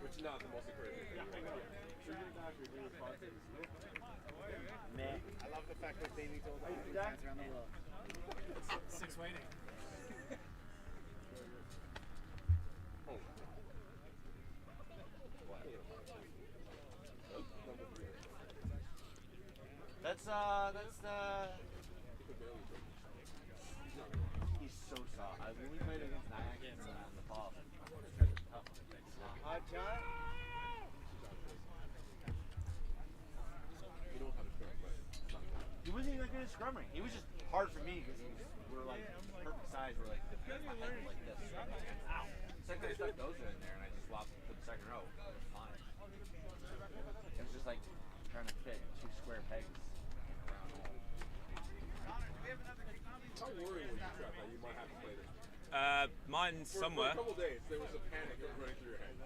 Which is not the most encouraging thing. Man, I love the fact that Davey told all the guys around the world. 6 waiting. That's he's so soft. When we played against NYAC in the fall, hot shot. He wasn't even good at scrumming. He was just hard for me because we're like perfect size. We're like my head was like this. Ow! Second I stuck those in there and I just swapped to the second row. It was fine. It was just like trying to fit 2 square pegs around. How worried were you, Trev, that you might have to play this? Mine's somewhere. For a couple days, there was a panic that was running through your head.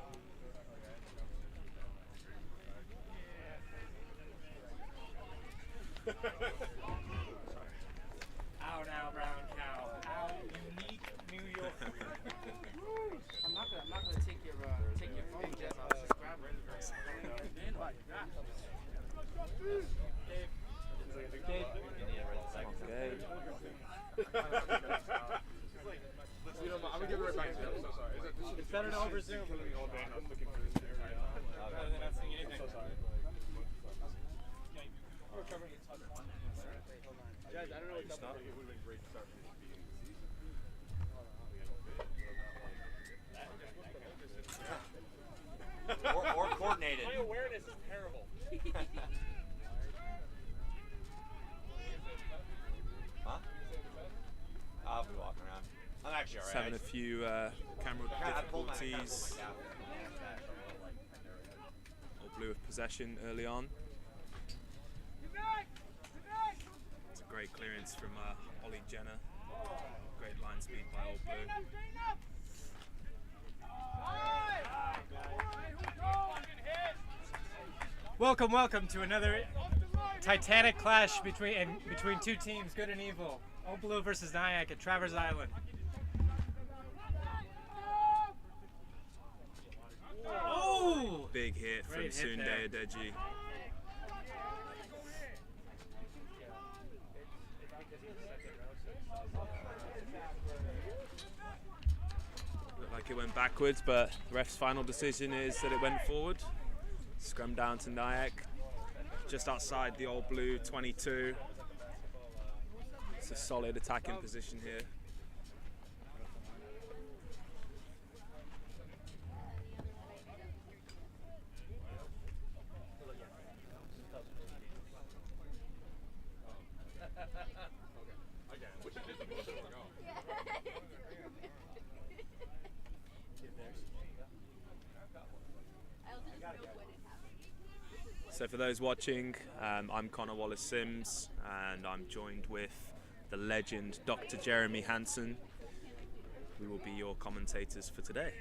Ow now, brown cow. Ow, unique New York. I'm not gonna take your phone, Jess. I was just grabbing it. Dave. Okay. I'm gonna give it right back to you. I'm so sorry. It's better to over Zoom. Rather than not seeing anything. I'm so sorry. Guys, I don't know what's up. It would have been great to start from the beginning of the season. Or coordinated. My awareness is terrible. Huh? I'll be walking around. I'm actually alright. Having a few camera difficulties. All Blue with possession early on. It's a great clearance from Ollie Jenner. Great line speed by All Blue. Welcome to another titanic clash between two teams, good and evil. Old Blue versus NYAC at Travers Island. Oh! Big hit from Sunday Adeji. Looked like it went backwards, but the ref's final decision is that it went forward. Scrum down to NYAC, just outside the Old Blue 22. It's a solid attacking position here. So for those watching, I'm Connor Wallace-Sims and I'm joined with the legend Dr. Jeremy Hansen. We will be your commentators for today.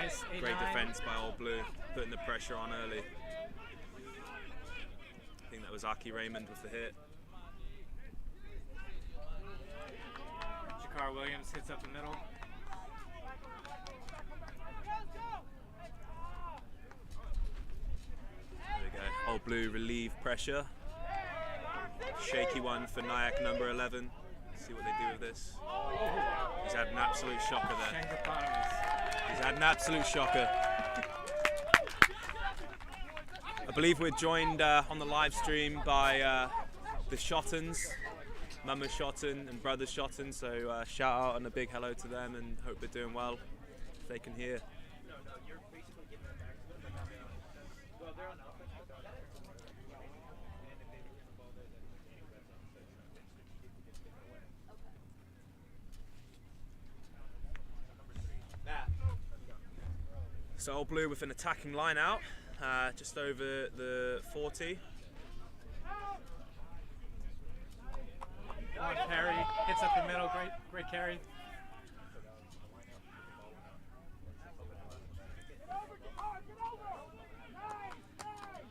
Nice. Great defense by Old Blue, putting the pressure on early. I think that was Aki Raymond with the hit. Jakar Williams hits up the middle. There we go. Old Blue relieve pressure. Shaky one for NYAC number 11. Let's see what they do with this. He's had an absolute shocker there. He's had an absolute shocker. I believe we're joined on the live stream by the Shottens, Mama Shotten and Brother Shotten. So shout out and a big hello to them and hope they're doing well if they can hear. So Old Blue with an attacking line out, just over the 40. Carry hits up the middle, great carry.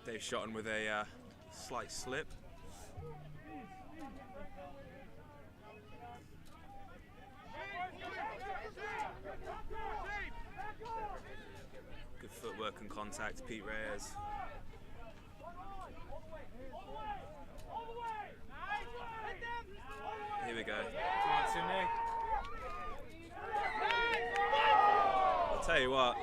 Dave Shotten with a slight slip. contact, Pete Reyes. Here we go. Come on, Sunday. I'll tell you what.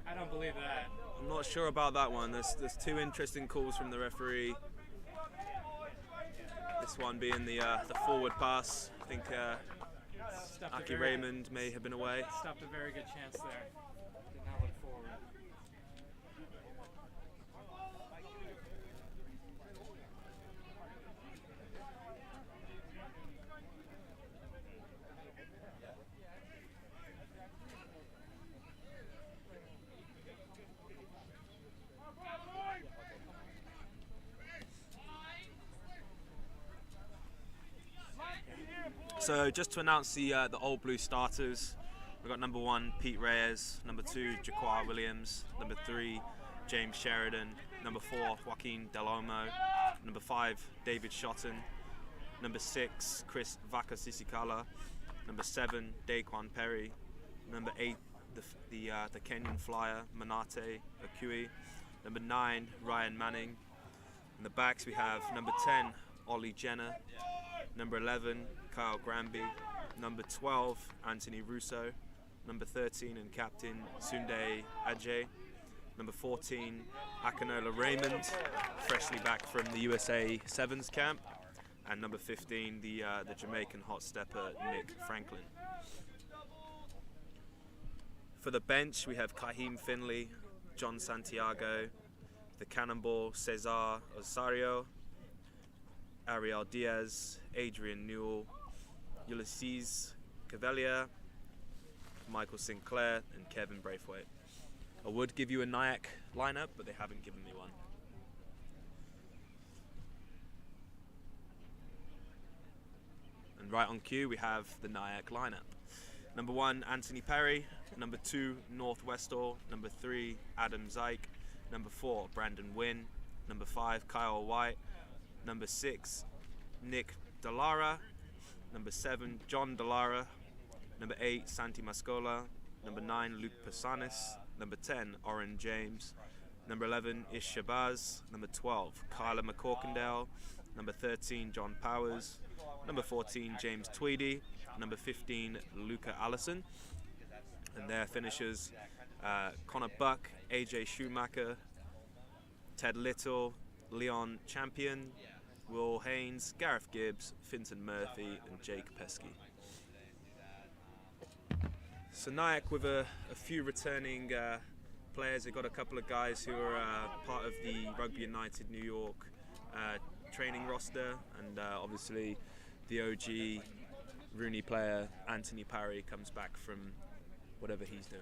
I don't believe that. I'm not sure about that one. There's two interesting calls from the referee. This one being the forward pass. I think Aki Raymond may have been away. Stopped a very good chance there. Did not look forward. So just to announce the Old Blue starters, we've got number 1 Pete Reyes, number 2 Jaquar Williams, number 3 James Sheridan, number 4 Joaquin Delolmo, number 5 David Shotton, number 6 Chris Vaca Sisikala, number 7 Daquan Perry, number 8 the Kenyan flyer Manate Akui, number 9 Ryan Manning. In the backs we have number 10 Ollie Jenner, number 11 Kyle Granby, number 12 Anthony Russo, number 13 and captain Sunday Ajay, number 14 Akinola Raymond, freshly back from the USA Sevens camp, and number 15 the Jamaican hot stepper Nick Franklin. For the bench we have Kahim Finley, John Santiago, the Cannonball Cesar Osario, Ariel Diaz, Adrian Newell, Ulysses Cavalier, Michael Sinclair, and Kevin Braithwaite. I would give you a NYAC lineup, but they haven't given me one. And right on cue, we have the NYAC lineup. Number 1, Anthony Perry. Number 2, North Westall. Number 3, Adam Zyke. Number 4, Brandon Wynn. Number 5, Kyle White. Number 6, Nick Dallara. Number 7, John Dallara. Number 8, Santi Mascola. Number 9, Luke Pasanis. Number 10, Oren James. Number 11, Ish Shabazz. Number 12, Kyla McCorkindale. Number 13, John Powers. Number 14, James Tweedy. Number 15, Luca Allison. And their finishers, Connor Buck, AJ Schumacher, Ted Little, Leon Champion, Will Haynes, Gareth Gibbs, Finton Murphy, and Jake Pesky. So NYAC with a few returning players. They've got a couple of guys who are part of the Rugby United New York training roster, and obviously the OG Rooney player Anthony Parry comes back from whatever he's doing.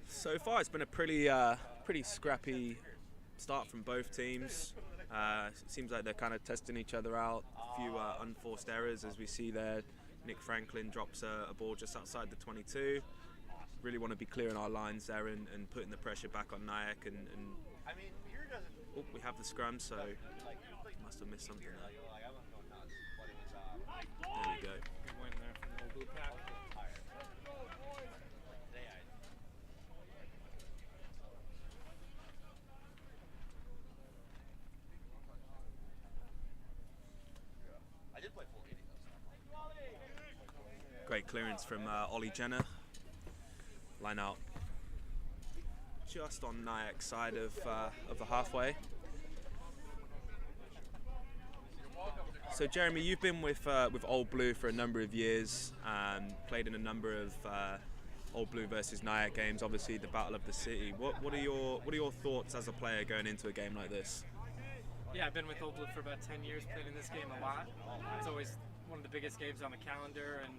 So far, it's been a pretty scrappy start from both teams. It seems like they're kind of testing each other out. A few unforced errors, as we see there. Nick Franklin drops a ball just outside the 22. Really want to be clearing our lines there and putting the pressure back on NYAC. And oh, we have the scrum, so must have missed something there. There we go. Good win there from the Old Blue Pack. Great clearance from Ollie Jenner. Line out just on NYAC's side of the halfway. So Jeremy, you've been with Old Blue for a number of years, played in a number of Old Blue versus NYAC games. Obviously, the Battle of the City. What are your thoughts as a player going into a game like this? Yeah, I've been with Old Blue for about 10 years, played in this game a lot. It's always one of the biggest games on the calendar, and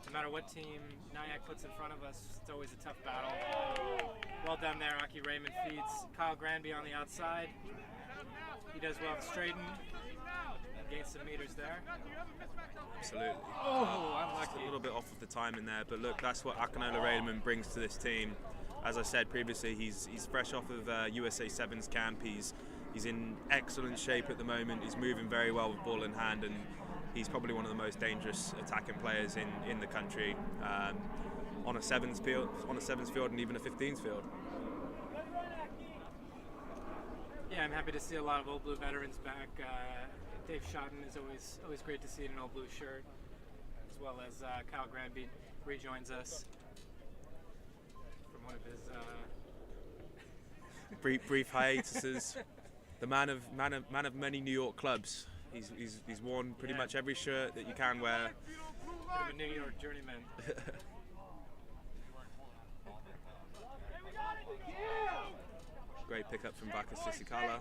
no matter what team NYAC puts in front of us, it's always a tough battle. Well done there, Aki Raymond feeds Kyle Granby on the outside. He does well to straighten, gains some meters there. Absolutely. Oh, unlucky. Just a little bit off of the timing there, but look, that's what Akinola Raymond brings to this team. as I said previously, he's fresh off of USA Sevens camp. He's in excellent shape at the moment. He's moving very well with ball in hand, and he's probably one of the most dangerous attacking players in the country, on a sevens field, and even a 15s field. Yeah, I'm happy to see a lot of Old Blue veterans back. Dave Schotten is always great to see in an Old Blue shirt, as well as Kyle Granby rejoins us from one of his brief hiatuses. The man of many New York clubs. He's worn pretty much every shirt that you can wear. Bit of a New York journeyman. Great pickup from Baka Sisikala.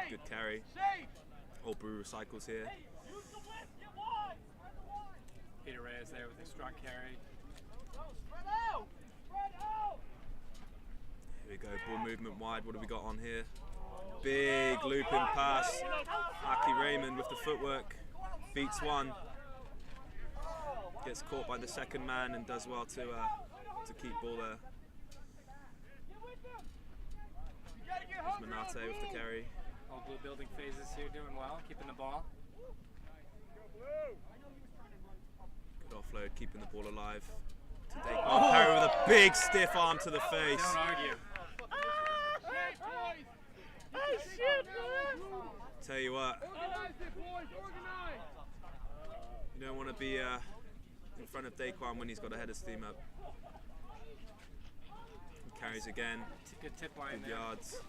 Good carry. Old Blue recycles here. Peter Reyes there with a strong carry. Here we go, ball movement wide. What have we got on here? Big looping pass. Aki Raymond with the footwork. Beats one. Gets caught by the second man and does well to keep ball there. Manate with the carry. Old Blue building phases here, doing well, keeping the ball. Good offload, keeping the ball alive. Oh, Perry with a big stiff arm to the face. Don't argue. Tell you what, you don't want to be in front of Daquan when he's got a head of steam up. He carries again. Good tip line good there. Yards.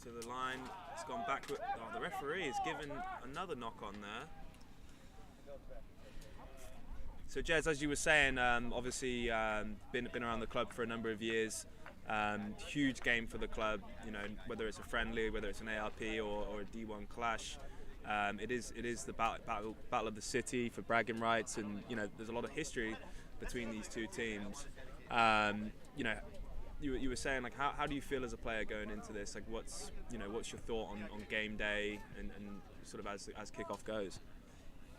To the line, it's gone backward. Oh, the referee has given another knock on there. So Jez, as you were saying, obviously been around the club for a number of years. Huge game for the club. You know, whether it's a friendly, whether it's an ARP or a D1 clash. It is the battle of the city for bragging rights, and you know there's a lot of history between these two teams. You know, you were saying like how do you feel as a player going into this? Like what's your thought on game day and sort of as kickoff goes?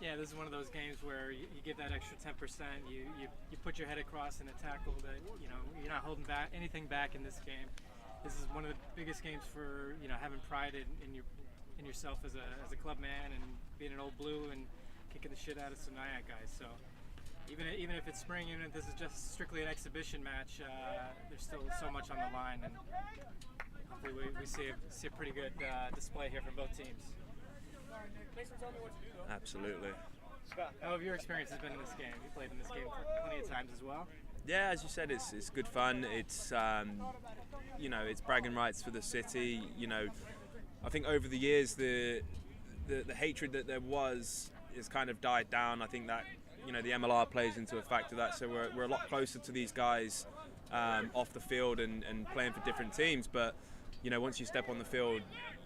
Yeah, this is one of those games where you give that extra 10%. You put your head across in a tackle that you're not holding back anything back in this game. This is one of the biggest games for having pride in yourself as a club man and being an Old Blue and kicking the shit out of some NYAC guys. So even if it's spring, even if this is just strictly an exhibition match, there's still so much on the line, and hopefully we see a pretty good display here from both teams. Absolutely. How have your experiences been in this game? You played in this game plenty of times as well. Yeah, as you said, it's good fun. It's it's bragging rights for the city. I think over the years the hatred that there was has kind of died down. I think that the MLR plays into a factor of that. So we're a lot closer to these guys off the field and playing for different teams. But once you step on the field,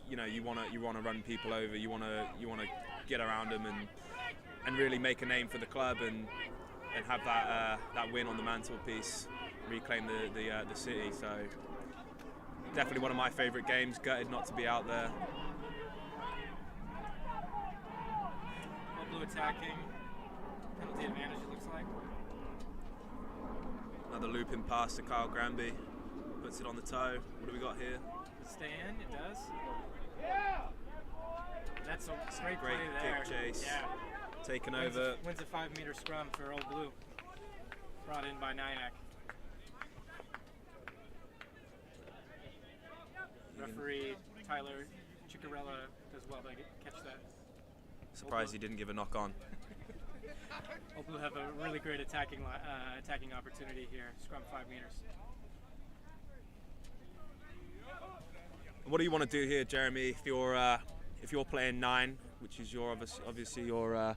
you want to run people over. You want to get around them and really make a name for the club and have that win on the mantelpiece, reclaim the city. So definitely one of my favourite games. Gutted not to be out there. Old Blue attacking. Penalty advantage, it looks like. Another looping pass to Kyle Granby. Puts it on the toe. What do we got here? Does it stay in? It does. That's a great play there. Kick chase. Yeah. Taken over. Wins a 5-meter scrum for Old Blue. Brought in by NYAC. Referee Tyler Ciccarella does well to catch that. Surprised he didn't give a knock on. Old Blue have a really great attacking opportunity here. Scrum 5 meters. What do you want to do here, Jeremy? If you're playing 9, which is obviously your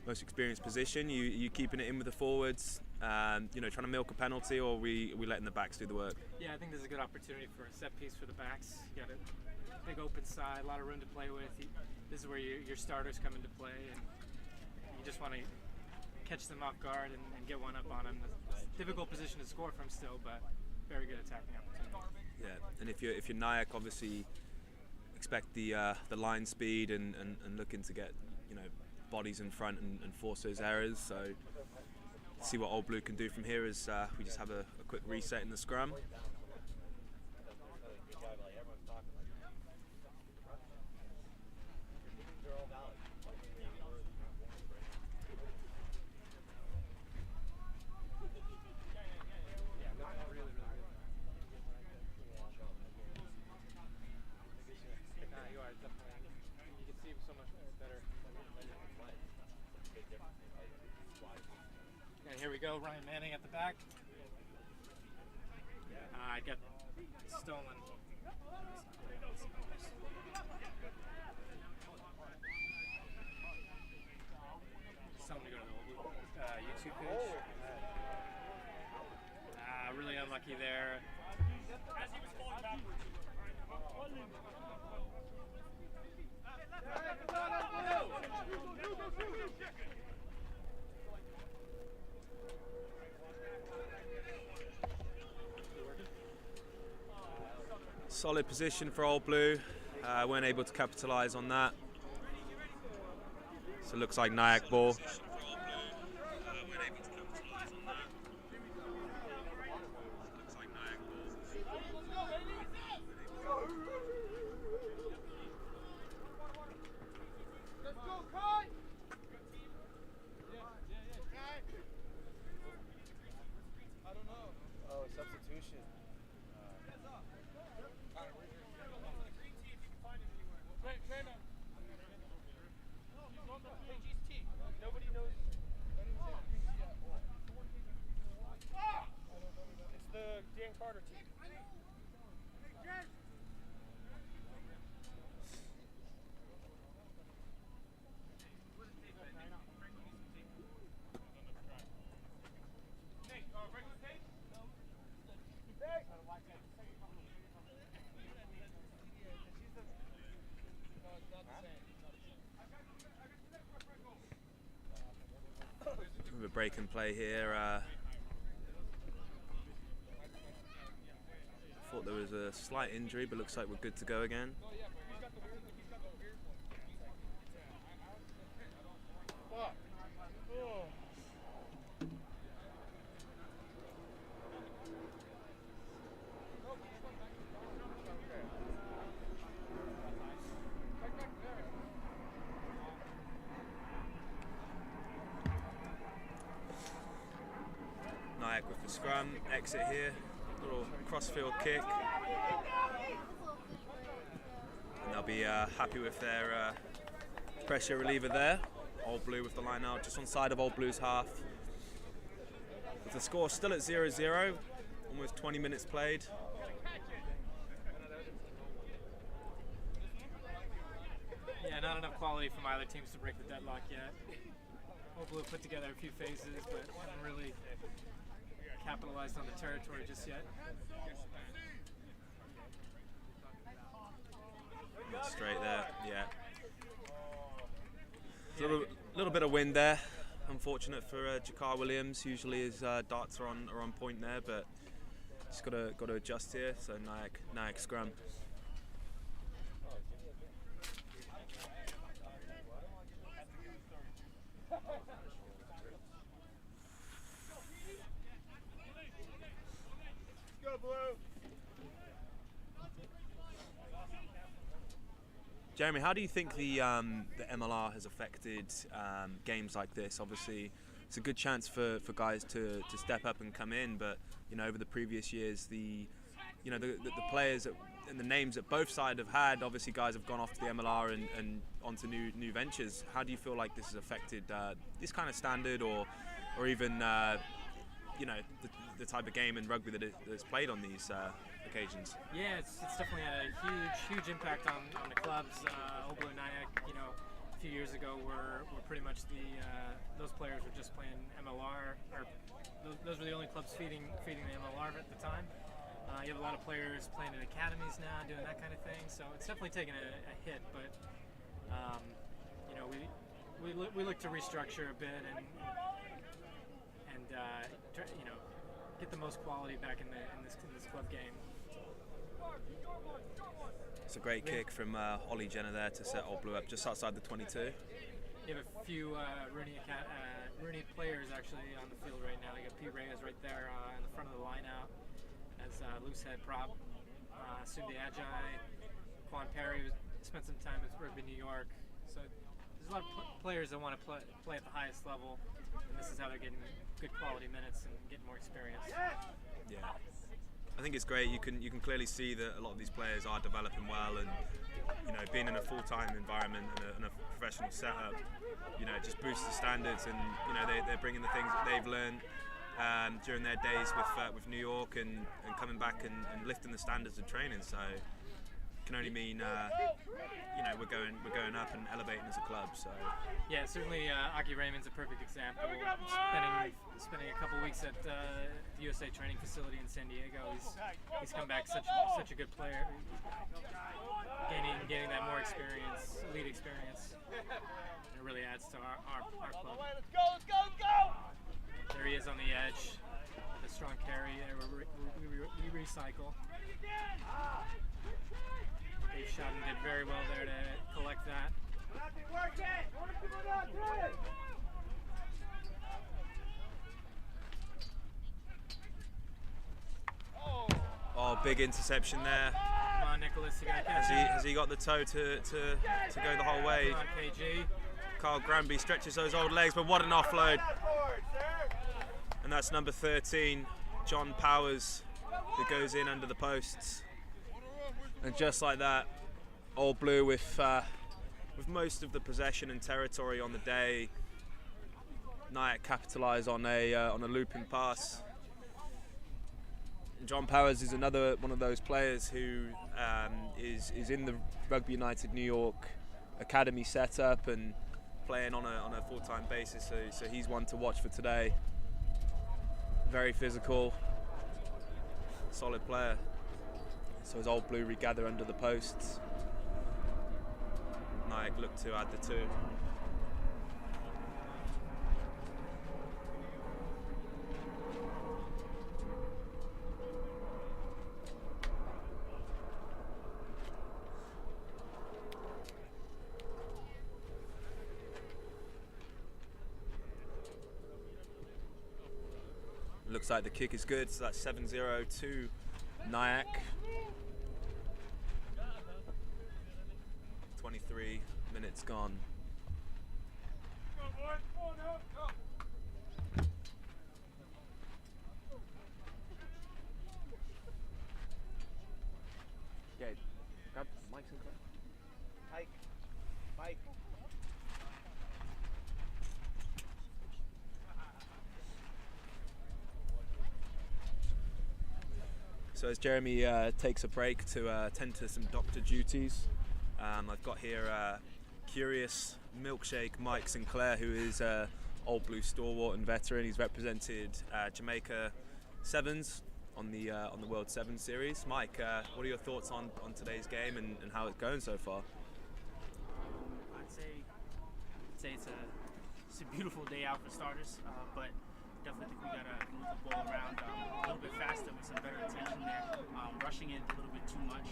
most experienced position, you keeping it in with the forwards, trying to milk a penalty, or we letting the backs do the work? Yeah, I think this is a good opportunity for a set piece for the backs. You got a big open side, a lot of room to play with. This is where your starters come into play, and you just want to catch them off guard and get one up on them. It's a difficult position to score from still, but very good attacking opportunity. Yeah, and if you're NYAC, obviously expect the line speed and looking to get bodies in front and force those errors. So see what Old Blue can do from here as we just have a quick reset in the scrum. Here we go, Ryan Manning at the back. I got stolen. Someone to go to the YouTube page. Really unlucky there. As he was falling backwards. Solid position for Old Blue, weren't able to capitalise on that. So it looks like NYAC ball. A break and play here. Thought there was a slight injury, but looks like we're good to go again. NYAC with the scrum, exit here, little crossfield kick. And they'll be happy with their pressure reliever there. Old Blue with the line out, just on side of Old Blue's half. With the score still at 0-0, almost 20 minutes played. Yeah, not enough quality from either teams to break the deadlock yet. Old Blue put together a few phases, but haven't really capitalized on the territory just yet. Straight there, yeah. A little bit of wind there. Unfortunate for Jakar Williams. Usually his darts are on point there, but just got to adjust here. So NYAC scrum. Jeremy, how do you think the MLR has affected games like this? Obviously, it's a good chance for guys to step up and come in, but over the previous years, the players and the names that both sides have had, obviously guys have gone off to the MLR and onto new ventures. How do you feel like this has affected this kind of standard, or even the type of game in rugby that is played on these occasions? Yeah, it's definitely had a huge impact on the clubs. Old Blue NYAC, a few years ago were pretty much those players were just playing MLR, or those were the only clubs feeding the MLR at the time. You have a lot of players playing in academies now, doing that kind of thing. So it's definitely taken a hit, but we look to restructure a bit and get the most quality back in this club game. It's a great kick from Ollie Jenner there to set Old Blue up just outside the 22. You have a few Rooney players actually on the field right now. They got Pete Reyes right there in the front of the line out as loose head prop. Sunday Ajay, Quan Perry spent some time at Rugby New York. So there's a lot of players that want to play at the highest level, and this is how they're getting good quality minutes and getting more experience. Yeah, I think it's great. You can clearly see that a lot of these players are developing well, and being in a full-time environment and a professional setup, it just boosts the standards, and they're bringing the things that they've learned during their days with New York and coming back and lifting the standards of training. So it can only mean we're going up and elevating as a club. So yeah, certainly Aki Raymond's a perfect example. Spending a couple weeks at the USA training facility in San Diego, he's come back such a good player, gaining that more experience, elite experience. It really adds to our club. Let's go! There he is on the edge. The strong carry. We recycle. Dave Shotton did very well there to collect that. Oh, big interception there. Come on, Nicholas, you gotta catch Has he got the toe to go the whole way? Come on, KG. Carl Granby stretches those old legs, but what an offload. And that's number 13, John Powers, who goes in under the posts. And just like that, Old Blue with most of the possession and territory on the day, NYAC capitalise on a looping pass. And John Powers is another one of those players who is in the Rugby United New York academy setup and playing on a full-time basis. So he's one to watch for today. Very physical, solid player. So as Old Blue regather under the posts, NYAC look to add the two. Looks like the kick is good, so that's 7-0 to NYAC. 23 minutes gone. Yeah, grab Mike Sinclair. Mike. So as Jeremy takes a break to attend to some doctor duties, I've got here curious milkshake Mike Sinclair, who is Old Blue stalwart and veteran. He's represented Jamaica Sevens on the World Sevens Series. Mike, what are your thoughts on today's game and how it's going so far? I'd say it's a beautiful day out for starters, but definitely think we gotta move the ball around a little bit faster with some better intention there. Rushing it a little bit too much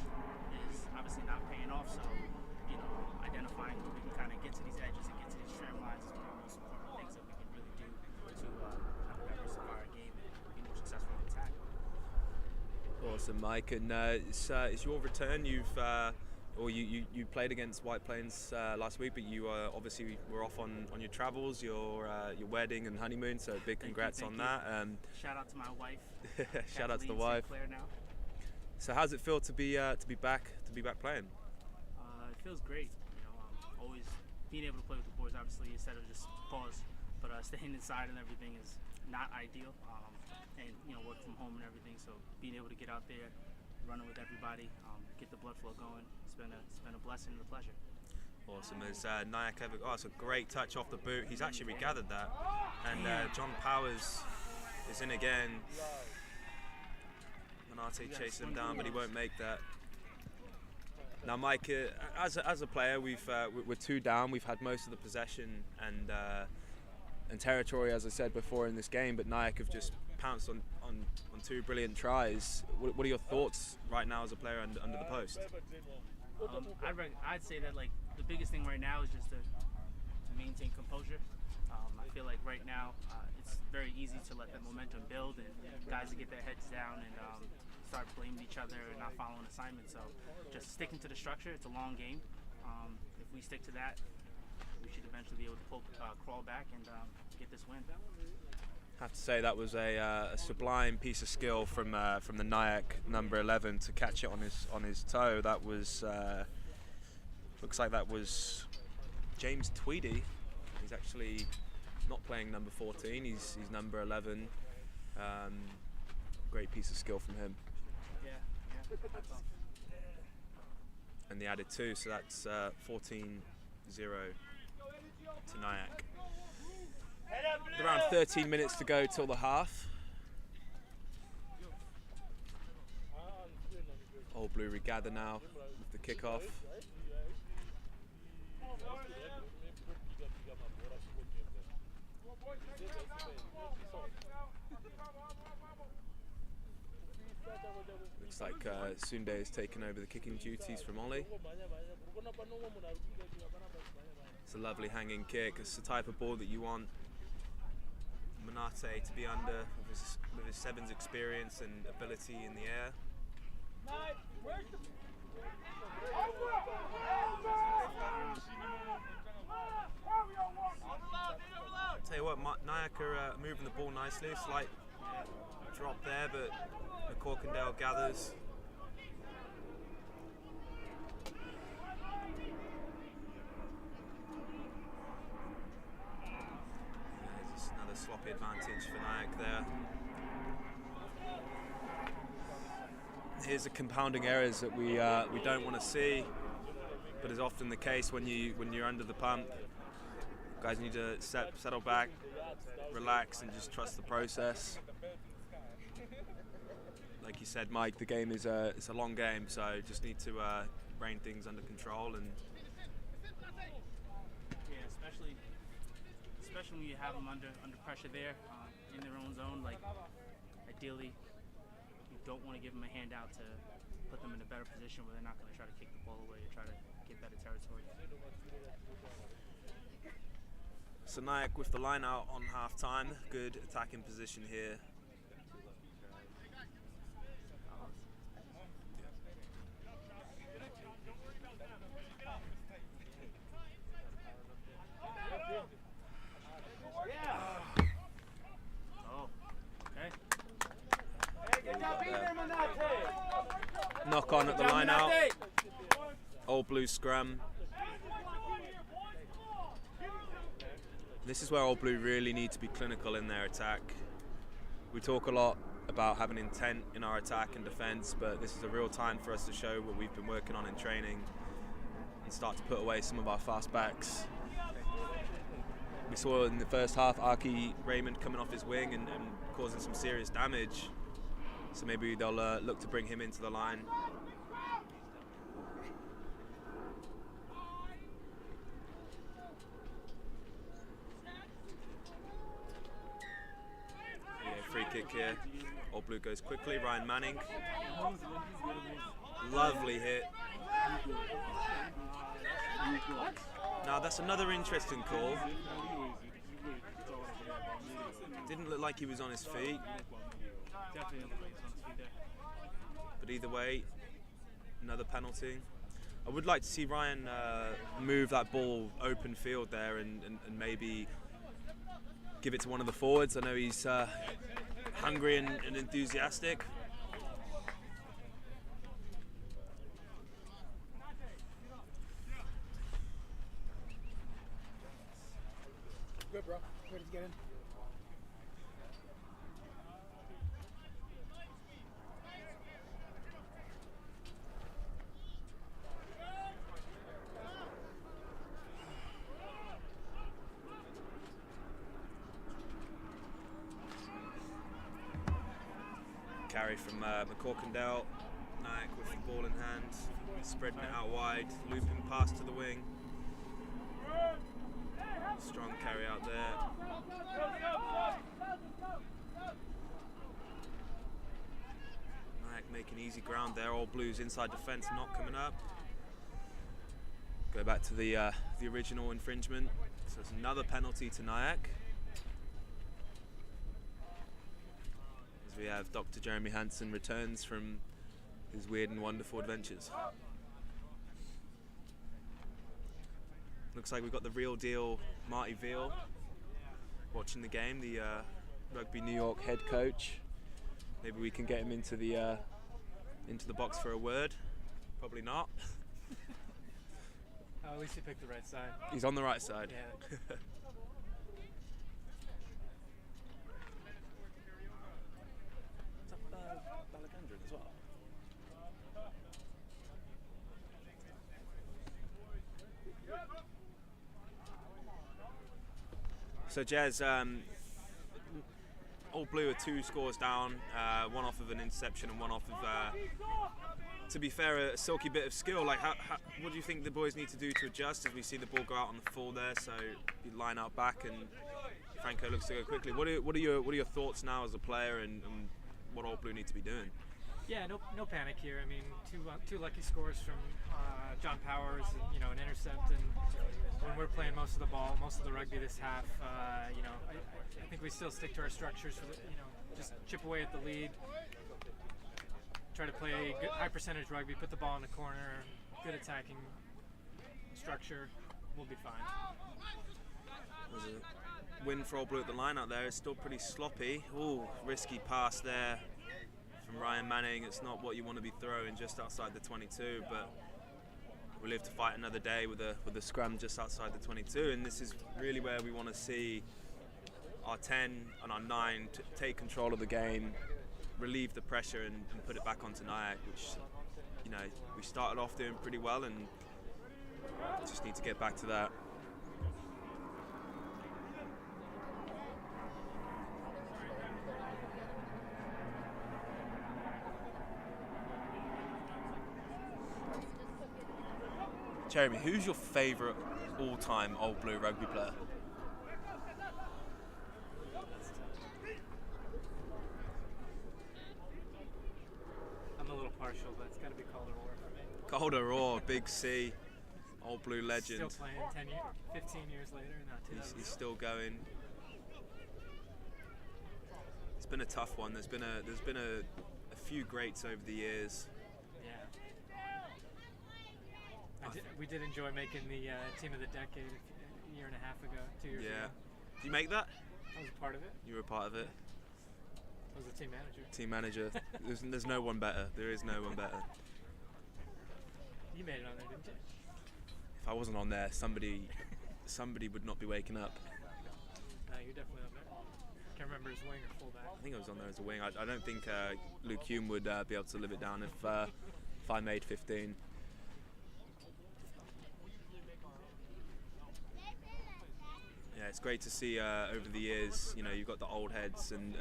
is obviously not paying off, so identifying who we can kind of get to these edges and get to these tram lines is one of the most important things that we can really do to kind of diversify our game and be more successful in attack. Awesome, Mike, and it's your return. You played against White Plains last week, but you obviously were off on your travels, your wedding and honeymoon. So big congrats on that. Shout out to my wife. Shout out to the wife. Now. So how's it feel to be back playing? It feels great. Always being able to play with the boys, obviously, instead of just pause, but staying inside and everything is not ideal. And work from home and everything. So being able to get out there, running with everybody, get the blood flow going. It's been a blessing and a pleasure. Awesome. As NYAC it's a great touch off the boot. He's actually regathered that, and John Powers is in again. Manate chases him down, but he won't make that. Now, Mike, as a player, we're two down. We've had most of the possession and territory, as I said before, in this game, but NYAC have just pounced on two brilliant tries. What are your thoughts right now as a player under the post? I'd say that the biggest thing right now is just to maintain composure, I feel like right now it's very easy to let that momentum build and guys to get their heads down and start blaming each other and not following assignments. So just sticking to the structure. It's a long game. If we stick to that, we should eventually be able to crawl back and get this win. I have to say that was a sublime piece of skill from the NYAC number 11 to catch it on his toe. That was looks like that was James Tweedy. He's actually not playing number 14. He's number 11. Great piece of skill from him. Yeah. That's all. And they added 2, so that's 14-0 to NYAC. With around 13 minutes to go till the half. Old Blue regather now with the kickoff. Looks like Sunde has taken over the kicking duties from Ollie. It's a lovely hanging kick. It's the type of ball that you want Manate to be under with his sevens experience and ability in the air. Tell you what, NYAC are moving the ball nicely. Slight drop there, but McCorkindale gathers. There's another sloppy advantage for NYAC there. Here's the compounding errors that we don't want to see, but is often the case when you're under the pump. Guys need to settle back, relax, and just trust the process. Like you said, Mike, the game is it's a long game, so just need to rein things under control. And yeah, especially when you have them under pressure there in their own zone. Like ideally, you don't want to give them a handout to put them in a better position where they're not going to try to kick the ball away or try to get better territory. So NYAC with the line out on half time, good attacking position here. Knock on at the line out. Old Blue scrum. This is where Old Blue really need to be clinical in their attack. We talk a lot about having intent in our attack and defence, but this is a real time for us to show what we've been working on in training and start to put away some of our fast backs. We saw in the first half Archie Raymond coming off his wing and causing some serious damage. So maybe they'll look to bring him into the line. Yeah, free kick here. Old Blue goes quickly. Ryan Manning. Lovely hit. Now that's another interesting call. Didn't look like he was on his feet. But either way, another penalty. I would like to see Ryan move that ball open field there and maybe give it to one of the forwards. I know he's hungry and enthusiastic. Good, bro. Ready to get in? Carry from McCorkindale. NYAC with the ball in hand, spreading it out wide, looping pass to the wing. Strong carry out there. NYAC making easy ground there. All Blues inside defence, not coming up. Go back to the original infringement. So it's another penalty to NYAC. As we have Dr. Jeremy Hansen returns from his weird and wonderful adventures. Looks like we've got the real deal Marty Veal watching the game, the Rugby New York head coach. Maybe we can get him into the box for a word. Probably not. Oh, at least he picked the right side. He's on the right side. Yeah. As well. So Jez, Old Blue are 2 scores down, one off of an interception and one off of, to be fair, a silky bit of skill. Like, what do you think the boys need to do to adjust as we see the ball go out on the full there? So you line out back and Franco looks to go quickly. What are your thoughts now as a player and what Old Blue need to be doing? Yeah, no panic here. I mean, two lucky scores from John Powers, and, an intercept, and when we're playing most of the ball, most of the rugby this half, I think we still stick to our structures for just chip away at the lead, try to play good, high percentage rugby, put the ball in the corner, good attacking structure, we'll be fine. There's a win for Old Blue at the line out there. It's still pretty sloppy. Ooh, risky pass there from Ryan Manning. It's not what you want to be throwing just outside the 22, but we live to fight another day with a scrum just outside the 22, and this is really where we want to see our 10 and our 9 take control of the game, relieve the pressure and put it back onto NYAC, which we started off doing pretty well and just need to get back to that. Jeremy, who's your favourite all-time Old Blue rugby player? I'm a little partial, but it's got to be Calder Orr for me. Calder Orr, Big C, Old Blue legend. Still playing 15 years later. He's still going. It's been a tough one. There's been a few greats over the years. We did enjoy making the team of the decade a year and a half ago, 2 years ago. Did you make that? I was a part of it. You were a part of it. I was the team manager. Team manager. There's no one better. There is no one better. You made it on there, didn't you? If I wasn't on there, somebody would not be waking up. No, you're definitely on there. Can't remember his wing or fullback. I think I was on there as a wing. I don't think Luke Hume would be able to live it down if I made 15. Yeah, it's great to see over the years, you've got the old heads and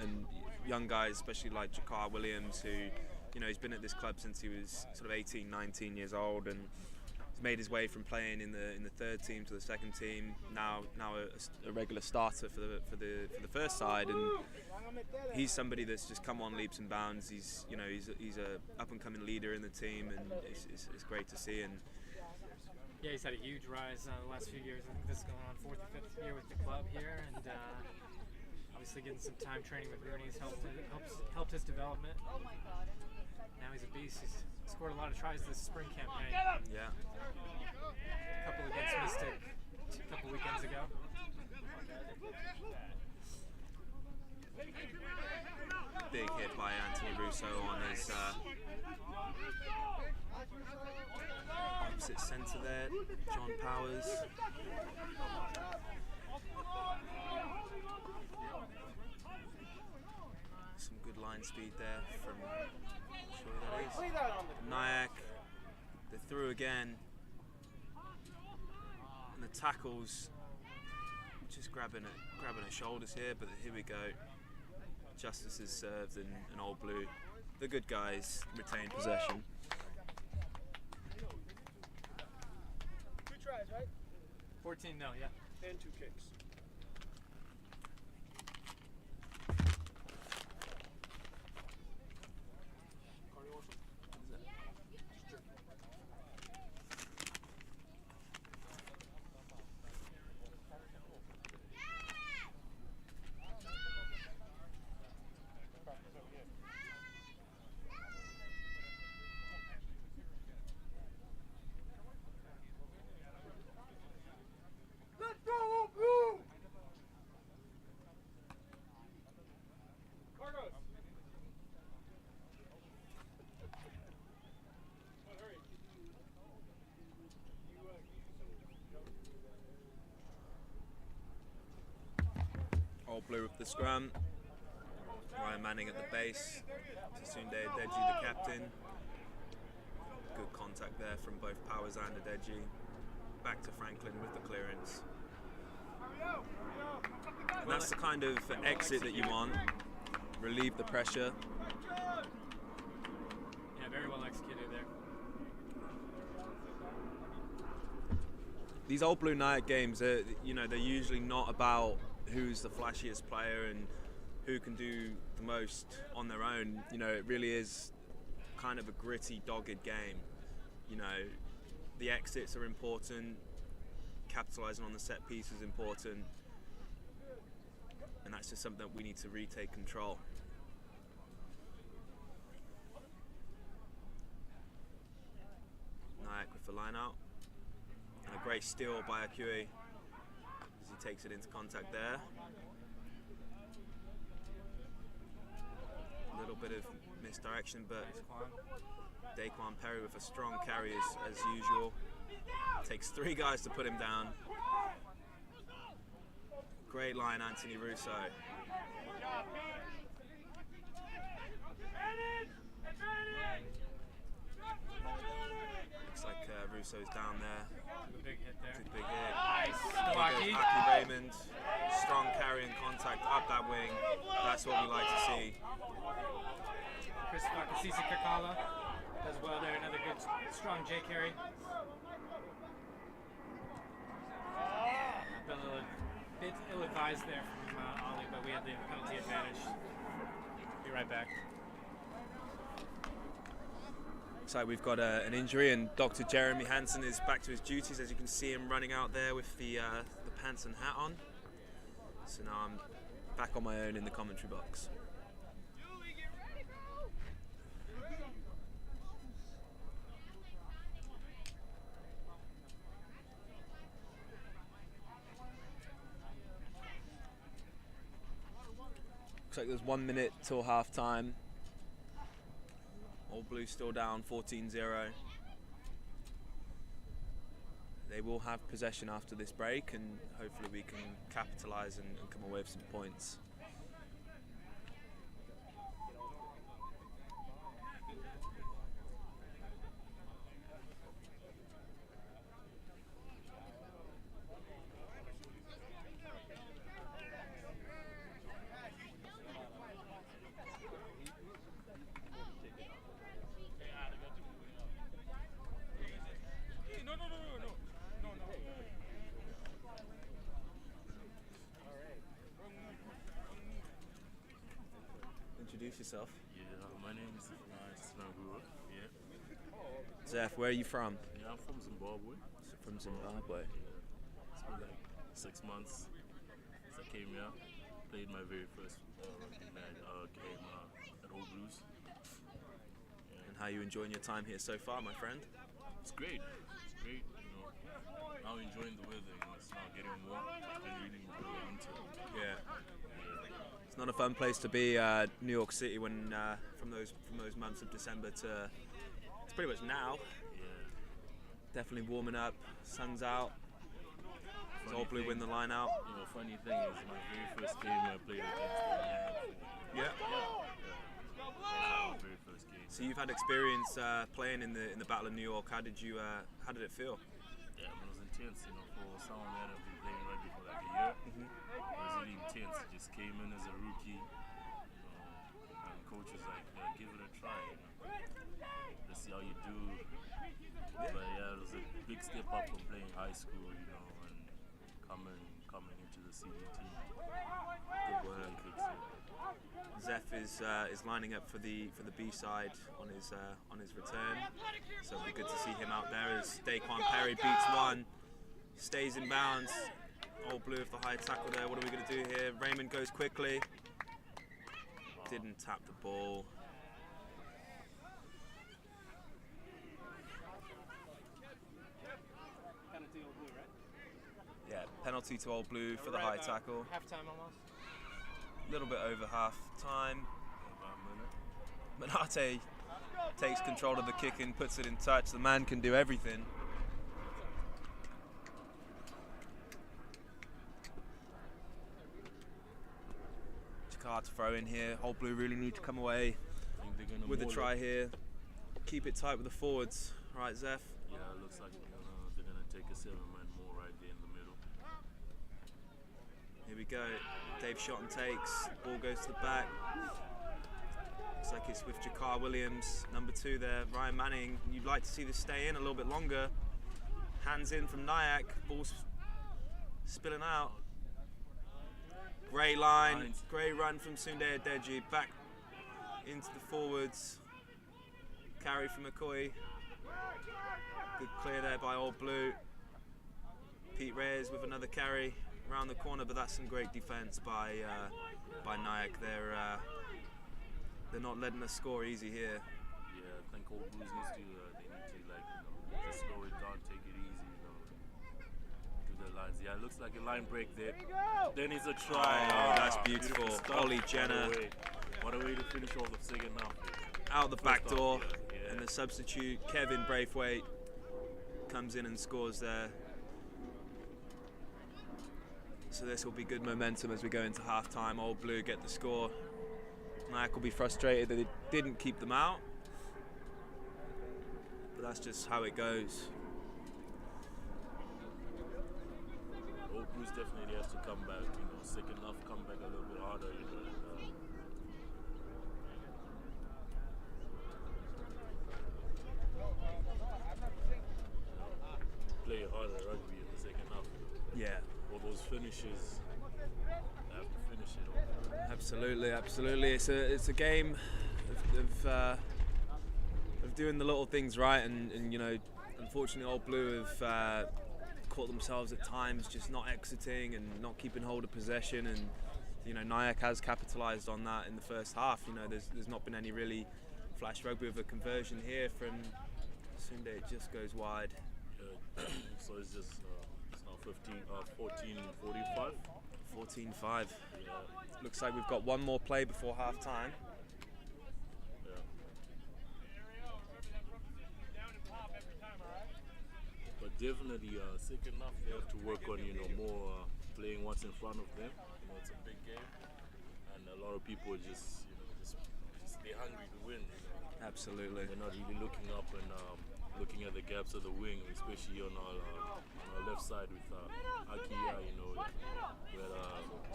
young guys, especially like Jakar Williams, who, he's been at this club since he was sort of 18, 19 years old, and he's made his way from playing in the third team to the second team, now a regular starter for the first side, and he's somebody that's just come on leaps and bounds. He's a up and coming leader in the team, and it's great to see. And yeah, he's had a huge rise the last few years. I think this is going on 4th or 5th year with the club here, and obviously getting some time training with Rooney's helped his development. Now he's a beast. He's scored a lot of tries this spring campaign. Yeah. A couple against Mystic a couple weekends ago. Big hit by Anthony Russo on his opposite centre there, John Powers. Some good line speed there from, sure that is, NYAC. They're through again. And the tackles, just grabbing at shoulders here, but here we go. Justice is served and Old Blue. The good guys retain possession. 2 tries, right? 14-0, yeah. And 2 kicks. All Blue with the scrum. Ryan Manning at the base. Tasunde Adeji, the captain. Good contact there from both Powers and Adeji. Back to Franklin with the clearance. And that's the kind of exit that you want. Relieve the pressure. Yeah, very well executed there. These Old Blue NYAC games, they're usually not about who's the flashiest player and who can do the most on their own. It really is kind of a gritty, dogged game. The exits are important, capitalizing on the set piece is important, and that's just something that we need to retake control. NYAC with the line out, and a great steal by Akui as he takes it into contact there. A little bit of misdirection, but Daquan Perry with a strong carry as usual. Takes 3 guys to put him down. Great line, Anthony Russo. Looks like Russo's down there. Good big hit there. Good big hit. Nice. Aki Raymond. Strong carry and contact up that wing. That's what we like to see. Christopher Kasisi Kakala does well there. Another good, strong J carry. A bit ill-advised there from Ollie, but we had the penalty advantage. Be right back. Looks like we've got an injury, and Dr. Jeremy Hansen is back to his duties. As you can see him running out there with the pants and hat on. So now I'm back on my own in the commentary box. Looks like there's 1 minute till half time. All Blue still down 14-0. They will have possession after this break, and hopefully we can capitalise and come away with some points. Introduce yourself. Yeah, my name is Snagura. Yeah. Zeph, where are you from? Yeah, I'm from Zimbabwe. From Zimbabwe. It's been like 6 months since I came here. Played my very first rugby game at Old Blues. Yeah. And how are you enjoying your time here so far, my friend? It's great. It's great. Now enjoying the weather. It's now getting warm. It's been really winter. Yeah. It's not a fun place to be, New York City, when from those months of December to it's pretty much now. Yeah. Definitely warming up. Sun's out. Old Blue win the line out. Funny thing is, my very first game I played against them. Yeah. My very first game. So you've had experience playing in the Battle of New York. How did it feel? Yeah, it was intense. For someone that had been playing rugby for like a year. Mm-hmm. It was really intense. Just came in as a rookie, and coach was like, give it a try, let's see how you do. Yeah. But yeah, it was a big step up from playing high school, and coming into the senior team. Good work. Zeph is lining up for the B side on his return, so it'll be good to see him out there as Daquan Perry beats one, stays in bounds. Old Blue with the high tackle there. What are we going to do here? Raymond goes quickly. Didn't tap the ball. Penalty Old Blue, right? Yeah, penalty to Old Blue for the high tackle. Halftime almost. A little bit over half time. Manate takes control of the kick and puts it in touch. The man can do everything. card to throw in here. Old Blue really need to come away I think they're gonna with a maul try it. here. Keep it tight with the forwards, right, Zeph? Yeah, it looks like they're gonna take a 7-man more right there in the middle. Here we go. Dave shot and takes. Ball goes to the back. Looks like it's with Jakar Williams, number 2 there. Ryan Manning. You'd like to see this stay in a little bit longer. Hands in from NYAC. Ball's spilling out. Great line. Nice. Great run from Sunde Adeji. Back into the forwards. Carry from McCoy. Good clear there by Old Blue. Pete Reyes with another carry around the corner, but that's some great defense by NYAC. They're not letting us score easy here. Yeah, I think Old Blues needs to just slow it down, take it easy, do the lines. Yeah, it looks like a line break there. Then it's a try. Oh, that's beautiful. Stuff. Ollie Jenner. What a way to finish off the second half. Out the back First door, half, yeah. and the substitute Kevin Braithwaite comes in and scores there. So this will be good momentum as we go into half-time. Old Blue get the score. NYAC will be frustrated that it didn't keep them out, but that's just how it goes. Old Blues definitely has to come back, second half come back a little bit harder, play harder rugby in the second half. Yeah. All those finishes, they have to finish it all. Absolutely, absolutely. It's a game of doing the little things right, and unfortunately, Old Blue have caught themselves at times just not exiting and not keeping hold of possession, and NYAC has capitalised on that in the first half. There's not been any really flash rugby with a conversion here from Sunde. It just goes wide. So it's just it's now 14-45. 14-5. Yeah. Looks like we've got one more play before half time. Yeah. But definitely, second half they have to work on more playing what's in front of them. It's a big game, and a lot of people just they're hungry to win. Absolutely. They're not really looking up and looking at the gaps of the wing, especially on our left side with Akia. We had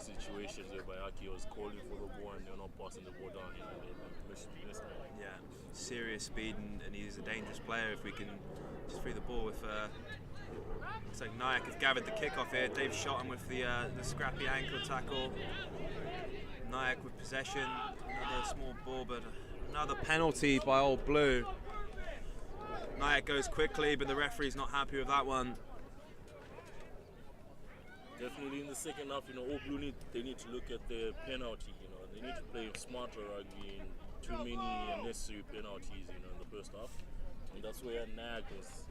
situations whereby Akia was calling for the ball and they're not passing the ball down. They're missing. Yeah, serious speed, and he's a dangerous player if we can just free the ball with. Looks like NYAC have gathered the kickoff here. Dave shot him with the scrappy ankle tackle. NYAC with possession. Another small ball, but another penalty by Old Blue. NYAC goes quickly, but the referee's not happy with that one. Definitely in the second half, Old Blue need to look at their penalty. They need to play smarter rugby and too many unnecessary penalties, in the first half. And that's where NYAC was,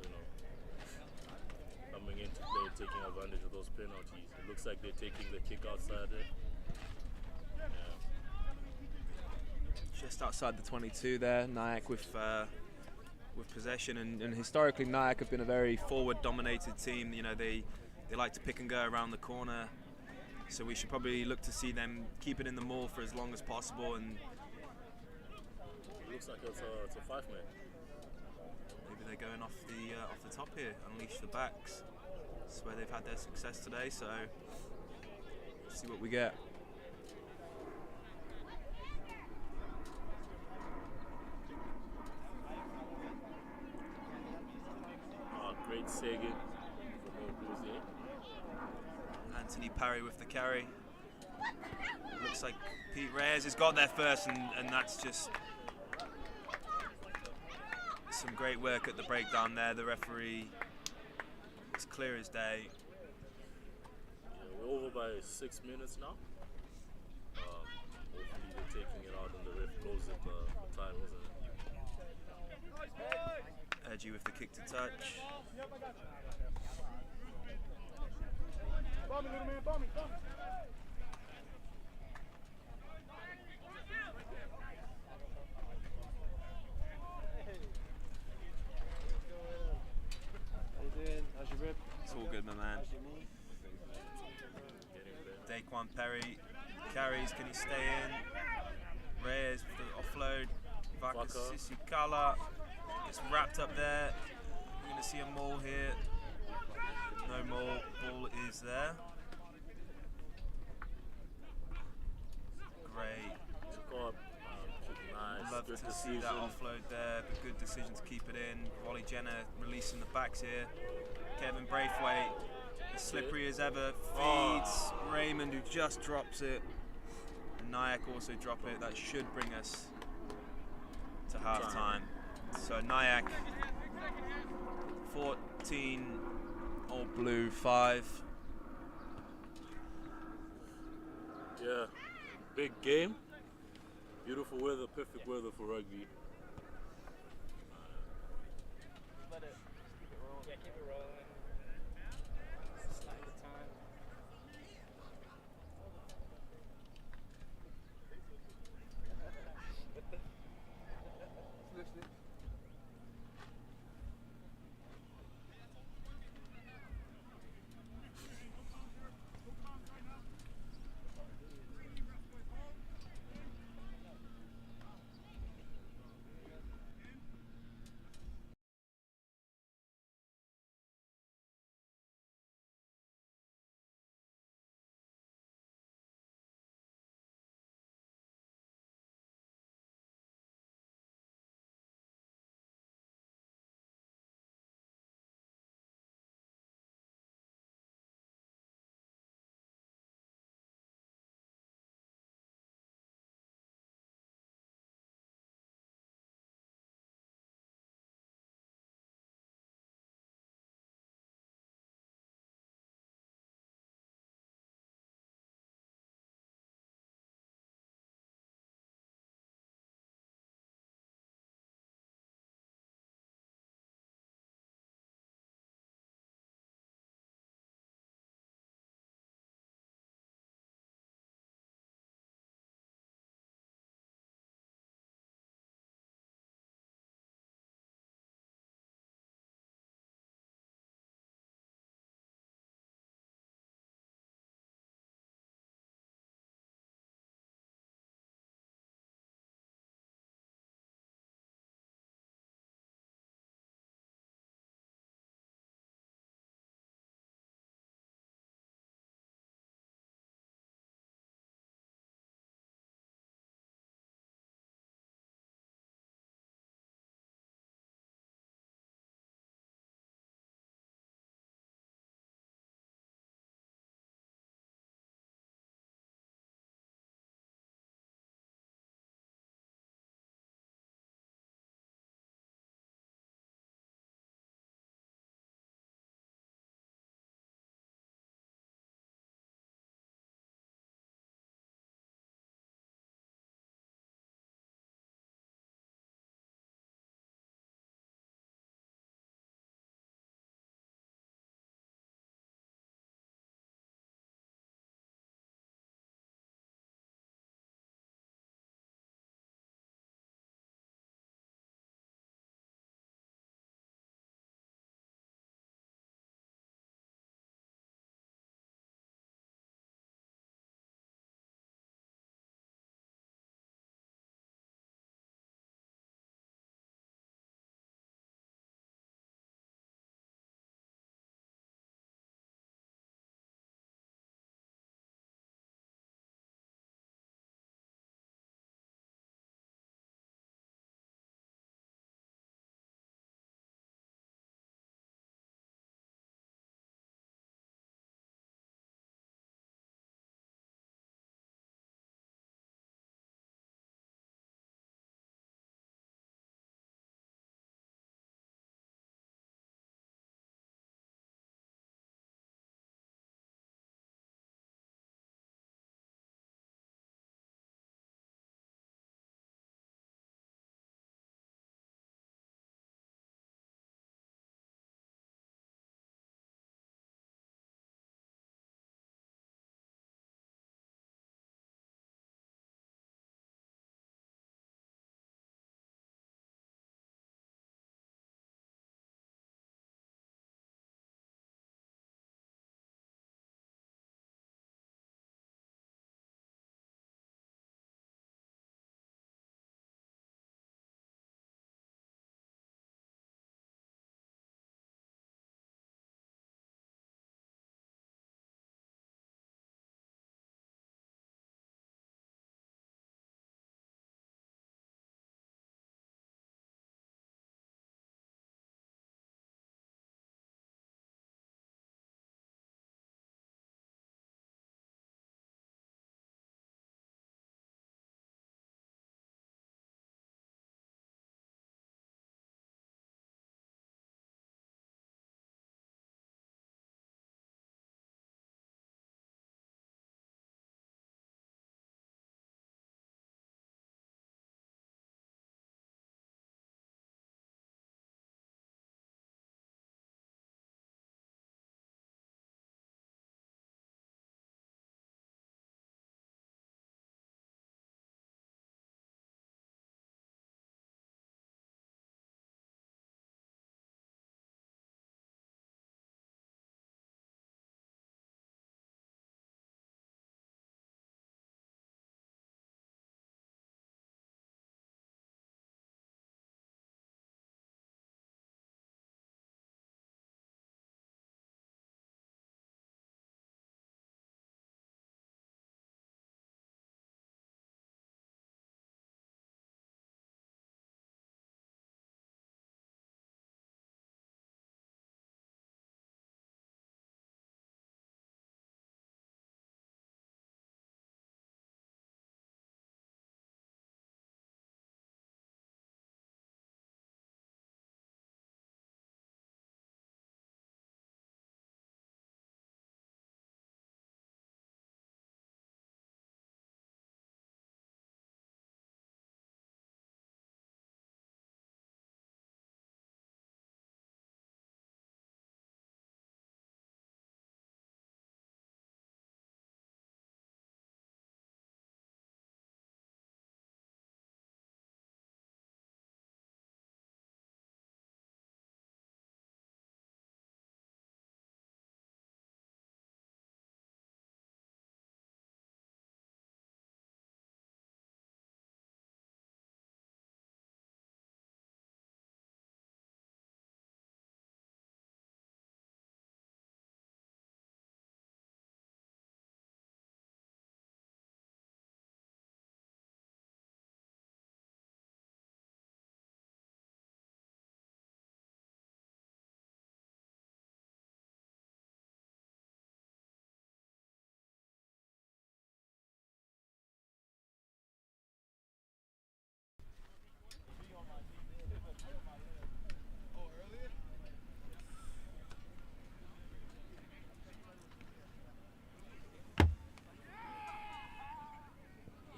coming into play, taking advantage of those penalties. It looks like they're taking the kick outside there. Yeah. Just outside the 22 there, NYAC with possession, and historically NYAC have been a very forward-dominated team. They like to pick and go around the corner, so we should probably look to see them keep it in the maul for as long as possible. And it looks like it's a 5-man. Maybe they're going off the top here, unleash the backs. That's where they've had their success today. So let's see what we get. Great Sagan from Old Blues here. Anthony Parry with the carry. Looks like Pete Reyes has got there first, and that's just some great work at the breakdown there. The referee is clear as day. Yeah, we're over by 6 minutes now. Hopefully they're taking it out and the ref blows it for time, isn't it? Edgy with the kick to touch. It's all good, my man. Daquan Perry carry Breeze, can he stay in? Reyes with the offload. Vaca. Sisikala gets wrapped up there. We're going to see a maul here. No maul. Ball is there. Great. Nice. Love Good to decision. see that offload there, but good decision to keep it in. Wally Jenner releasing the backs here. Kevin Braithwaite, as slippery as ever, feeds Raymond, who just drops it. And NYAC also drop it. That should bring us to half time. So NYAC 14, All Blue 5. Yeah, big game. Beautiful weather, perfect weather for rugby.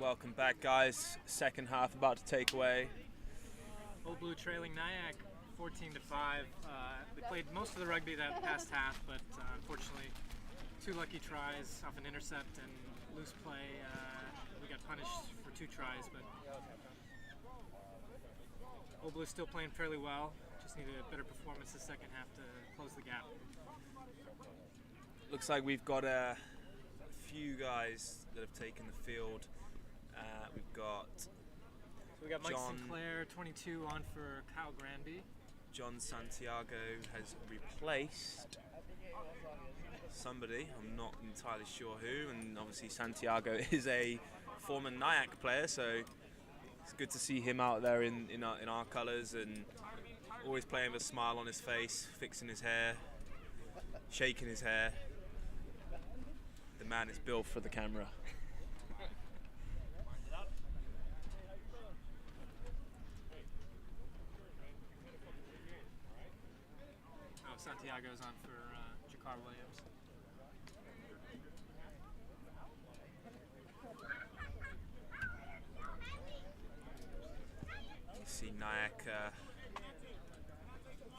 Welcome back, guys. Second half about to take away. Old Blue trailing NYAC 14-5. They played most of the rugby that past half, but unfortunately, 2 lucky tries off an intercept and loose play. We got punished for 2 tries, but Old Blue's still playing fairly well. Just needed a better performance the second half to close the gap. Looks like we've got a few guys that have taken the field. We've got We got Mike John Sinclair, 22, on for Kyle Granby. John Santiago has replaced somebody, I'm not entirely sure who, and obviously Santiago is a former NYAC player, so it's good to see him out there in our colours and always playing with a smile on his face, fixing his hair, shaking his hair. The man is built for the camera. Santiago's on for Jakar Williams. You see NYAC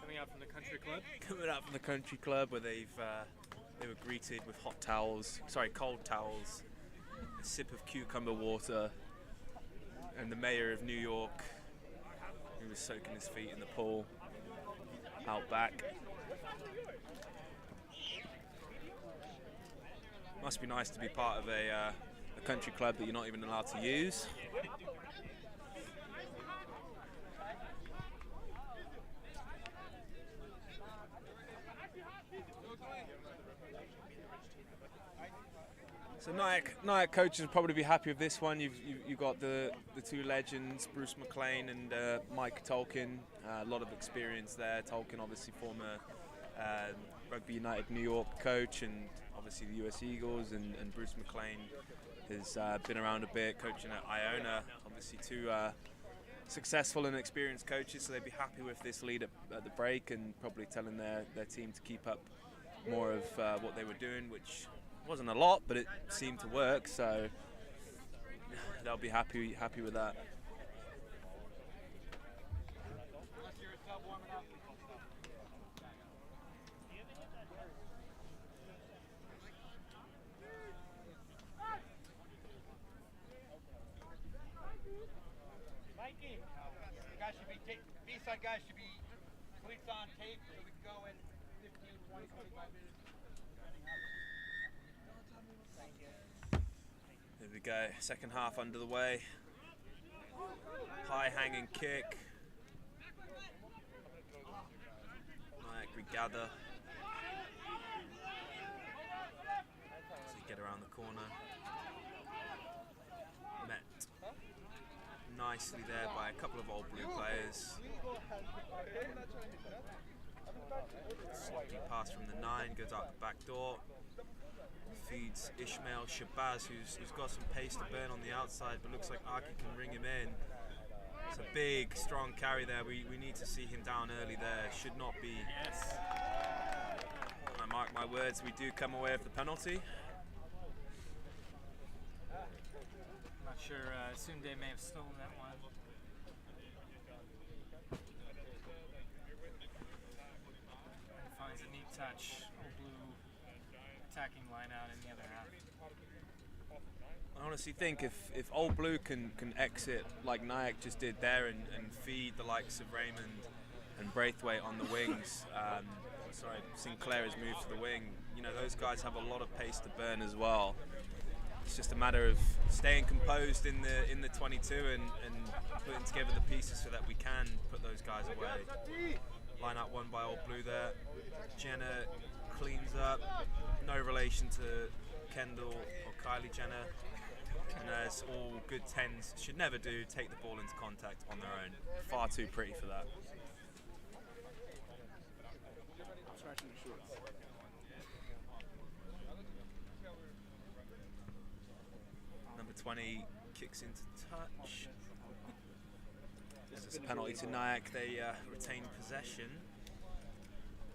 Coming out from the country club. Coming out from the country club where they were greeted with hot towels, cold towels, a sip of cucumber water, and the mayor of New York, who was soaking his feet in the pool out back. Must be nice to be part of a country club that you're not even allowed to use. So NYAC coaches will probably be happy with this one. You've got the 2 legends, Bruce McLean and Mike Tolkien. A lot of experience there. Tolkien, obviously former Rugby United New York coach, and obviously the US Eagles, and Bruce McLean has been around a bit, coaching at Iona. Obviously 2 successful and experienced coaches, so they'd be happy with this lead at the break and probably telling their team to keep up more of what they were doing, which wasn't a lot, but it seemed to work, so they'll be happy with that. B-side guys should be cleats on tape so we can go in 15, 20, 25 minutes. There we go, second half under the way. High hanging kick. NYAC regather. So you get around the corner. Met nicely there by a couple of Old Blue players. Sloppy pass from the 9, goes out the back door. Feeds Ishmael Shabazz, who's got some pace to burn on the outside, but looks like Aki can ring him in. It's a big, strong carry there. We need to see him down early there. Should not be. Yes. I mark my words, we do come away with the penalty. Not sure, Sunday may have stolen that one. And finds a neat touch. Old Blue attacking line out in the other half. I honestly think if Old Blue can exit like NYAC just did there and feed the likes of Raymond and Braithwaite on the wings, Sinclair has moved to the wing, you know, those guys have a lot of pace to burn as well. It's just a matter of staying composed in the 22 and putting together the pieces so that we can put those guys away. Line out one by Old Blue there. Jenner cleans up, no relation to Kendall or Kylie Jenner. And as all good 10s should never do, take the ball into contact on their own. Far too pretty for that. Number 20 kicks into touch. This is a penalty to NYAC. They retain possession,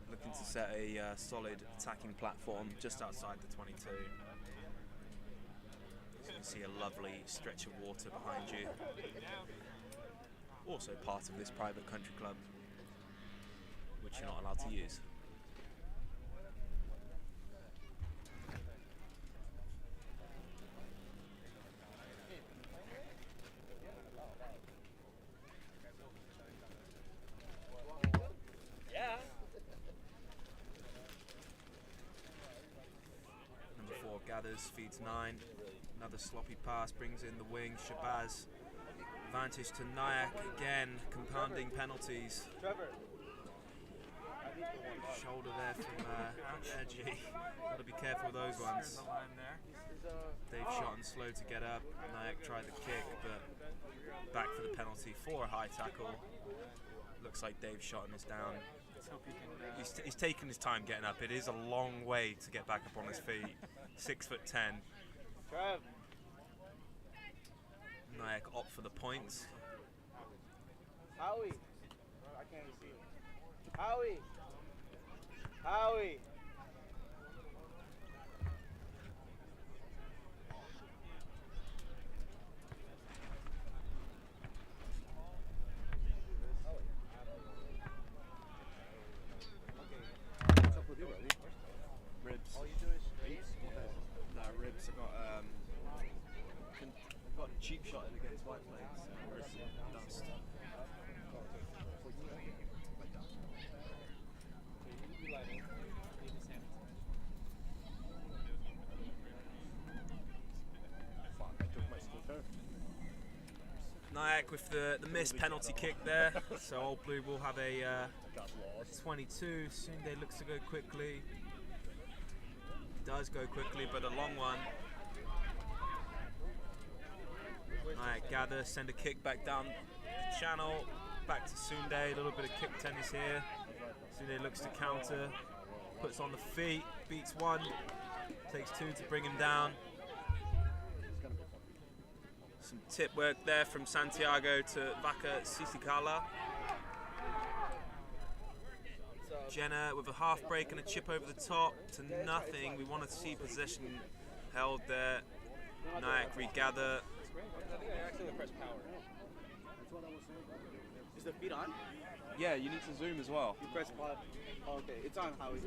looking to set a solid attacking platform just outside the 22. You see a lovely stretch of water behind you. Also part of this private country club, which you're not allowed to use. Number 4 gathers, feeds 9. Another sloppy pass brings in the wing. Shabazz. Advantage to NYAC again, compounding penalties. Shoulder there from Edgy. Got to be careful with those ones. They've shot and slow to get up. NYAC tried the kick, but back for the penalty for a high tackle. Looks like Dave's shotting is down. He's taking his time getting up. It is a long way to get back up on his feet. 6'10". NYAC opt for the points. Howie. I can't even see it. Howie. Howie. What's up with you, buddy? Ribs. All you do is ribs? No, ribs. I got a cheap shot in against white plates. Dust. NYAC with the missed penalty kick there, so Old Blue will have a 22. Sunday looks to go quickly. Does go quickly, but a long one. NYAC gather, send a kick back down the channel, back to Sunday. A little bit of kick tennis here. Sunday looks to counter, puts on the feet, beats one, takes 2 to bring him down. Some tip work there from Santiago to Vaca Sisikala. Jenna with a half break and a chip over the top to nothing. We want to see possession held there. NYAC regather. Is the feed on? Yeah, you need to zoom as well. You press pause. Oh, okay, it's on Howie.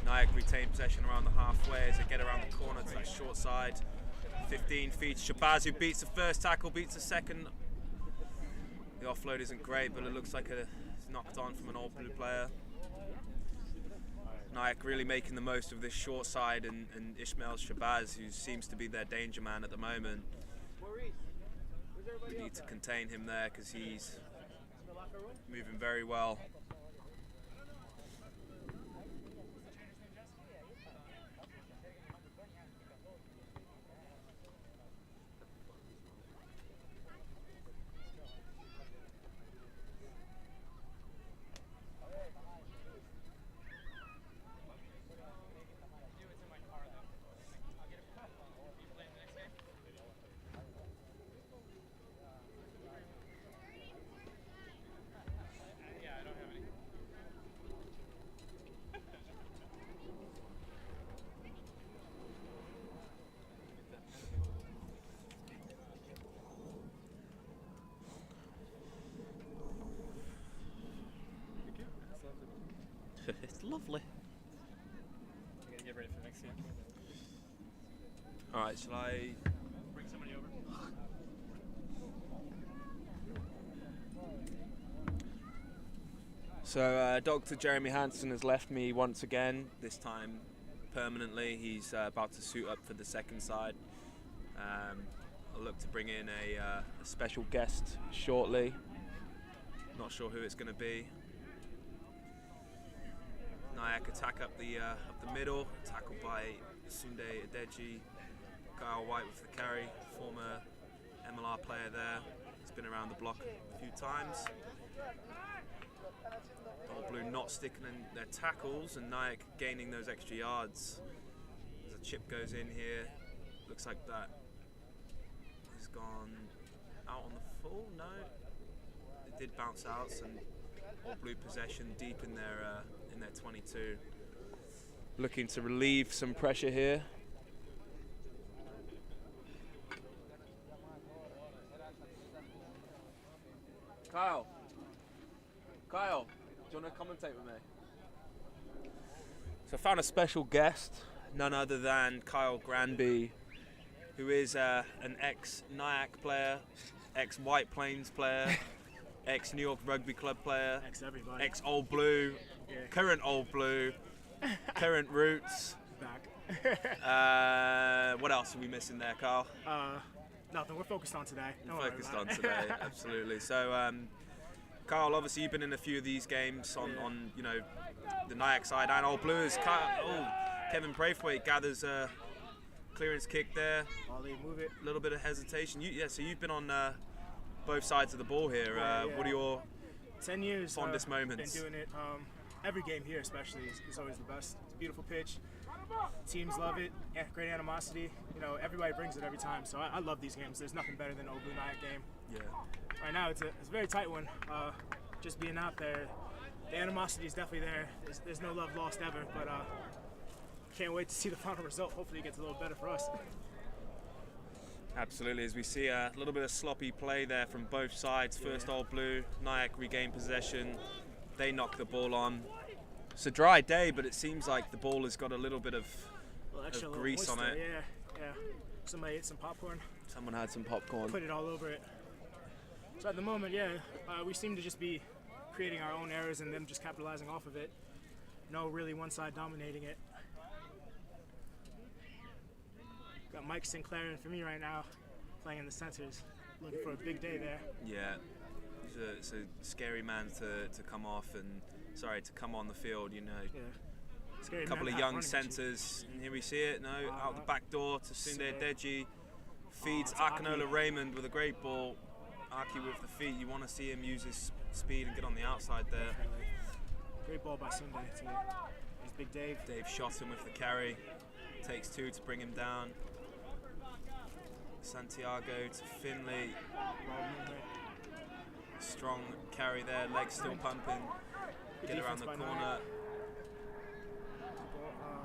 NYAC retain possession around the halfway as they get around the corner to that short side. 15 feet. Shabazz, who beats the first tackle, beats the second. The offload isn't great, but it looks like it's knocked on from an Old Blue player. NYAC really making the most of this short side, and Ishmael Shabazz, who seems to be their danger man at the moment. We need to contain him there because he's moving very well. It's lovely. We're gonna get ready for the next game. Alright, shall I Bring somebody over. So Dr. Jeremy Hansen has left me once again, this time permanently. He's about to suit up for the second side. I'll look to bring in a special guest shortly. Not sure who it's going to be. NYAC attack up the middle, tackled by Sunday Adeji. Kyle White with the carry, former MLR player there. He's been around the block a few times. Old Blue not sticking in their tackles, and NYAC gaining those extra yards. As a chip goes in here, looks like that has gone out on the full. No, it did bounce out, and Old Blue possession deep in their 22. looking to relieve some pressure here. Kyle, do you want to commentate with me? So I found a special guest, none other than Kyle Granby, who is an ex-New YAC player, ex-White Plains player, ex-New York Rugby Club player, Ex-everybody. ex-Old Blue, current Old Blue, current Roots. Back. What else are we missing there, Carl? Nothing. We're focused on today. Don't worry Focused about on it. today, absolutely. So, Carl, obviously you've been in a few of these games on you know, the New YAC side and Old Blue. Kevin Braithwaite gathers a clearance kick there. Ollie, move it. A little bit of hesitation. So you've been on both sides of the ball here. What are your 10 years fondest moments? Been doing it. Every game here, especially, is always the best. It's a beautiful pitch. Teams love it. Yeah, great animosity. You know, everybody brings it every time. So I love these games. There's nothing better than an Old Blue NYAC game. Yeah. Right now, it's a very tight one. Just being out there, the animosity is definitely there. There's no love lost ever, but can't wait to see the final result. Hopefully, it gets a little better for us. Absolutely, as we see a little bit of sloppy play there from both sides. First Old Blue, New YAC regain possession. They knock the ball on. It's a dry day, but it seems like the ball has got a little bit of grease on it. Yeah. Somebody ate some popcorn. Someone had some popcorn. Put it all over it. So at the moment, we seem to just be creating our own errors and them just capitalizing off of it. No really one side dominating it. Got Mike Sinclair in for me right now, playing in the centers, looking for a big day there. Yeah, it's a scary man to come off and to come on the field. You know, Scary a couple man of out young running at centers, and here we see it. Out the back door to Sunday Deji, feeds Akinola Raymond with a great ball. Aki with the feet. You want to see him use his speed and get on the outside there. Great ball by Sunday too. There's Big Dave. Dave shot him with the carry. Takes two to bring him down. Santiago to Finley. Strong carry there, legs still pumping. Get around the corner.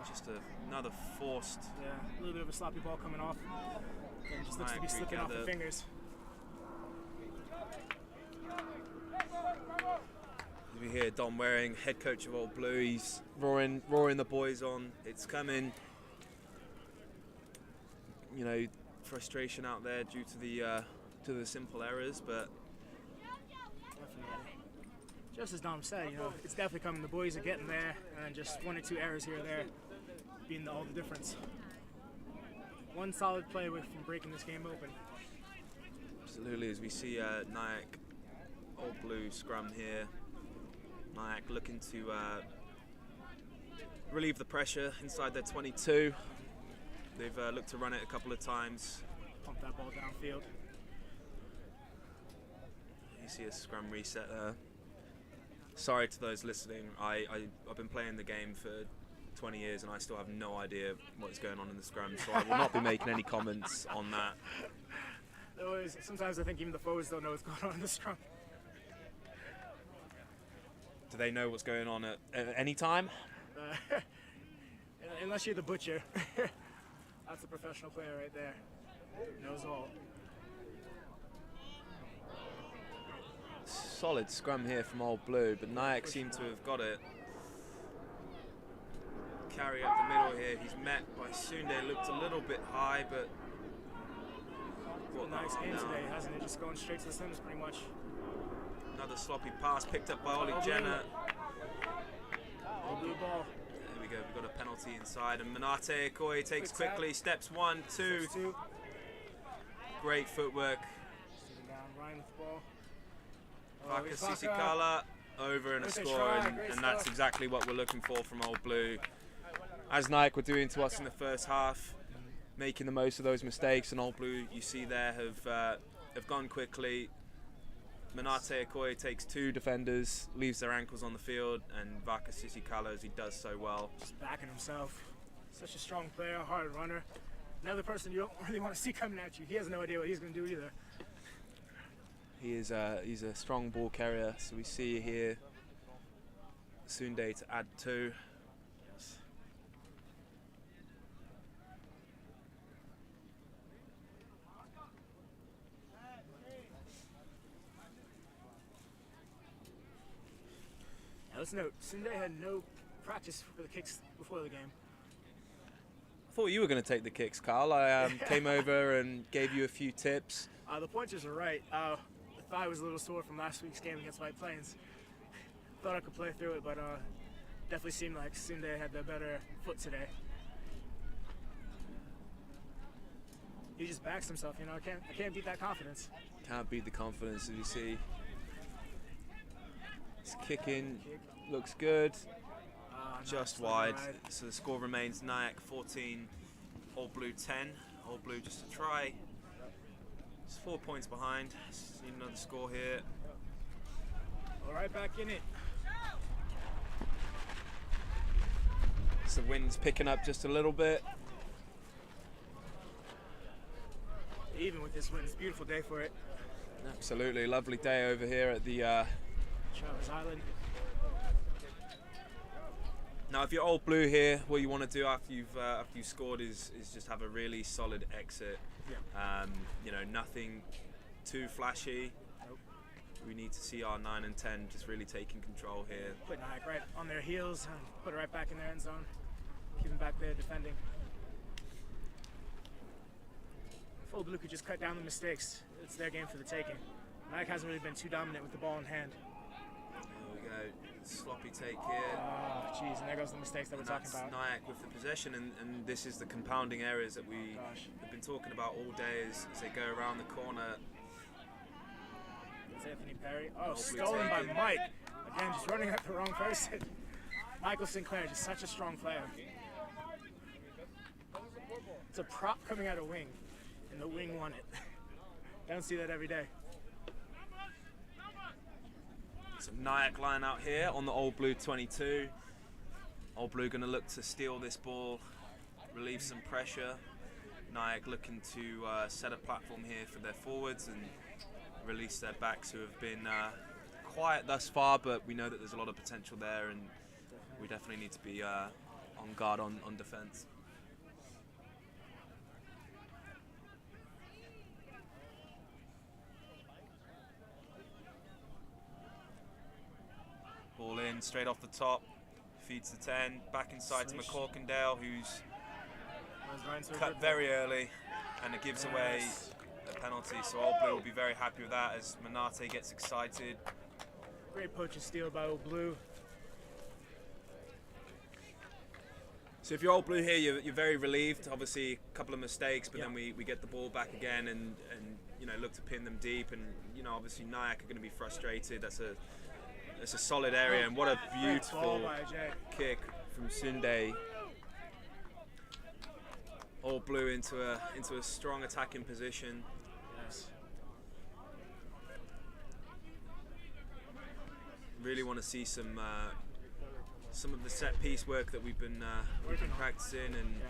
Just another forced. Yeah, a little bit of a sloppy ball coming off. And just looks to be slipping off the fingers. We hear Don Waring, head coach of Old Blue. He's roaring the boys on. It's coming. You know, frustration out there due to the simple errors, but Definitely. Just as Dom said, you know, it's definitely coming. The boys are getting there, and just one or two errors here or there being all the difference. One solid play from breaking this game open. absolutely, as we see New YAC Old Blue scrum here. New YAC looking to relieve the pressure inside their 22. They've looked to run it a couple of times. Pump that ball downfield. You see a scrum reset there. Sorry to those listening. I've been playing the game for 20 years and I still have no idea what's going on in the scrum, so I will not be making any comments on that. Sometimes I think even the forwards don't know what's going on in the scrum. Do they know what's going on at any time? Unless you're the butcher. That's a professional player right there. Knows all. Solid scrum here from Old Blue, but New YAC seem to have got it. Carry up the middle here. He's met by Sunday. Looked a little bit high, but Nice game today, hasn't it? Just going straight to the centers pretty much. Another sloppy pass picked up by Ollie Jenner. Old Blue ball. There we go. We've got a penalty inside, and Manate Okoye takes quickly. Steps 1, 2. Steps 2. Great footwork. Sitting down, Ryan with the ball. Vaka Sisikala over and a score, and that's exactly what we're looking for from Old Blue. As New YAC were doing to us in the first half, making the most of those mistakes, and Old Blue, you see there, have gone quickly. Manate Okoye takes 2 defenders, leaves their ankles on the field, and Vaka Sisikala, as he does so well. Just backing himself. Such a strong player, hard runner. Another person you don't really want to see coming at you. He has no idea what he's going to do either. He's a strong ball carrier, so we see here Sunday to add 2. Let's note, Sunday had no practice for the kicks before the game. I thought you were going to take the kicks, Carl. I came over and gave you a few tips. The pointers are right. The thigh was a little sore from last week's game against White Plains. Thought I could play through it, but definitely seemed like Sunday had the better foot today. He just backs himself, you know. I can't beat that confidence. Can't beat the confidence, as you see. His kicking looks good. Just wide. So the score remains NYAC 14, Old Blue 10. Old Blue just a try. It's 4 points behind. Just need another score here. All right, back in it. So the wind's picking up just a little bit. Even with this wind, it's a beautiful day for it. Absolutely, lovely day over here at the Travers Island. Now, if you're Old Blue here, what you want to do after you've scored is just have a really solid exit. Yeah. You know, nothing too flashy. Nope. We need to see our 9 and 10 just really taking control here. Put Nyack right on their heels and put it right back in their end zone. Keep them back there defending. If Old Blue could just cut down the mistakes, it's their game for the taking. Nyack hasn't really been too dominant with the ball in hand. There we go. Sloppy take here. Oh, jeez, and there goes the mistakes that we're talking about. NYAC with the possession, and this is the compounding areas that we have been talking about all day as they go around the corner. It's Anthony Perry. Oh, stolen by Mike. Again, just running at the wrong person. Michael Sinclair, just such a strong player. It's a prop coming out of wing, and the wing won it. Don't see that every day. Some NYAC line out here on the Old Blue 22. Old Blue going to look to steal this ball, relieve some pressure. NYAC looking to set a platform here for their forwards and release their backs, who have been quiet thus far, but we know that there's a lot of potential there, and we definitely need to be on guard on defense. Ball in, straight off the top, feeds the 10, back inside to McCorkindale, who's cut very early, and it gives away a penalty, so Old Blue will be very happy with that as Manate gets excited. Great poach and steal by Old Blue. So if you're Old Blue here, you're very relieved. Obviously, a couple of mistakes, but then we get the ball back again and you know, look to pin them deep, and you know, obviously NYAC are going to be frustrated. That's a solid area, and what a beautiful kick from Sunday. Old Blue into a strong attacking position. Yes. Really want to see some of the set piece work that we've been practicing, and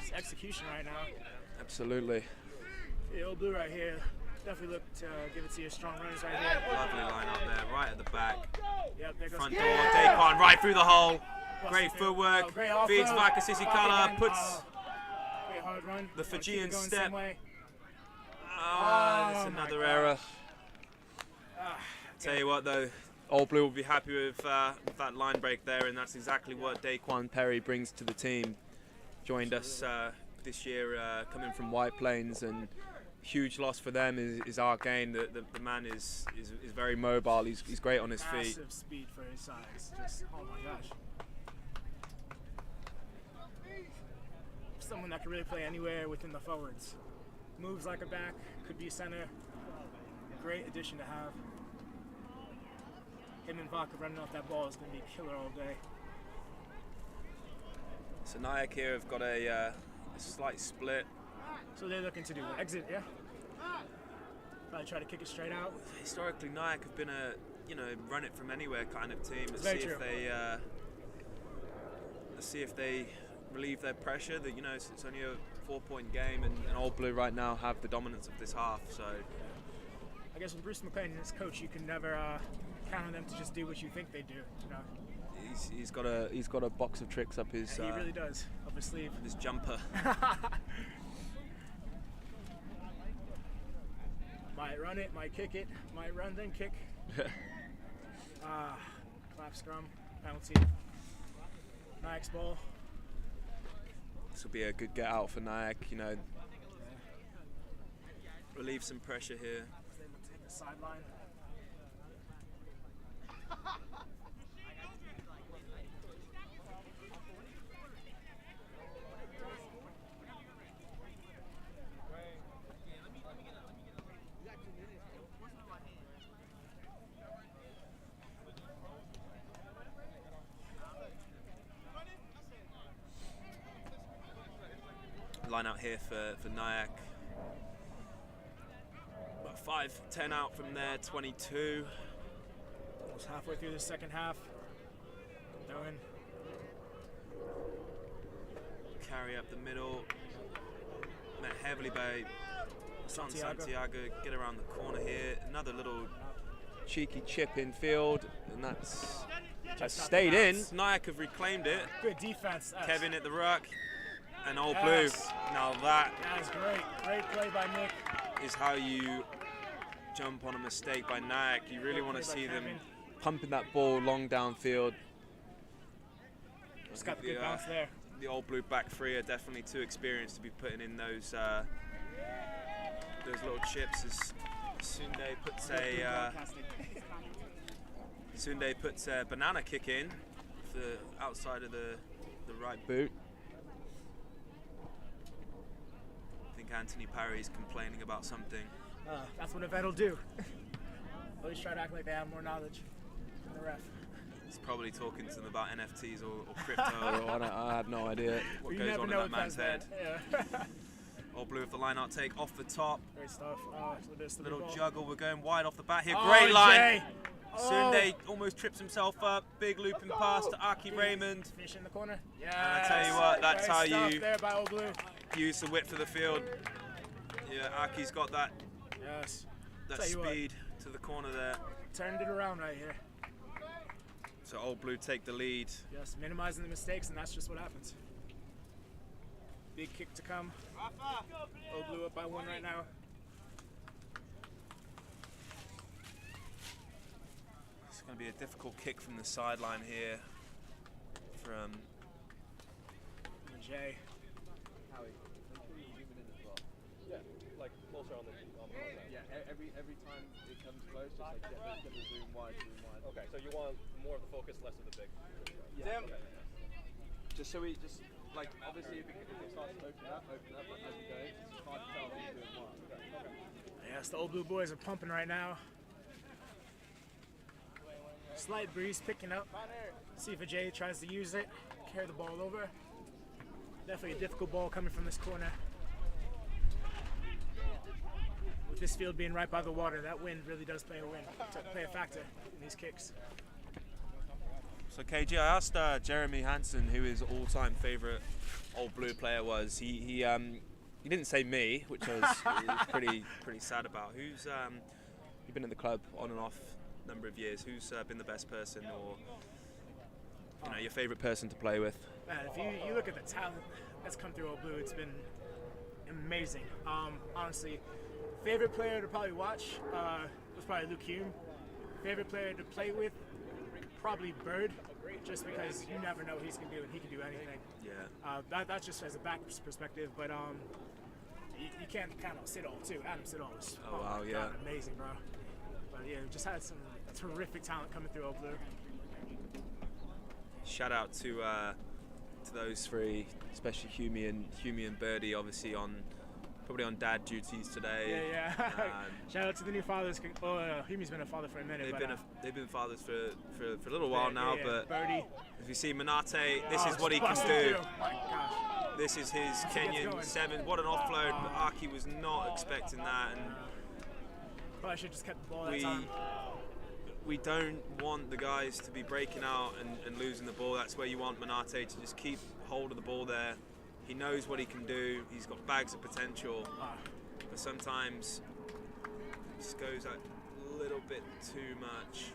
It's execution right now. Absolutely. The Old Blue right here. Definitely look to give it to your strong runners right here. Lovely line up there, right at the back. Yep, there goes Front door, Daquan right through the hole. Great footwork. Oh, great Feeds offload. back a Sisikala, puts Great hard run. the Keep it Fijian going step. same way. That's Oh my another gosh. error. Tell you what though, Old Blue will be happy with that line break there, and that's exactly what Daquan Perry brings to the team. Joined us this year coming from White Plains, and huge loss for them is our gain. The man is very mobile. He's great on his feet. Massive speed for his size. Just, oh my gosh. Someone that can really play anywhere within the forwards. Moves like a back, could be a center. Great addition to have. Him and Vodka running off that ball is going to be a killer all day. So NYAC here have got a slight split. So they're looking to do exit, yeah? Probably try to kick it straight out. Historically, NYAC have been a run it from anywhere kind of team. Let's Very see true. if they relieve their pressure. That it's only a 4-point game, and Old Blue right now have the dominance of this half. So I guess with Bruce McLean as coach, you can never count on them to just do what you think they do. You know? he's got a box of tricks up his. He really does, up his sleeve. his jumper. Might run it, might kick it, might run then kick. Clap scrum. penalty. Nice ball. This will be a good get out for NYAC, you know. Relieve some pressure here. They will take the sideline. Line out here for NYAC. About 5-10 out from there, 22. Almost halfway through the second half. Throw in. Carry up the middle. Met heavily by Santiago. Get around the corner here. Another little cheeky chip in field, and that's stayed in. NYAC have reclaimed it. Good defense. Kevin at the ruck. And Old Yes. Blue. Now that is great. Great play by Nick. is how you jump on a mistake by NYAC. You really want to see them pumping that ball long downfield. Just got the good bounce there. The Old Blue back three are definitely too experienced to be putting in those little chips. As Sunday puts a banana kick in for the outside of the right boot. I think Anthony Parry's complaining about something. That's what a vet will do. Always try to act like they have more knowledge than the ref. He's probably talking to them about NFTs or crypto. I have no idea what goes on in that man's head. Yeah. Old Blue with the line out take off the top. Great stuff. Little juggle. We're going wide off the bat here. Oh, Great line. Jay. Sunday almost trips himself up. Big looping pass to Aki Raymond. Finish in the corner. Yeah. And I tell you what, that's how you there by Old Blue. use the width of the field. Yeah, Aki's got that. Yes. That speed to the corner there. Turned it around right here. So Old Blue take the lead. Yes, minimizing the mistakes, and that's just what happens. Big kick to come. Old Blue up by 1 right now. It's going to be a difficult kick from the sideline here from Jay. Howie, zooming in as well. Yeah, like closer on the yeah, every time it comes close, just like get the zoom wide. Okay, so you want more of the focus, less of the big. Yeah. Damn. Just so we like obviously if it starts to open up as we go, it's hard to tell if you're doing what. Okay. Yes, the Old Blue boys are pumping right now. Slight breeze picking up. See if Jay tries to use it, carry the ball over. Definitely a difficult ball coming from this corner. With this field being right by the water, that wind really does play a factor in these kicks. So KG, I asked Jeremy Hansen who his all-time favourite Old Blue player was. He didn't say me, which I was pretty sad about. Who's you've been in the club on and off a number of years. Who's been the best person, or your favourite person to play with? Man, if you look at the talent that's come through Old Blue, it's been amazing. Honestly, favorite player to probably watch was probably Luke Hume. Favorite player to play with, probably Bird, just because you never know what he's gonna do, and he can do anything. Yeah. That's just as a back perspective, but you can't count on Siddall too. Adam Siddall was God, amazing, bro. But yeah, we just had some terrific talent coming through Old Blue. Shout out to those three, especially Humie and Birdie, obviously probably on dad duties today. Yeah. Shout out to the new fathers. Humie's been a father for a minute. They've been fathers for a little while now. But Birdie. if you see Manate, this is what he can do. My gosh. This is his Kenyan 7. What an offload! But Aki was not expecting that, and probably should just kept the ball that time. We don't want the guys to be breaking out and losing the ball. That's where you want Manate to just keep hold of the ball there. He knows what he can do. He's got bags of potential, but sometimes it just goes a little bit too much.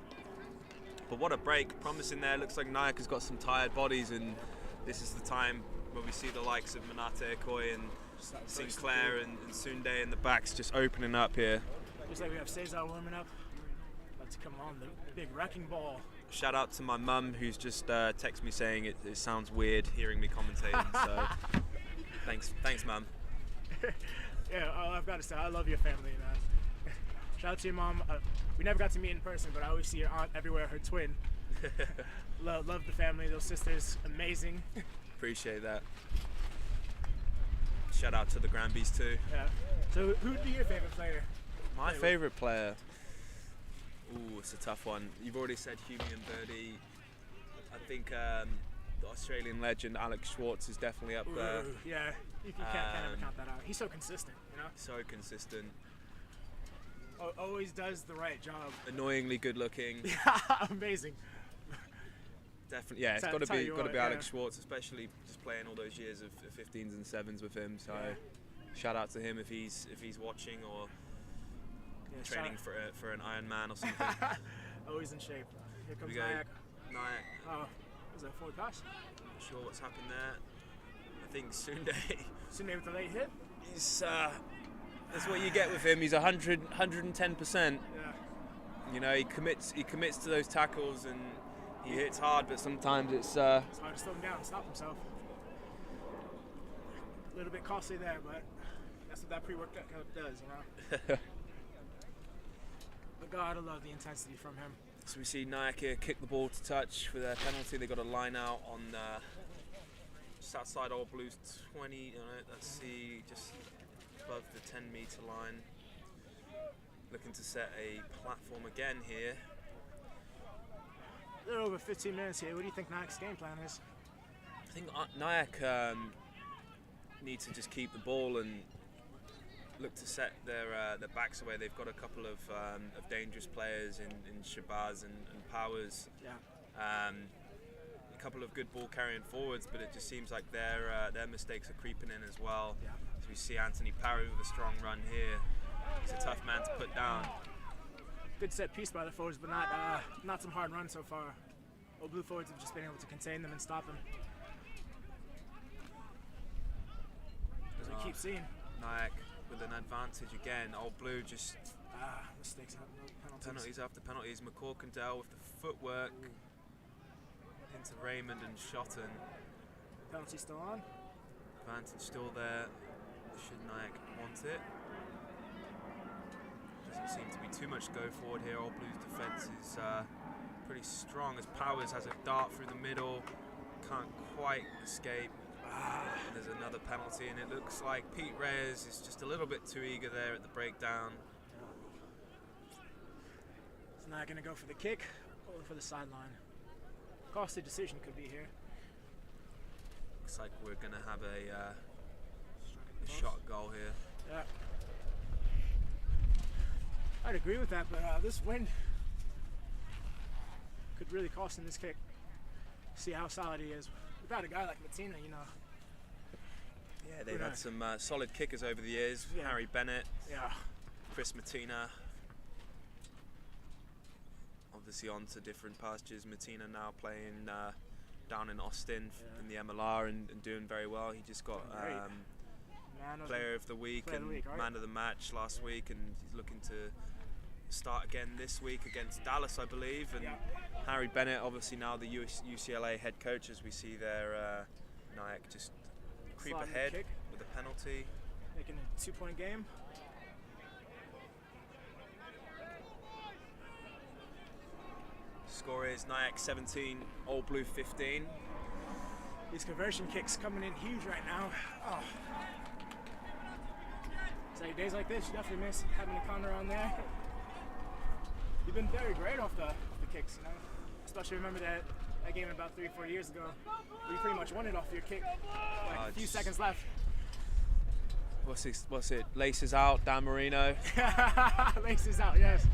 But what a break, promising there. Looks like NYAC has got some tired bodies, and this is the time where we see the likes of Manate Akoi and Sinclair and Sunday in the backs just opening up here. Looks like we have Cesar warming up. About to come on, the big wrecking ball shout out to my mum who's just texted me saying it sounds weird hearing me commentating. So thanks, mum. Yeah, all I've got to say, I love your family, man. Shout out to your mom. We never got to meet in person, but I always see your aunt everywhere, her twin. Love the family, those sisters, amazing. Appreciate that. Shout out to the Granbys too. Yeah. So who'd be your favorite player? My favorite player? Ooh, it's a tough one. You've already said Hughie and Birdie. I think the Australian legend Alex Schwartz is definitely up there. Yeah, you can't ever count that out. He's so consistent, you know? So consistent. Always does the right job. Annoyingly good looking. Amazing. Definitely, yeah. It's got to be Alex Schwartz, especially just playing all those years of 15s and 7s with him. So, shout out to him if he's watching or training for an Ironman or something. Always in shape. Here comes NYAC. Oh, was that a forward pass? Not sure what's happened there. I think Sunday. Sunday with the late hit. He's that's what you get with him. He's 110%. Yeah. You know, he commits to those tackles and he hits hard, but sometimes it's hard to slow him down and stop himself. A little bit costly there, but that's what that pre-workout does, you know. But God, I love the intensity from him. So we see NYAC here kick the ball to touch with their penalty. They got a line out on just outside Old Blues 20. Let's see, just above the 10-meter line. Looking to set a platform again here. A little over 15 minutes here. What do you think NYAC's game plan is? I think NYAC need to just keep the ball and look to set their backs away. They've got a couple of dangerous players in Shabazz and Powers. Yeah. A couple of good ball carrying forwards, but it just seems like their mistakes are creeping in as well. Yeah. So we see Anthony Parry with a strong run here. He's a tough man to put down. Good set piece by the forwards, but not some hard runs so far. Old Blue forwards have just been able to contain them and stop them. As we keep seeing. NYAC with an advantage again. Old Blue just mistakes, penalties after penalties. McCorkindale with the footwork into Raymond and Shotton. Penalty still on. Advantage still there. Should NYAC want it? Doesn't seem to be too much go forward here. Old Blue's defence is pretty strong as Powers has a dart through the middle. Can't quite escape. There's another penalty, and it looks like Pete Reyes is just a little bit too eager there at the breakdown. He's not going to go for the kick or for the sideline. Costly decision could be here. Looks like we're going to have a shot goal here. Yeah. I'd agree with that, but this wind could really cost him this kick. See how solid he is. Without a guy like Matina, you know. Yeah, they've had some solid kickers over the years. Yeah. Harry Bennett, yeah, Chris Matina. Obviously on to different pastures. Matina now playing down in Austin in the MLR and doing very well. He just got Player of the Week and Man of the Match last week, and he's looking to start again this week against Dallas, I believe. And Harry Bennett, obviously now the UCLA head coach, as we see there, NYAC just creep ahead with a penalty. Making a 2-point game. Score is NYAC 17, Old Blue 15. These conversion kicks coming in huge right now. Oh. So days like this, you definitely miss having a counter on there. You've been very great off the kicks, you know. Especially remember that game about 3 or 4 years ago. You pretty much won it off your kick. Like a few seconds left. What's it? Laces out, Dan Marino. Laces out, yes.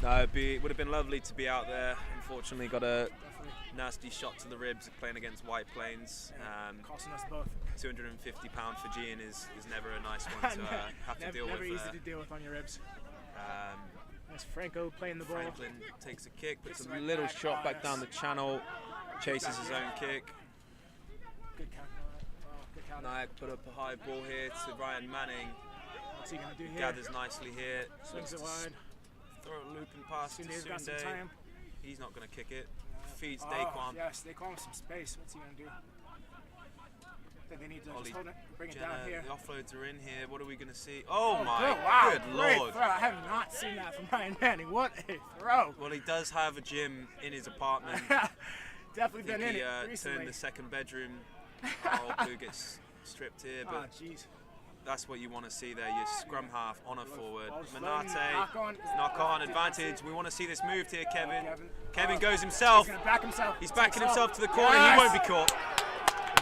No, it would have been lovely to be out there. Unfortunately, got a nasty shot to the ribs playing against White Plains. Costing us both. £250 Fijian is never a nice one to have to deal with. Never easy to deal with on your ribs. That's Franco playing the ball. Franklin takes a kick, puts a little shot back down the channel, chases his own kick. Good counter. NYAC put up a high ball here to Ryan Manning. What's he going to do here? Gathers nicely here. Swings it wide. Throw a looping pass to Sunday. Got some time. He's not going to kick it. Feeds Daquan. Yes, Daquan with some space. What's he going to do? I think they need to just hold it, bring it down here. The offloads are in here. What are we going to see? Oh my good great Lord. Throw. I have not seen that from Ryan Manning. What a throw. Well, he does have a gym in his apartment. Definitely been in it He recently. turned the second bedroom. Old Blue gets stripped here, but that's what you want to see there. Your scrum half on a forward. Manate, knock on, advantage. We want to see this moved here, Kevin. Kevin goes himself. He's going to back himself. He's backing himself to the corner. He won't be caught.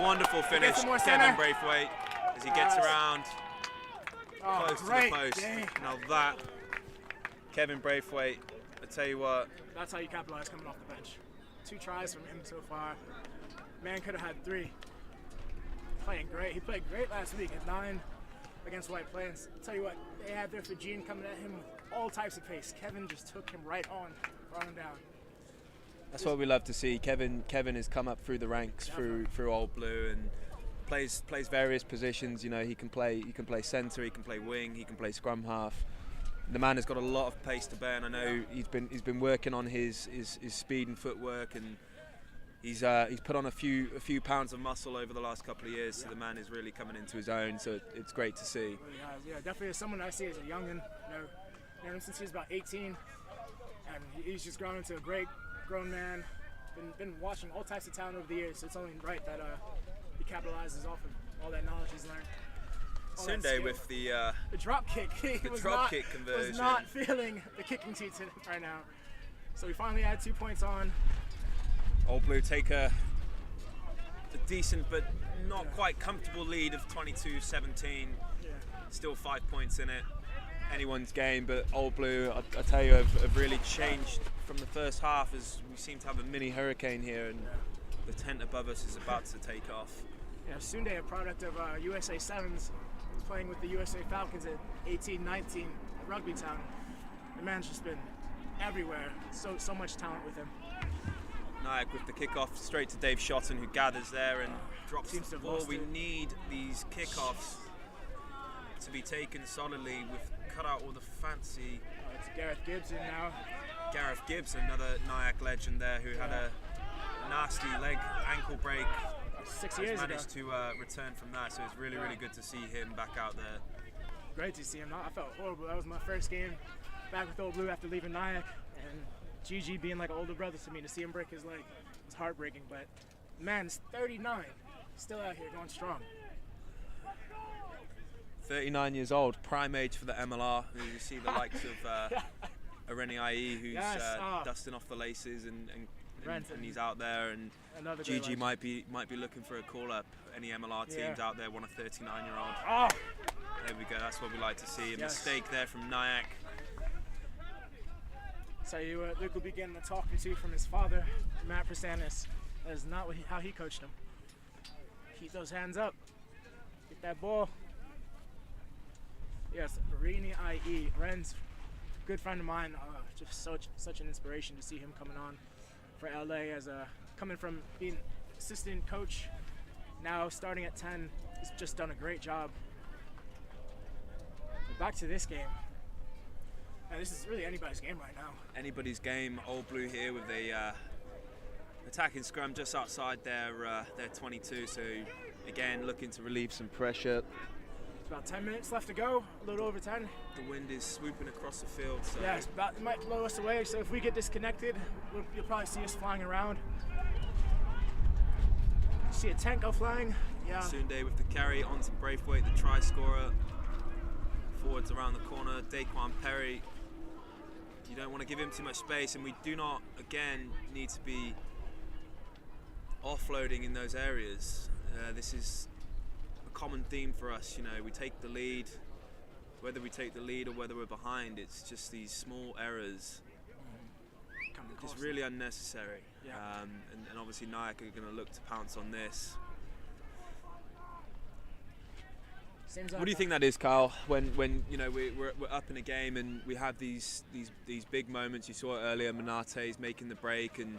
Wonderful finish, Kevin Braithwaite, as he gets around close to the post. Now that, Kevin Braithwaite, I tell you what. That's how you capitalize coming off the bench. 2 tries from him so far. Man could have had 3. Playing great. He played great last week at 9 against White Plains. I tell you what, they had their Fijian coming at him with all types of pace. Kevin just took him right on, brought him down. That's what we love to see. Kevin has come up through the ranks, through Old Blue, and plays various positions. You know, he can play centre, he can play wing, he can play scrum half. The man has got a lot of pace to bear, and I know he's been working on his speed and footwork, and he's put on a few pounds of muscle over the last couple of years. So the man is really coming into his own. So it's great to see. Yeah, definitely someone I see as a youngin. Known him since he was about 18, and he's just grown into a great grown man. Been watching all types of talent over the years, so it's only right that he capitalizes off of all that knowledge he's learned. Sunday with the drop kick. He was conversion. not feeling the kicking teeth right now. So we finally had 2 points on. Old Blue take a decent but not quite comfortable lead of 22-17. Still 5 points in it. Anyone's game, but Old Blue, I tell you, have really changed from the first half, as we seem to have a mini hurricane here, and the tent above us is about to take off. Yeah, Sunday, a product of USA 7s, playing with the USA Falcons at 18-19 at Rugby Town. The man's just been everywhere. So much talent with him. NYAC with the kickoff straight to Dave Shotton, who gathers there and drops the ball. We need these kickoffs to be taken solidly. We've cut out all the fancy. It's Gareth Gibbs in now. Gareth Gibbs, another NYAC legend there, who had a nasty ankle break. 6 years ago. Managed to return from that, so it's really good to see him back out there. Great to see him. I felt horrible. That was my first game back with Old Blue after leaving NYAC, and GG being like an older brother to me, to see him break his leg was heartbreaking. But man's 39, still out here going strong. 39 years old, prime age for the MLR. You see the likes of Irene IE, who's dusting off the laces, and he's out there, and GG might be looking for a call up. Any MLR teams out there want a 39-year-old. Oh. There we go. That's what we like to see. A mistake there from NYAC. So Luke will be getting a talking to from his father, Matt Prasanis. That is not how he coached him. Keep those hands up. Get that ball. Yes, Irene IE. Ren's a good friend of mine. Just such an inspiration to see him coming on for LA as coming from being assistant coach, now starting at 10. He's just done a great job. But back to this game. And this is really anybody's game right now. Anybody's game. Old Blue here with a attacking scrum just outside their 22. So again, looking to relieve some pressure. It's about 10 minutes left to go. A little over 10. The wind is swooping across the field. So yeah, it might blow us away. So if we get disconnected, you'll probably see us flying around. See a tent go flying. Yeah. Sunday with the carry onto Braithwaite, the try scorer. Forwards around the corner. Daquan Perry. You don't want to give him too much space, and we do not, again, need to be offloading in those areas. This is a common theme for us. You know, we take the lead. Whether we take the lead or whether we're behind, it's just these small errors. Just really unnecessary. Yeah. And obviously NYAC are going to look to pounce on this. What do you think that is, Kyle? When you know we're up in a game and we have these big moments. You saw it earlier. Manate's making the break and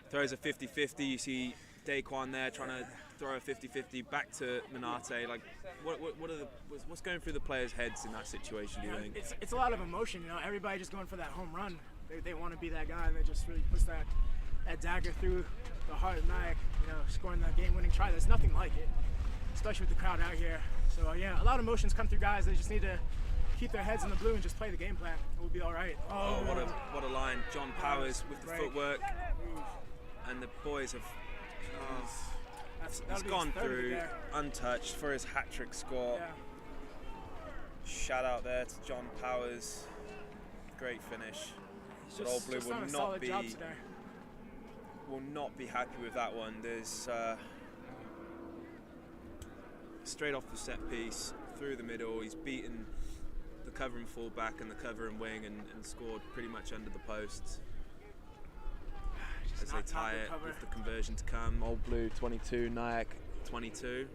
throws a 50-50. You see Daquan there trying to throw a 50-50 back to Manate. Like, what's going through the players' heads in that situation? Do you think? It's a lot of emotion. You know, everybody just going for that home run. They want to be that guy that just really puts that dagger through the heart of NYAC, scoring that game-winning try. There's nothing like it, especially with the crowd out here. So yeah, a lot of emotions come through guys. They just need to keep their heads in the blue and just play the game plan. We'll be all right. Oh, what a line. John Powers with the footwork. And the boys have... he's gone through untouched for his hat-trick score. Yeah. Shout out there to John Powers. Great finish. But Old Blue will not be happy with that one. There's straight off the set piece, through the middle. He's beaten the cover and fullback and the cover and wing and scored pretty much under the post. As they tie it with the conversion to come. Old Blue 22, NYAC 22.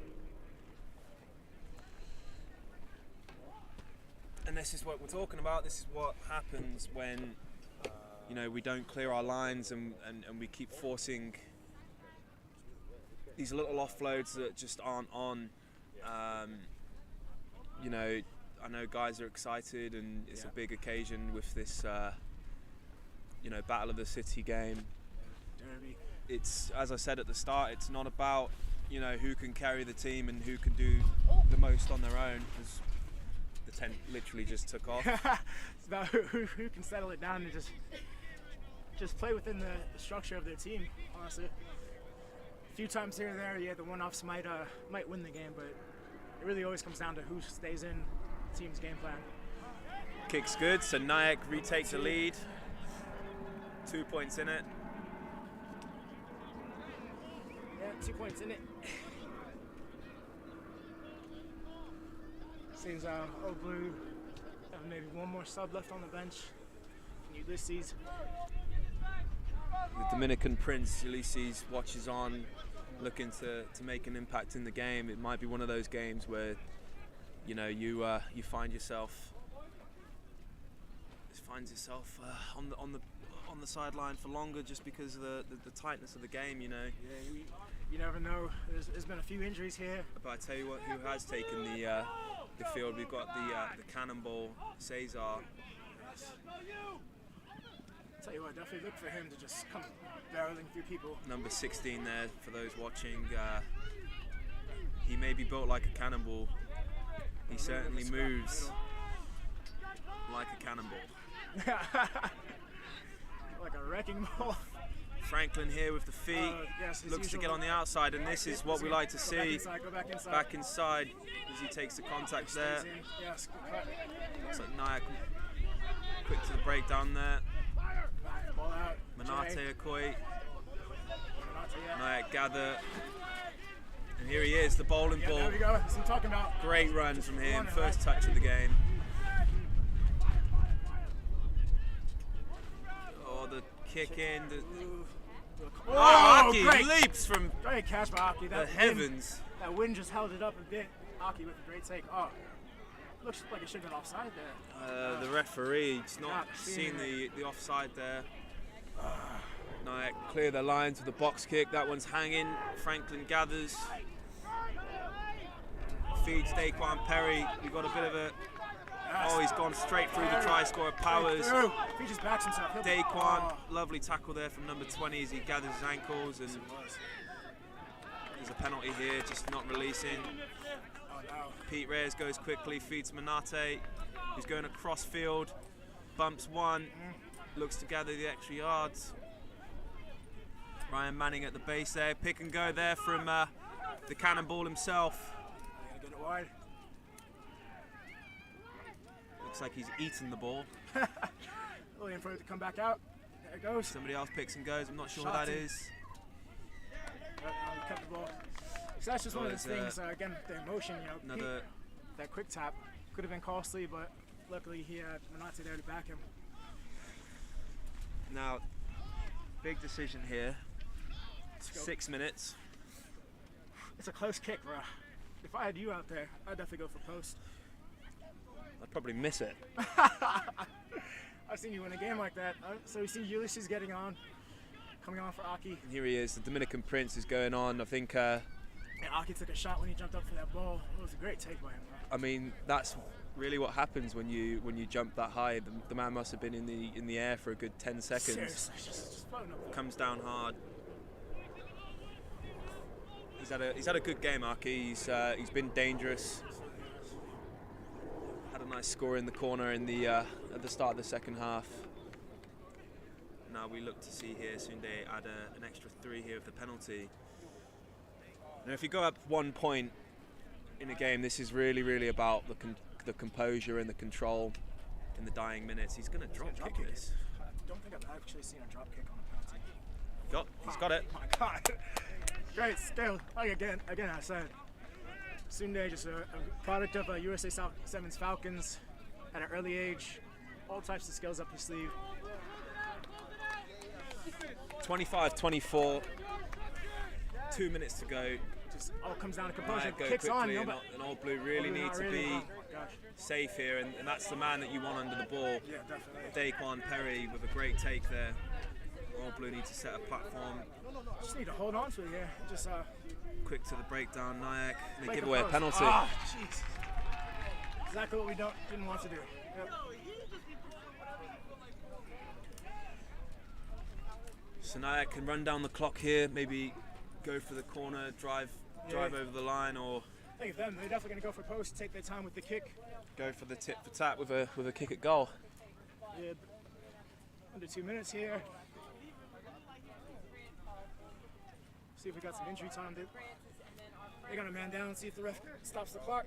And this is what we're talking about. This is what happens when we don't clear our lines and we keep forcing these little offloads that just aren't on. I know guys are excited and it's a big occasion with this Battle of the City game. Derby. It's, as I said at the start, it's not about who can carry the team and who can do the most on their own, because the tent literally just took off. It's about who can settle it down and just play within the structure of their team, honestly. A few times here and there, the one-offs might win the game, but it really always comes down to who stays in the team's game plan. Kick's good, so NYAC retakes the lead. 2 points in it. Yeah, 2 points in it. Seems Old Blue have maybe one more sub left on the bench. Ulysses. The Dominican Prince, Ulysses, watches on, looking to make an impact in the game. It might be one of those games where you find yourself on the sideline for longer just because of the tightness of the game. Yeah, you never know. There's been a few injuries here. But I tell you what, who has taken the field? We've got the cannonball, Cesar. Tell you what, definitely look for him to just come barreling through people. Number 16 there for those watching. He may be built like a cannonball. He certainly moves like a cannonball. Like a wrecking ball. Franklin here with the feet, looks to get on the outside, and this is what we like to see. Go back inside as he takes the contact there. Yes, looks like NYAC quick to the breakdown there. Ball out. Manate Akoi. NYAC gather. And here he is, the bowling ball. There we go. That's what I'm talking about. Great run from him, first touch of the game. Oh, the kick in. Aki leaps from great catch by Aki. The heavens. That wind just held it up a bit. Aki with a great take. Oh, looks like it should have been offside there. The referee's not seen the offside there. NYAC clear their lines with the box kick. That one's hanging. Franklin gathers. Feeds Daquan Perry. We've got a bit of a... Oh, he's gone straight through the try scorer, Powers. He just backs himself. Daquan, lovely tackle there from number 20 as he gathers his ankles, and there's a penalty here, just not releasing. Pete Reyes goes quickly, feeds Manate, who's going across field, bumps one, looks to gather the extra yards. Ryan Manning at the base there, pick and go there from the cannonball himself. Get it wide. Looks like he's eaten the ball. Waiting for it to come back out. There it goes. Somebody else picks and goes. I'm not sure who that is. Kept the ball. So that's just one of those things. Again, the emotion. That quick tap could have been costly, but luckily he had Manate there to back him. Now, big decision here. 6 minutes. It's a close kick, bro. If I had you out there, I'd definitely go for post. I'd probably miss it. I've seen you win a game like that. So we see Ulysses coming on for Aki. Here he is, the Dominican Prince is going on. I think And Aki took a shot when he jumped up for that ball. It was a great take by him, bro. I mean, that's really what happens when you jump that high. The man must have been in the air for a good 10 seconds. Seriously, just floating up there. Comes down hard. He's had a good game, Aki. He's been dangerous. Had a nice score in the corner in the at the start of the second half. Now we look to see here Sunday add an extra 3 here with the penalty. Now, if you go up 1 point in a game, this is really about the composure and the control in the dying minutes. He's going to drop kick this. I don't think I've actually seen a drop kick on a penalty. He's got it. Oh my God. Great skill. Like again, I said, Sunday just a product of USA 7's Falcons at an early age. All types of skills up his sleeve. 25-24. 2 minutes to go. Just all comes down to composure. Go Kicks quickly, on. and Old Blue really need to be safe here, and that's the man that you want under the ball. Yeah, definitely. Daquan Perry with a great take there. Old Blue needs to set a platform. Just need to hold on to it here. Just quick to the breakdown, NYAC. They make give away a post. penalty. Ah, jeez. Exactly what we didn't want to do. Yep. So NYAC can run down the clock here, maybe go for the corner, drive over the line, or I think of them, they're definitely going to go for post, take their time with the kick. go for the tit for tat with a kick at goal. Yeah, under 2 minutes here. See if we got some injury time. They're going to man down, see if the ref stops the clock.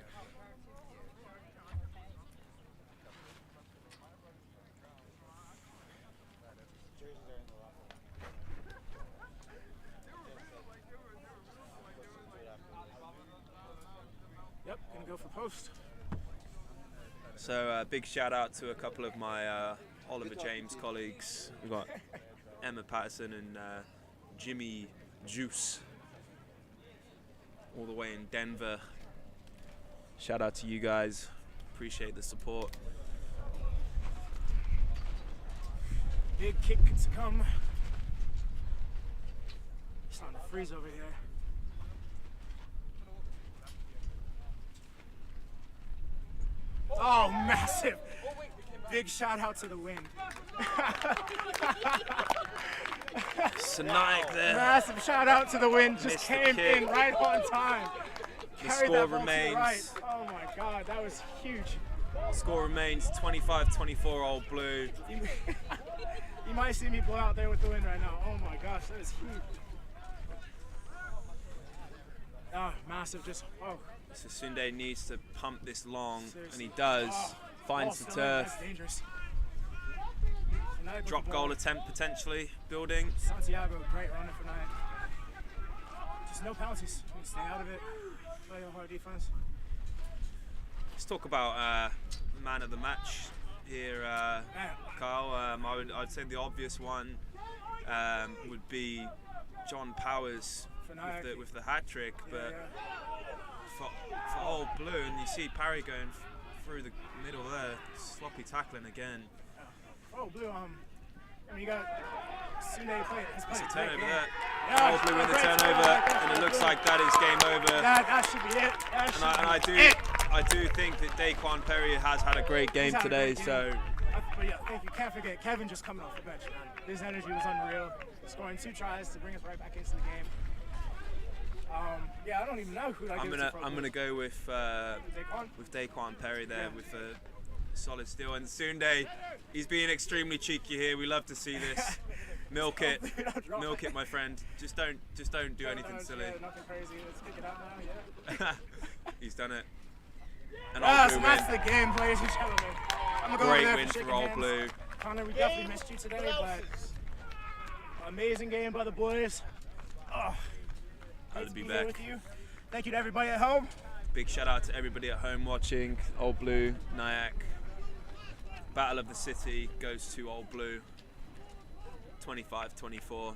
Yep, gonna go for post. So big shout out to a couple of my Oliver James colleagues. We've got Emma Patterson and Jimmy Juice, all the way in Denver. Shout out to you guys. Appreciate the support. Big kick to come. It's starting to freeze over here. Oh, massive. Big shout out to the wind. So NYAC there. Massive shout out to the wind. Just Missed the came kick. in right on time. The Carried score that ball to the remains. right. Oh my God, that was huge. Score remains 25-24 Old Blue. You might see me blow out there with the wind right now. Oh my gosh, that is huge. Oh, massive, just, oh. So Sunday needs to pump this long, Seriously. and he does. Oh, Finds the ball still in, turf. That's dangerous. United Drop with the goal ball. attempt potentially. Building. Santiago, great runner for United. Just no penalties. We stay out of it. Play a hard defense. Let's talk about man of the match here, Carl. I'd say the obvious one would be John Powers with the hat trick, but for Old Blue, and you see Parry going through the middle there, sloppy tackling again. Oh, Blue, I mean, you got Sunday playing. It's a turnover there. Yeah, Old Blue win the turnover, and it looks like that is game over. That should be it. I do think that Daquan Perry has had a great game today. So, but yeah, thank you. Can't forget Kevin just coming off the bench, man. His energy was unreal. Scoring 2 tries to bring us right back into the game. Yeah, I don't even know who I give it to. I'm gonna go with Daquan Perry there with a solid steal. And Sunday, he's being extremely cheeky here. We love to see this. Milk it, my friend. Just don't do anything silly. Yeah, nothing crazy. Let's kick it out now. Yeah. He's done it. So that's the game, ladies and gentlemen. I'm gonna go Great over there win for for Old Blue. Connor, we definitely missed you today, but amazing game by the boys. Oh, Glad to be here back. with you. Thank you to everybody at home. Big shout out to everybody at home watching. Old Blue, NYAC. Battle of the City goes to Old Blue. 25-24.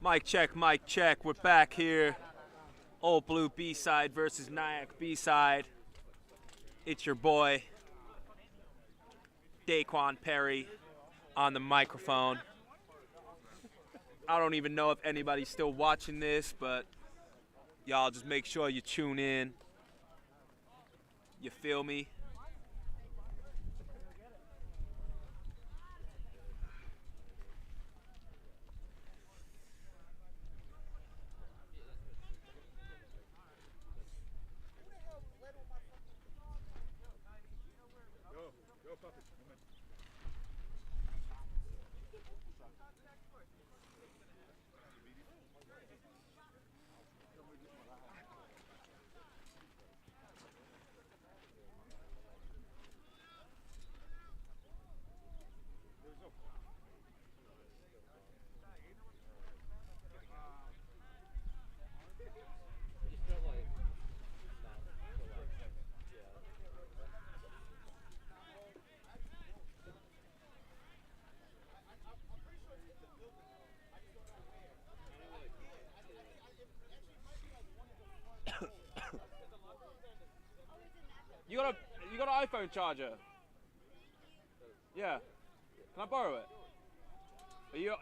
Mic check. We're back here. Old Blue B-side versus NYAC B-side. It's your boy, Daquan Perry, on the microphone. I don't even know if anybody's still watching this, but y'all just make sure you tune in. You feel me? You got an iPhone charger? Yeah. Can I borrow it? Are you?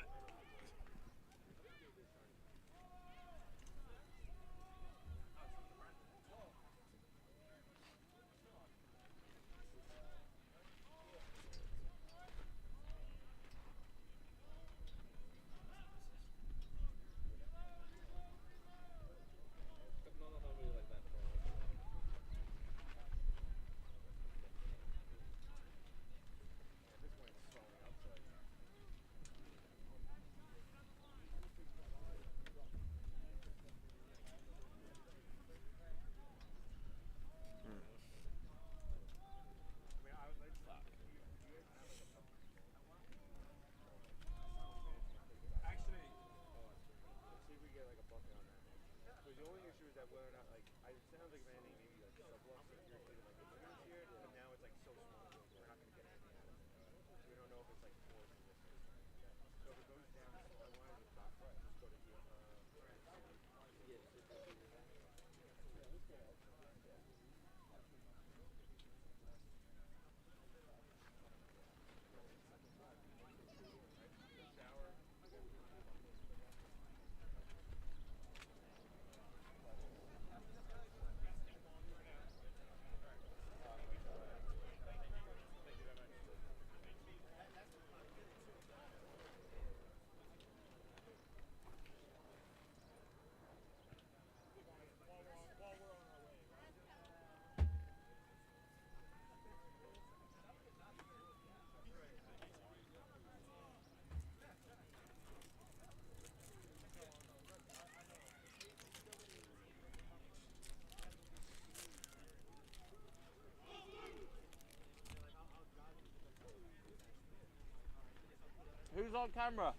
Who's on camera?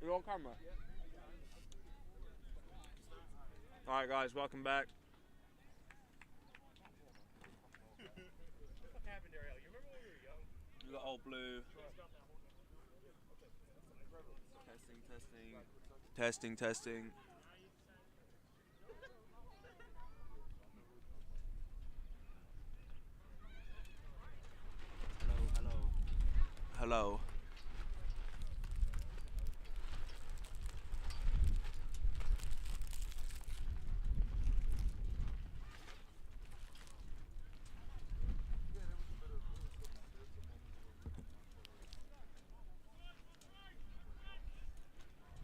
You're on camera? Alright guys, welcome back. What happened there, El? You remember when we were young? We got Old Blue. Testing. Hello.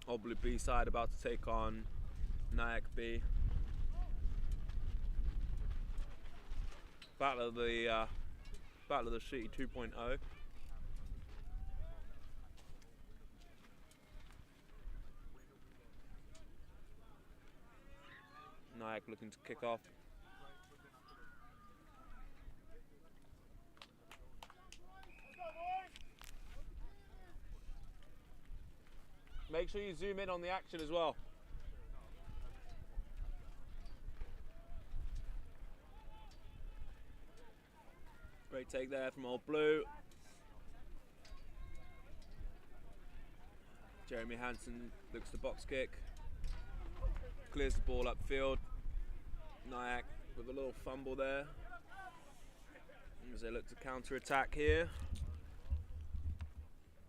Old Blue B side about to take on NYAC B. Battle of the City 2.0. NYAC looking to kick off. Make sure you zoom in on the action as well. Great take there from Old Blue. Jeremy Hansen looks to box kick, clears the ball upfield. NYAC with a little fumble there as they look to counter-attack here.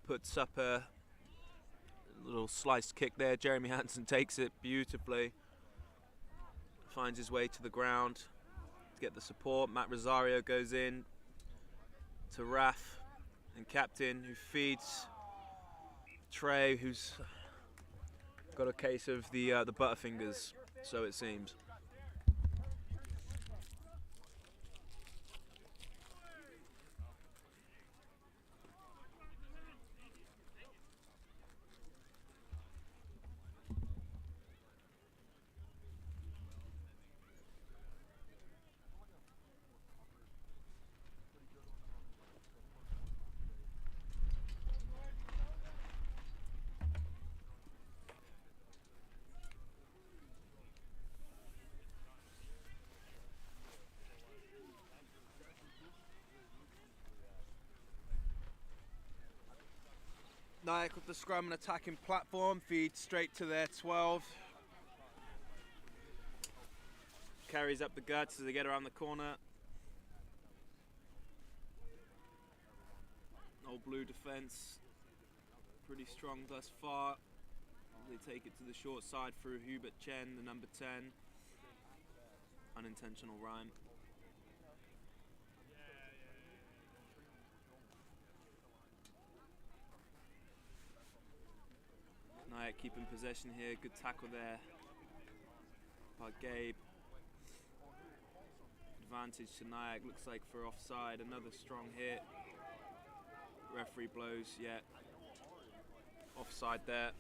Puts up a little sliced kick there. Jeremy Hansen takes it beautifully, finds his way to the ground to get the support. Matt Rosario goes in to Raf and captain, who feeds Trey, who's got a case of the butterfingers, so it seems. NYAC with the scrum and attacking platform, feed straight to their 12. Carries up the guts as they get around the corner. Old Blue defense, pretty strong thus far. They take it to the short side through Hubert Chen, the number 10. Unintentional rhyme. NYAC keeping possession here, good tackle there by Gabe. Advantage to NYAC, looks like for offside, another strong hit. Referee blows, yeah, offside there.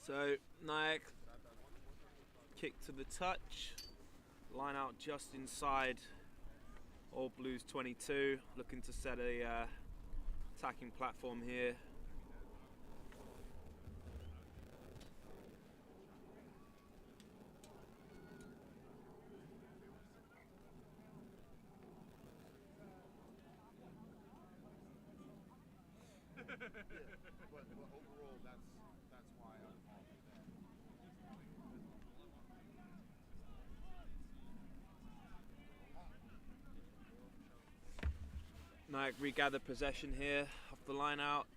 So NYAC kick to the touch, line out just inside All Blues 22, looking to set a attacking platform here. But overall, that's why I'm NYAC regather possession here off the line out.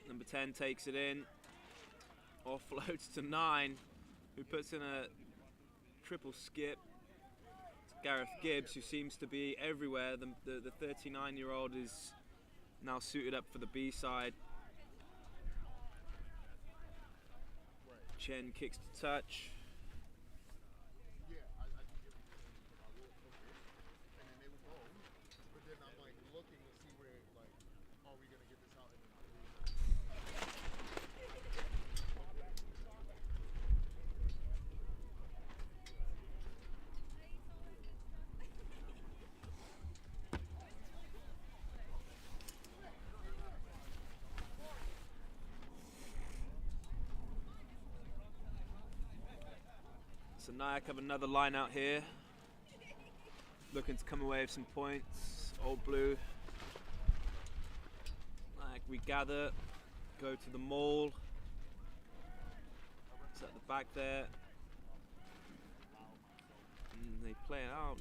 Number 10 takes it in, offloads to 9, who puts in a triple skip. It's Gareth Gibbs, who seems to be everywhere. The 39-year-old is now suited up for the B side. Chen kicks to touch. yeah, I can give it to my little focus, and then they would go. But then I'm like looking to see where, like, are we gonna get this out? And then So NYAC have another line out here, looking to come away with some points. Old Blue, NYAC regather, go to the maul. It's at the back there, and they play it out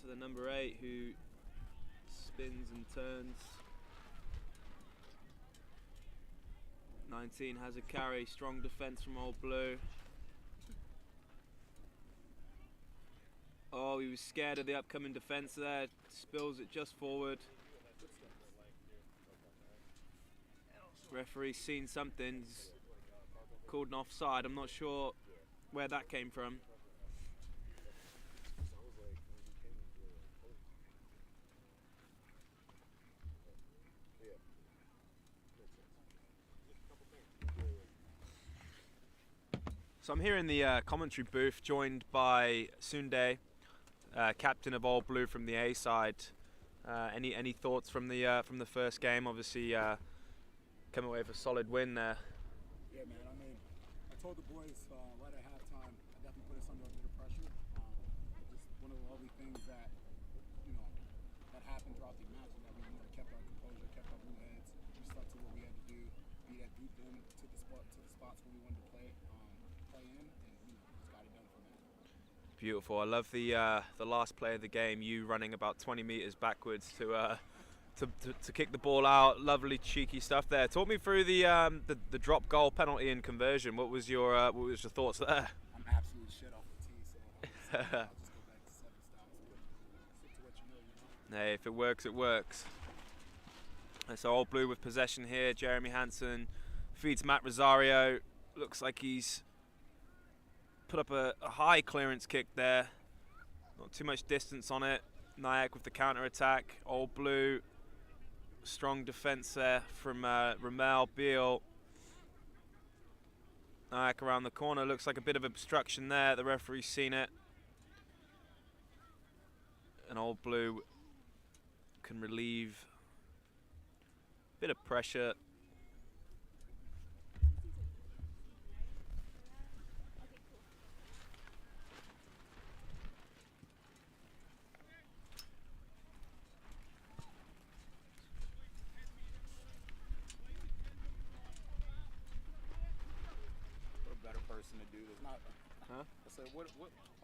to the number 8, who spins and turns. 19 has a carry, strong defense from Old Blue. Oh, he was scared of the upcoming defense there, spills it just forward. Referee's seen something, he's called an offside. I'm not sure where that came from. So I'm here in the commentary booth, joined by Sunday, captain of All Blue from the A side. Any thoughts from the first game? Obviously, coming away with a solid win there. Yeah, man. I mean, I told the boys right at halftime, I definitely put us under a bit of pressure. Just one of the lovely things that that happened throughout the match is that we kept our composure, kept our blue heads. We stuck to what we had to do, beat them to the spots where we wanted to play in, and just got it done from there. Beautiful. I love the last play of the game. You running about 20 meters backwards to kick the ball out. Lovely cheeky stuff there. Talk me through the drop goal, penalty, and conversion. What was your thoughts there? I'm absolute shit off the tee, so I'll just go back to 7 styles. Stick to what you know. Hey, if it works, it works. And so All Blue with possession here. Jeremy Hansen feeds Matt Rosario. Looks like he's put up a high clearance kick there. Not too much distance on it. NYAC with the counter attack. All Blue, strong defense there from Ramel Beal. NYAC around the corner. Looks like a bit of obstruction there. The referee's seen it. And All Blue can relieve a bit of pressure. Person to do this. Not, huh? I said, what,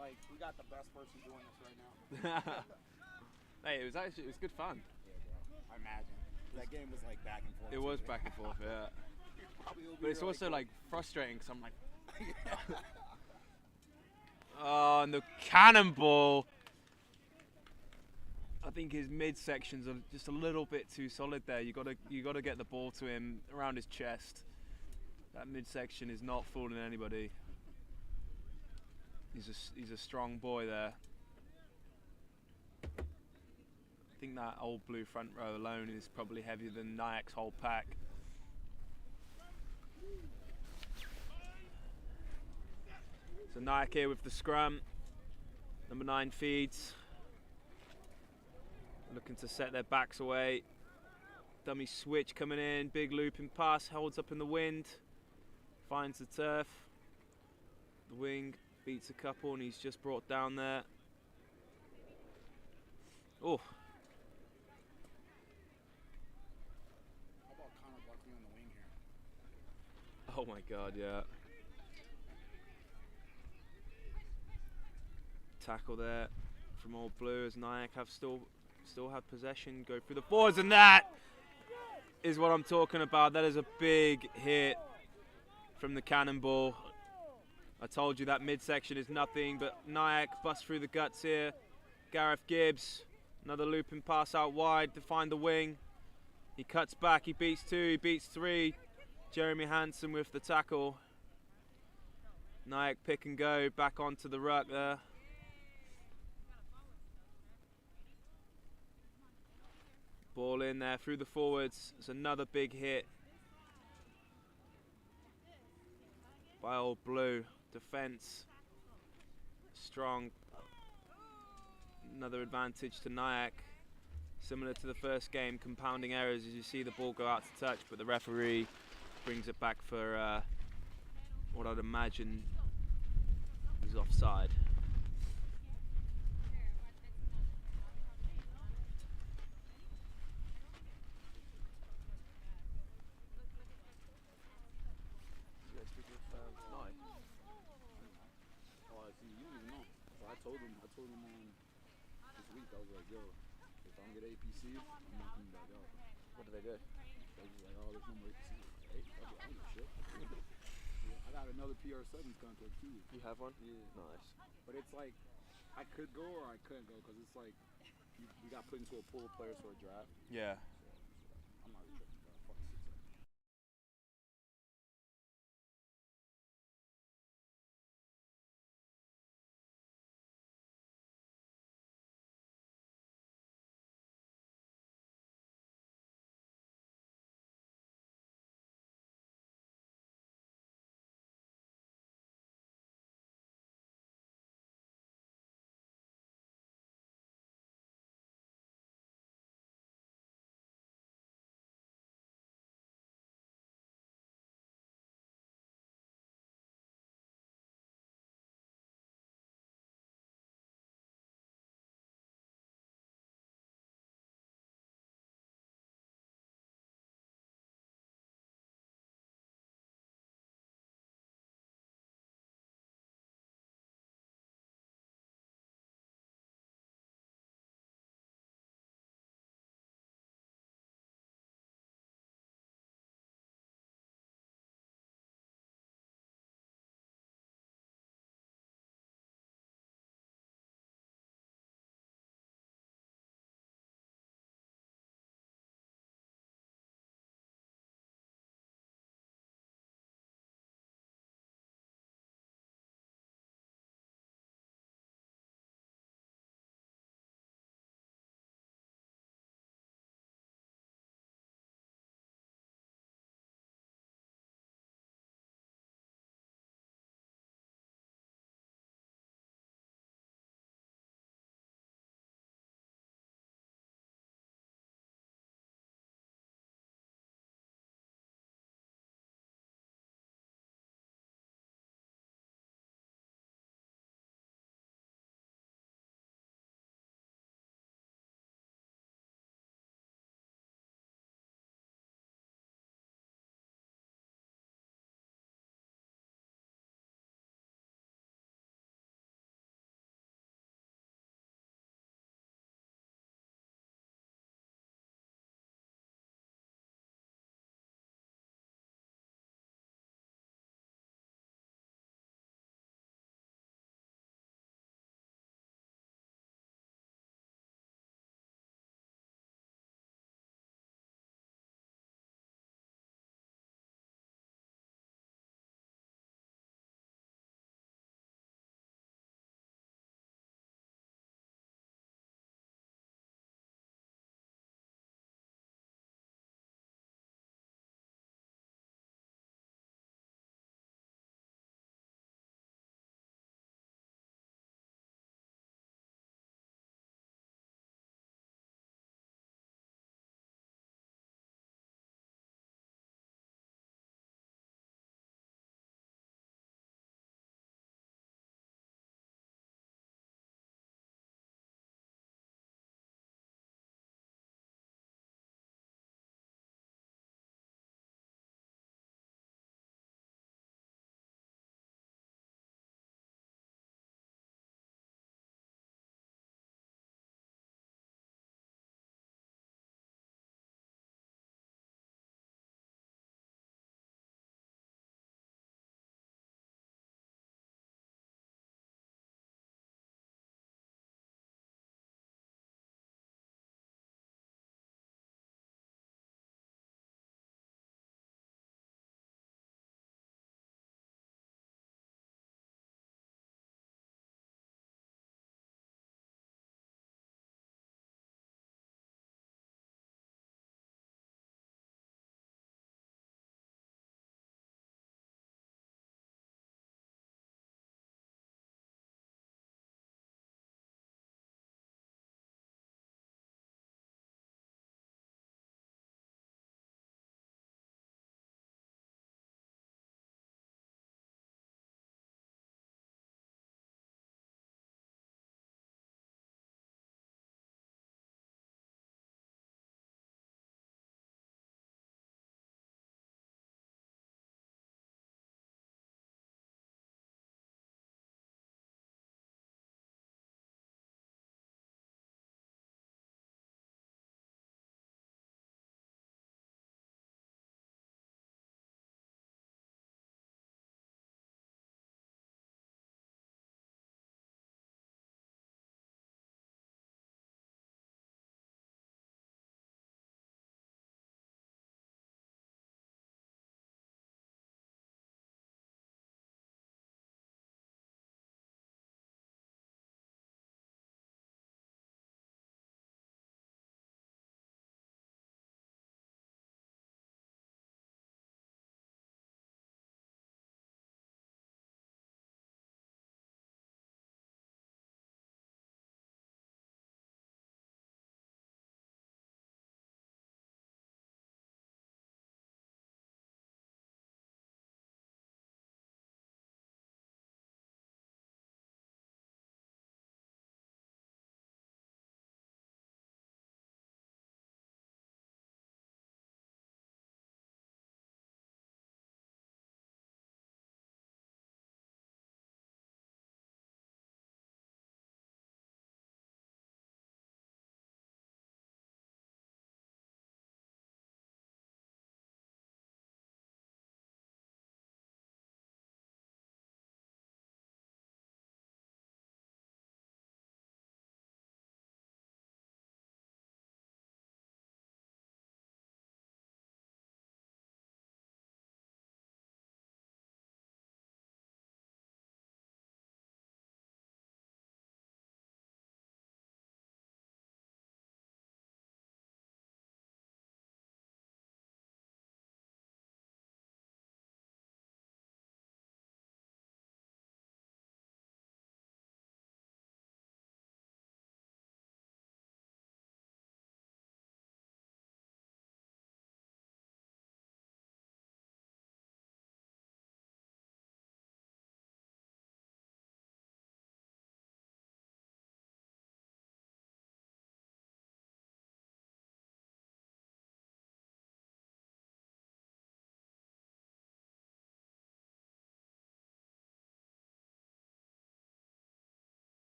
like, we got the best person doing this right now. Hey, it was good fun. Yeah, bro. I imagine. That game was like back and forth. It was back and forth, yeah. But it's also like frustrating because I'm like, oh, and the cannonball. I think his midsections are just a little bit too solid there. You gotta get the ball to him around his chest. That midsection is not fooling anybody. He's a strong boy there. I think that Old Blue front row alone is probably heavier than NYAC's whole pack. So NYAC here with the scrum. Number 9 feeds. Looking to set their backs away. Dummy switch coming in. Big looping pass. Holds up in the wind. Finds the turf. The wing beats a couple and he's just brought down there. Oh. How about Connor Buckley on the wing here? Oh my God, yeah. Tackle there from All Blue as NYAC have still have possession. Go through the boards, and that is what I'm talking about. That is a big hit from the cannonball. I told you that midsection is nothing, but NYAC busts through the guts here. Gareth Gibbs, another looping pass out wide to find the wing. He cuts back, he beats 2, he beats 3. Jeremy Hansen with the tackle. NYAC pick and go back onto the ruck there. Ball in there through the forwards. It's another big hit by Old Blue. Defense strong. Another advantage to NYAC. Similar to the first game, compounding errors as you see the ball go out to touch, but the referee brings it back for what I'd imagine is offside. I told him this week, I was like, yo, if I don't get APC, I'm not coming back out. What do they do? They was like, oh, there's no more APC. Hey, I don't give a shit. Yeah, I got another PR7's contract too. You have one? Yeah. Nice. But it's like, I could go or I couldn't go, because it's like, we got put into a pool of players for a draft. Yeah.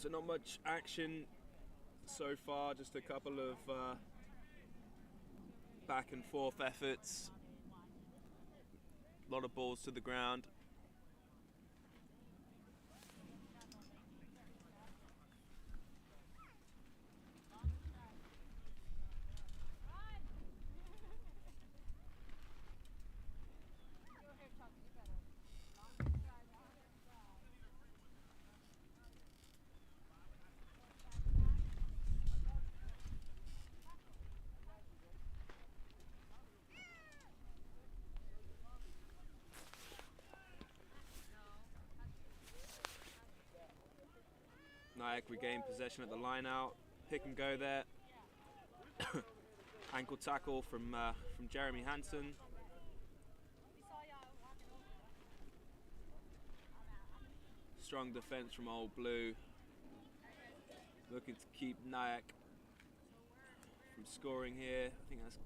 So not much action so far, just a couple of back and forth efforts. A lot of balls to the ground. NYAC regain possession at the line out. Pick and go there. Ankle tackle from Jeremy Hansen. Strong defense from Old Blue. Looking to keep NYAC from scoring here. I think that's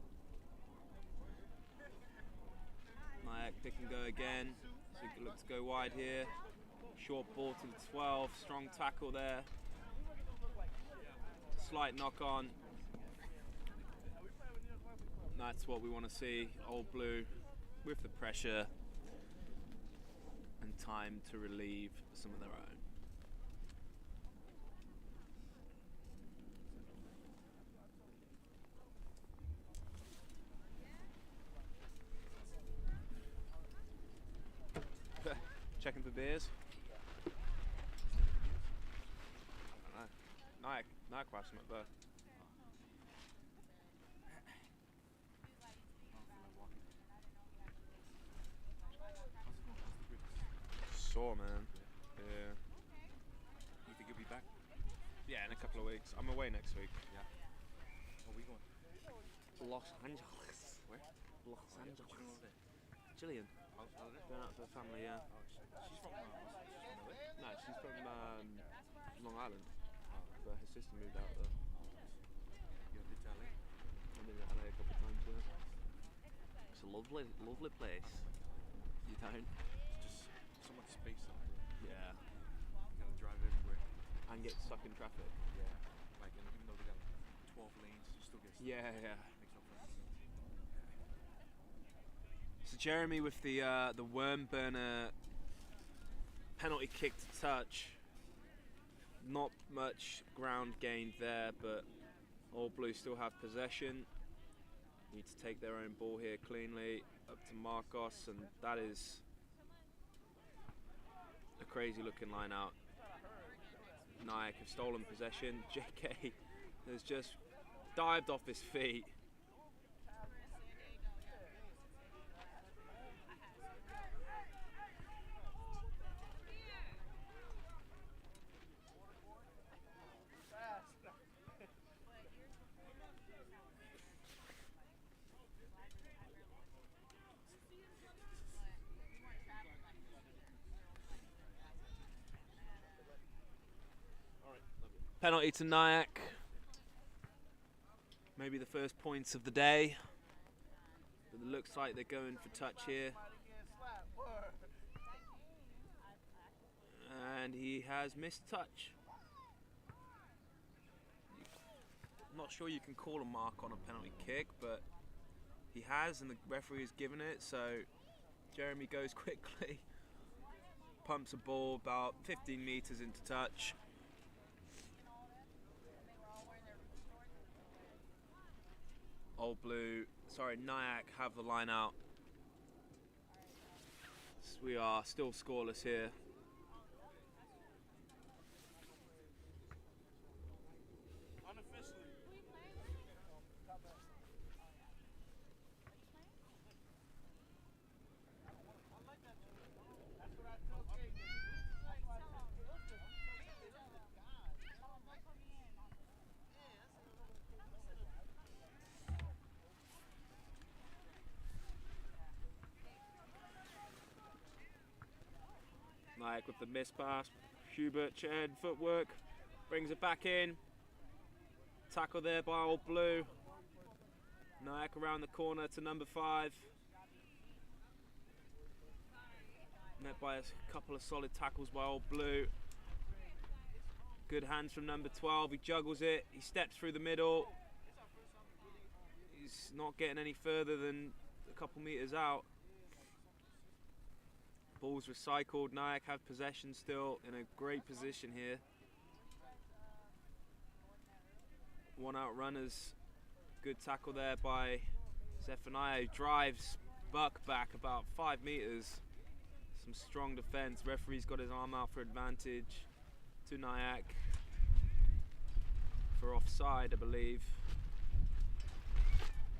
NYAC pick and go again. So we look to go wide here. Short ball to the 12. Strong tackle there. Slight knock on. That's what we want to see. Old Blue with the pressure and time to relieve some of their own. Checking for beers. I don't know. NYAC crashed them up there. Sore, man. Yeah. You think you'll be back? Yeah, in a couple of weeks. I'm away next week. Yeah. Where are we going? Los Angeles. Where? Los Angeles. Gillian. Going out for the family, yeah. She's from No, she's from Long Island. But her sister moved out there. You've been to LA? I've been to LA a couple of times, yeah. It's a lovely, lovely place. You don't? Just so much space out there. Yeah. You gotta drive everywhere. And get stuck in traffic. Yeah. Like, and even though they got 12 lanes, you still get stuck. Yeah, yeah. Makes no sense. So Jeremy with the worm burner penalty kick to touch. Not much ground gained there, but All Blue still have possession. Need to take their own ball here cleanly up to Marcos, and that is a crazy looking line out. NYAC have stolen possession. JK has just dived off his feet. Penalty to NYAC. Maybe the first points of the day. But it looks like they're going for touch here. And he has missed touch. I'm not sure you can call a mark on a penalty kick, but he has, and the referee has given it. So Jeremy goes quickly, pumps a ball about 15 meters into touch. Old Blue, sorry, NYAC have the line out. We are still scoreless here. NYAC with the miss pass. Hubert, Chen, footwork, brings it back in. Tackle there by Old Blue. NYAC around the corner to number 5. Met by a couple of solid tackles by Old Blue. Good hands from number 12. He juggles it. He steps through the middle. He's not getting any further than a couple meters out. Ball's recycled. NYAC have possession still, in a great position here. One out runners. Good tackle there by Zephaniah, who drives Buck back about 5 meters. Some strong defense. Referee's got his arm out for advantage to NYAC for offside, I believe.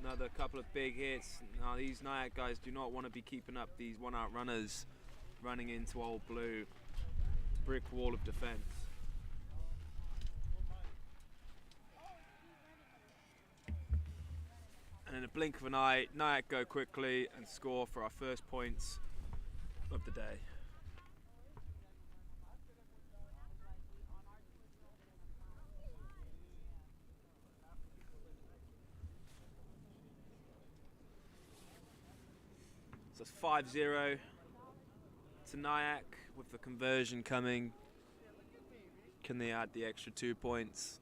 Another couple of big hits. Now these NYAC guys do not want to be keeping up these one-out runners running into Old Blue. Brick wall of defense. And in a blink of an eye, NYAC go quickly and score for our first points of the day. So it's 5-0 to NYAC with the conversion coming. Can they add the extra 2 points?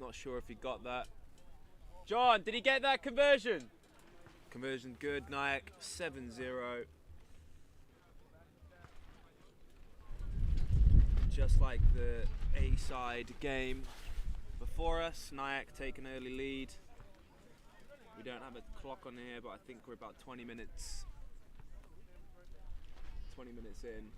Not sure if he got that. John, did he get that conversion? Conversion good, NYAC 7-0. Just like the A-side game before us, NYAC take an early lead. We don't have a clock on here, but I think we're about 20 minutes in.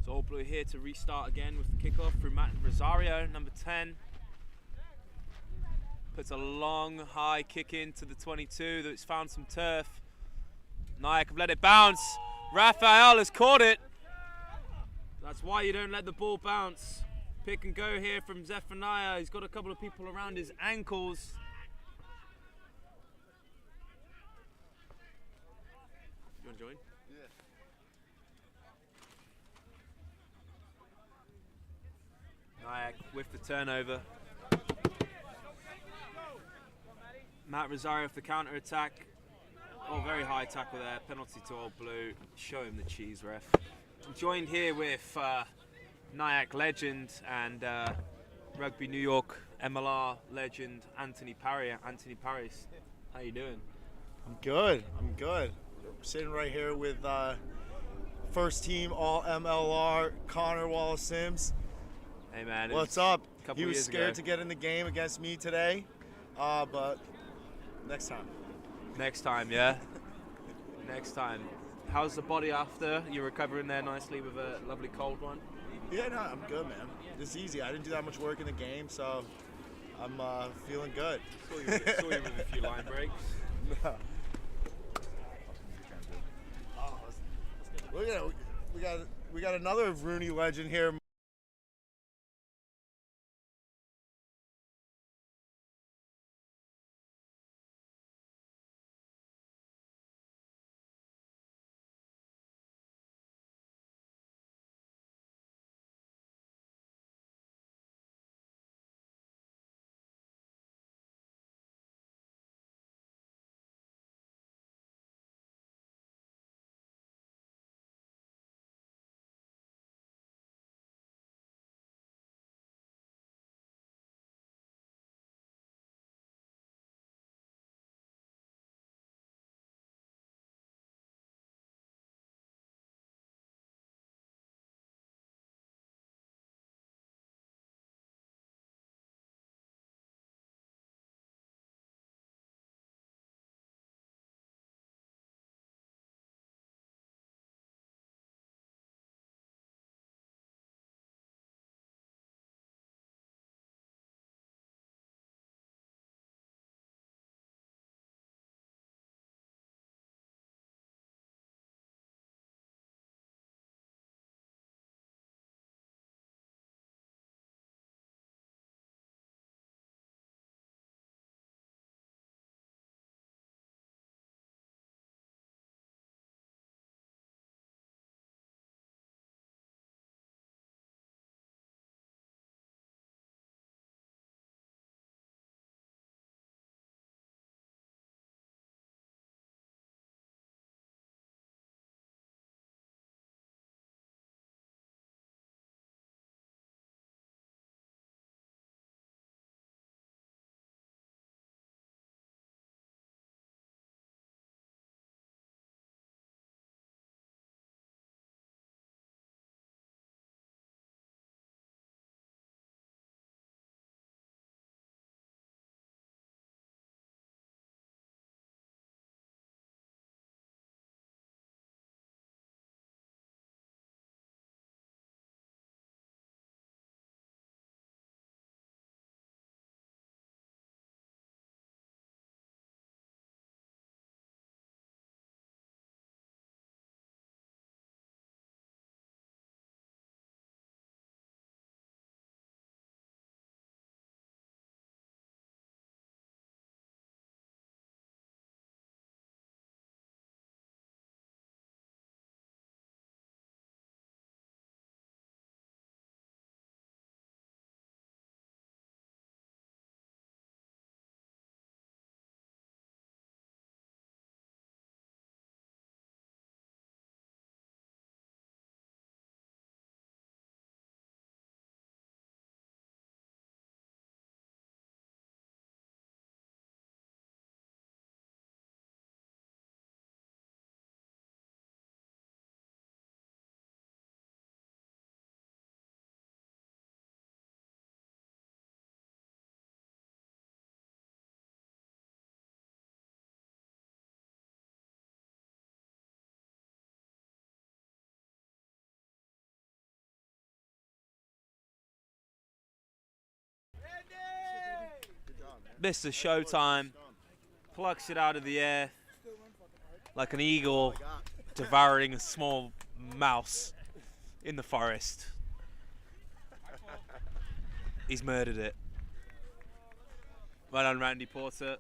So Old Blue here to restart again with the kickoff through Matt Rosario, number 10. Puts a long, high kick into the 22 that's found some turf. NYAC have let it bounce. Raphael has caught it. That's why you don't let the ball bounce. Pick and go here from Zephaniah. He's got a couple of people around his ankles. You want to join? NYAC with the turnover. Matt Rosario with the counter attack. Oh, very high tackle there. Penalty to Old Blue. Show him the cheese, ref. I'm joined here with NYAC legend and Rugby New York MLR legend Anthony Parry. Anthony Parris, how you doing? I'm good. We're sitting right here with first team All MLR Connor Wallace-Sims. Hey man, what's up? He was scared to get in the game against me today, but next time. Next time, yeah. Next time. How's the body after? You're recovering there nicely with a lovely cold one? Yeah, no, I'm good, man. It's easy. I didn't do that much work in the game, so I'm feeling good. Saw you with a few line breaks. No. Look at it. We got another Rooney legend here. Mr. Showtime plucks it out of the air like an eagle devouring a small mouse in the forest. He's murdered it. Well done, Randy Porter.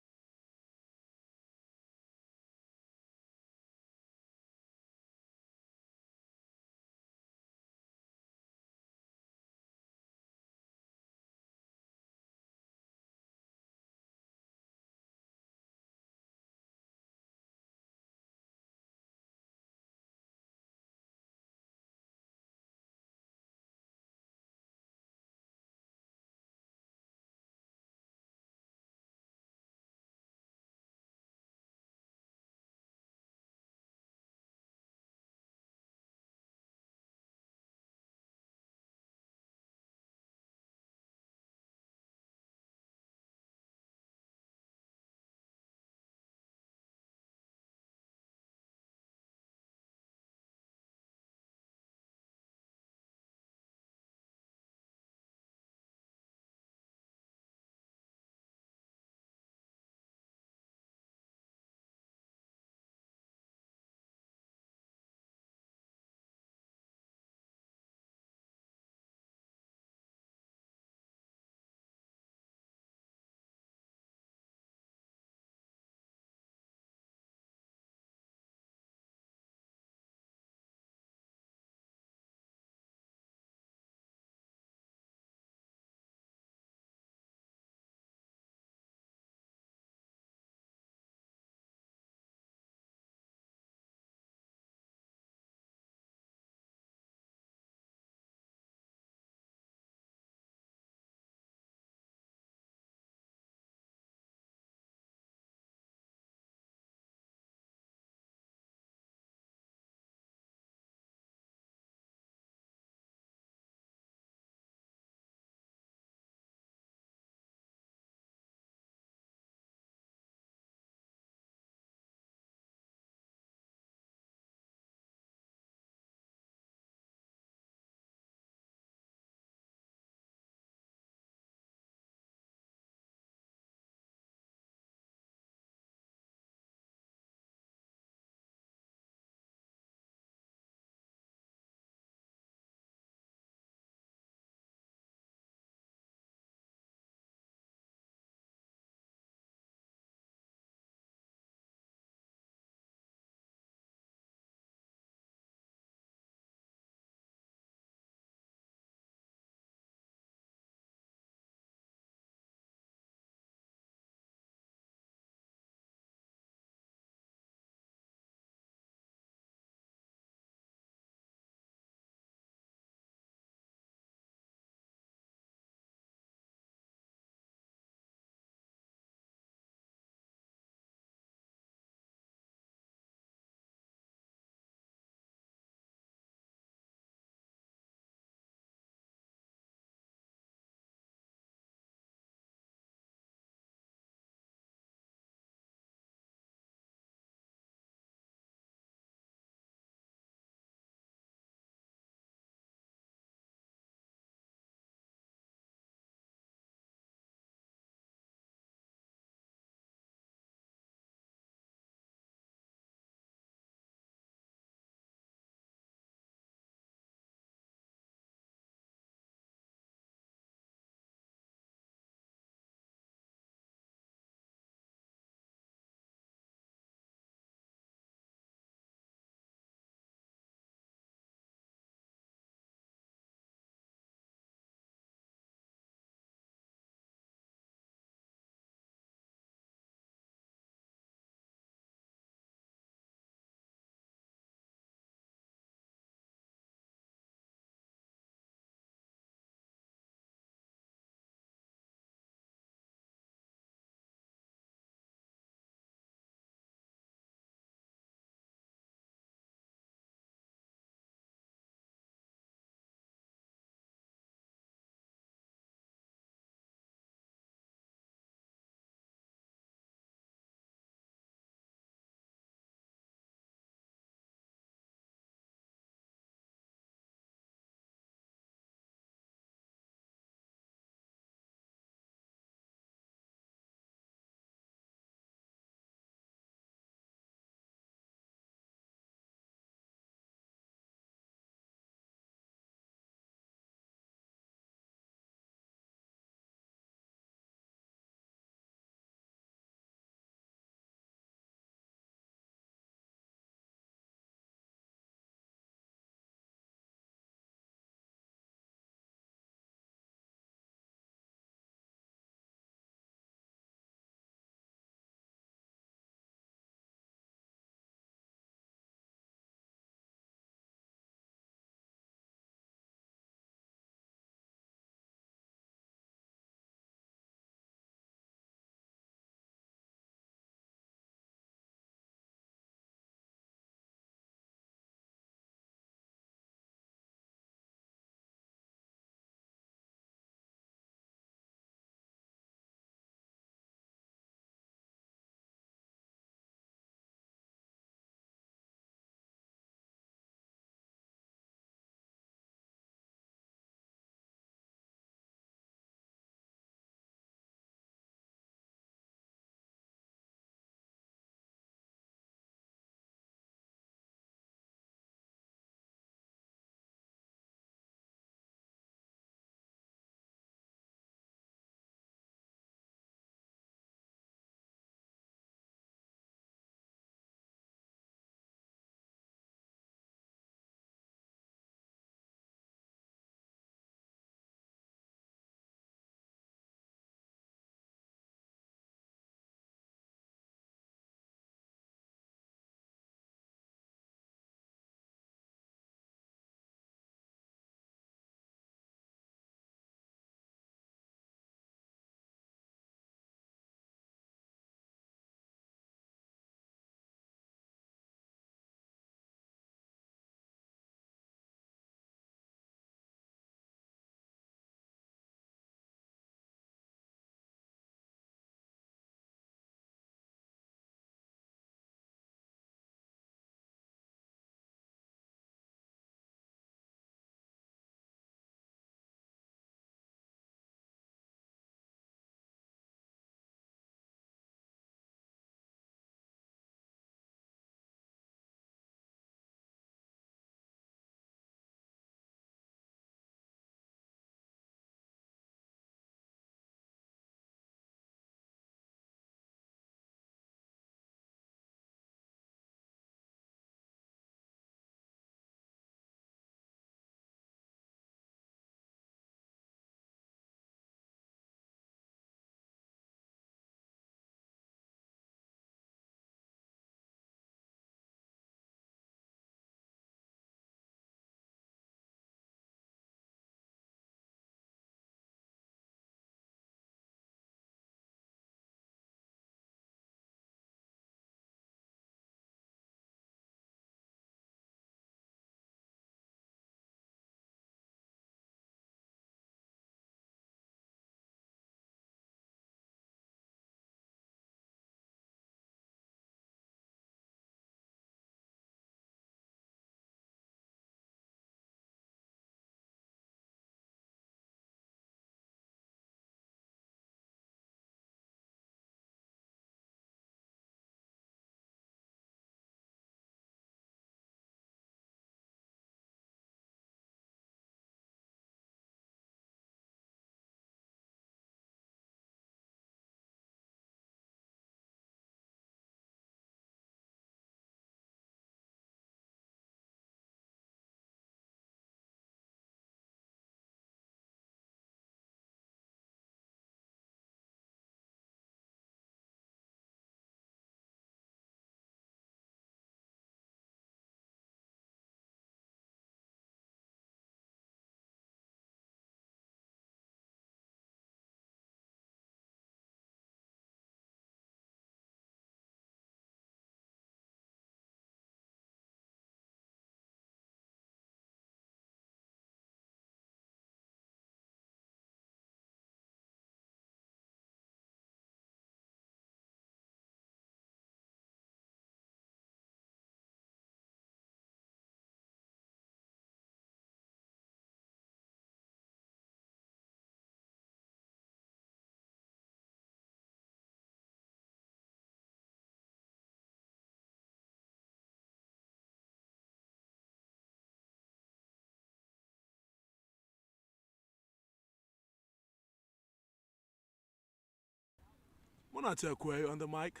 Monate on the mic.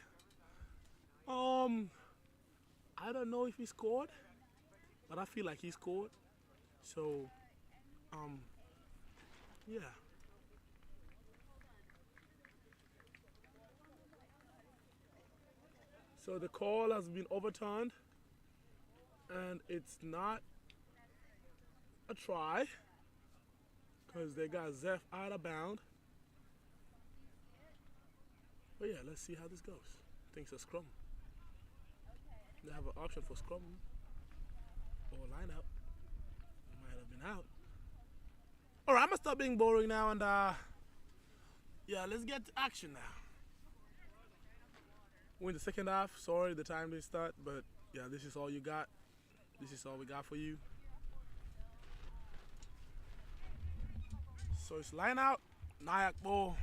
I don't know if he scored, but I feel like he scored. So, yeah. So the call has been overturned, and it's not a try, because they got Zeph out of bound. But yeah, let's see how this goes. I think it's a scrum. They have an option for scrum or line out. Might have been out. All right, I'm gonna stop being boring now, and yeah, let's get to action now. We're in the second half. Sorry, the time didn't start, but yeah, this is all you got. This is all we got for you. So it's line out, NYAC ball.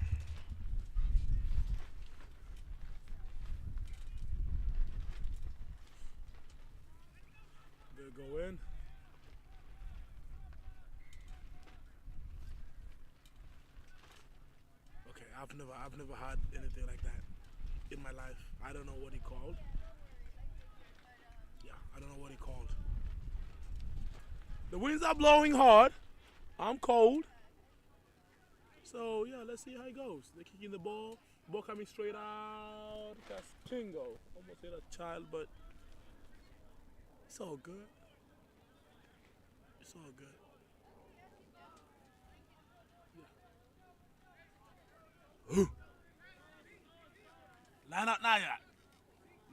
They go in. Okay, I've never had anything like that in my life. I don't know what he called. Yeah, I don't know what he called. The winds are blowing hard. I'm cold. So yeah, let's see how it goes. They're kicking the ball. Ball coming straight out. Castingo. Almost hit a child, but it's all good. It's all good. Yeah. Line up NYAC.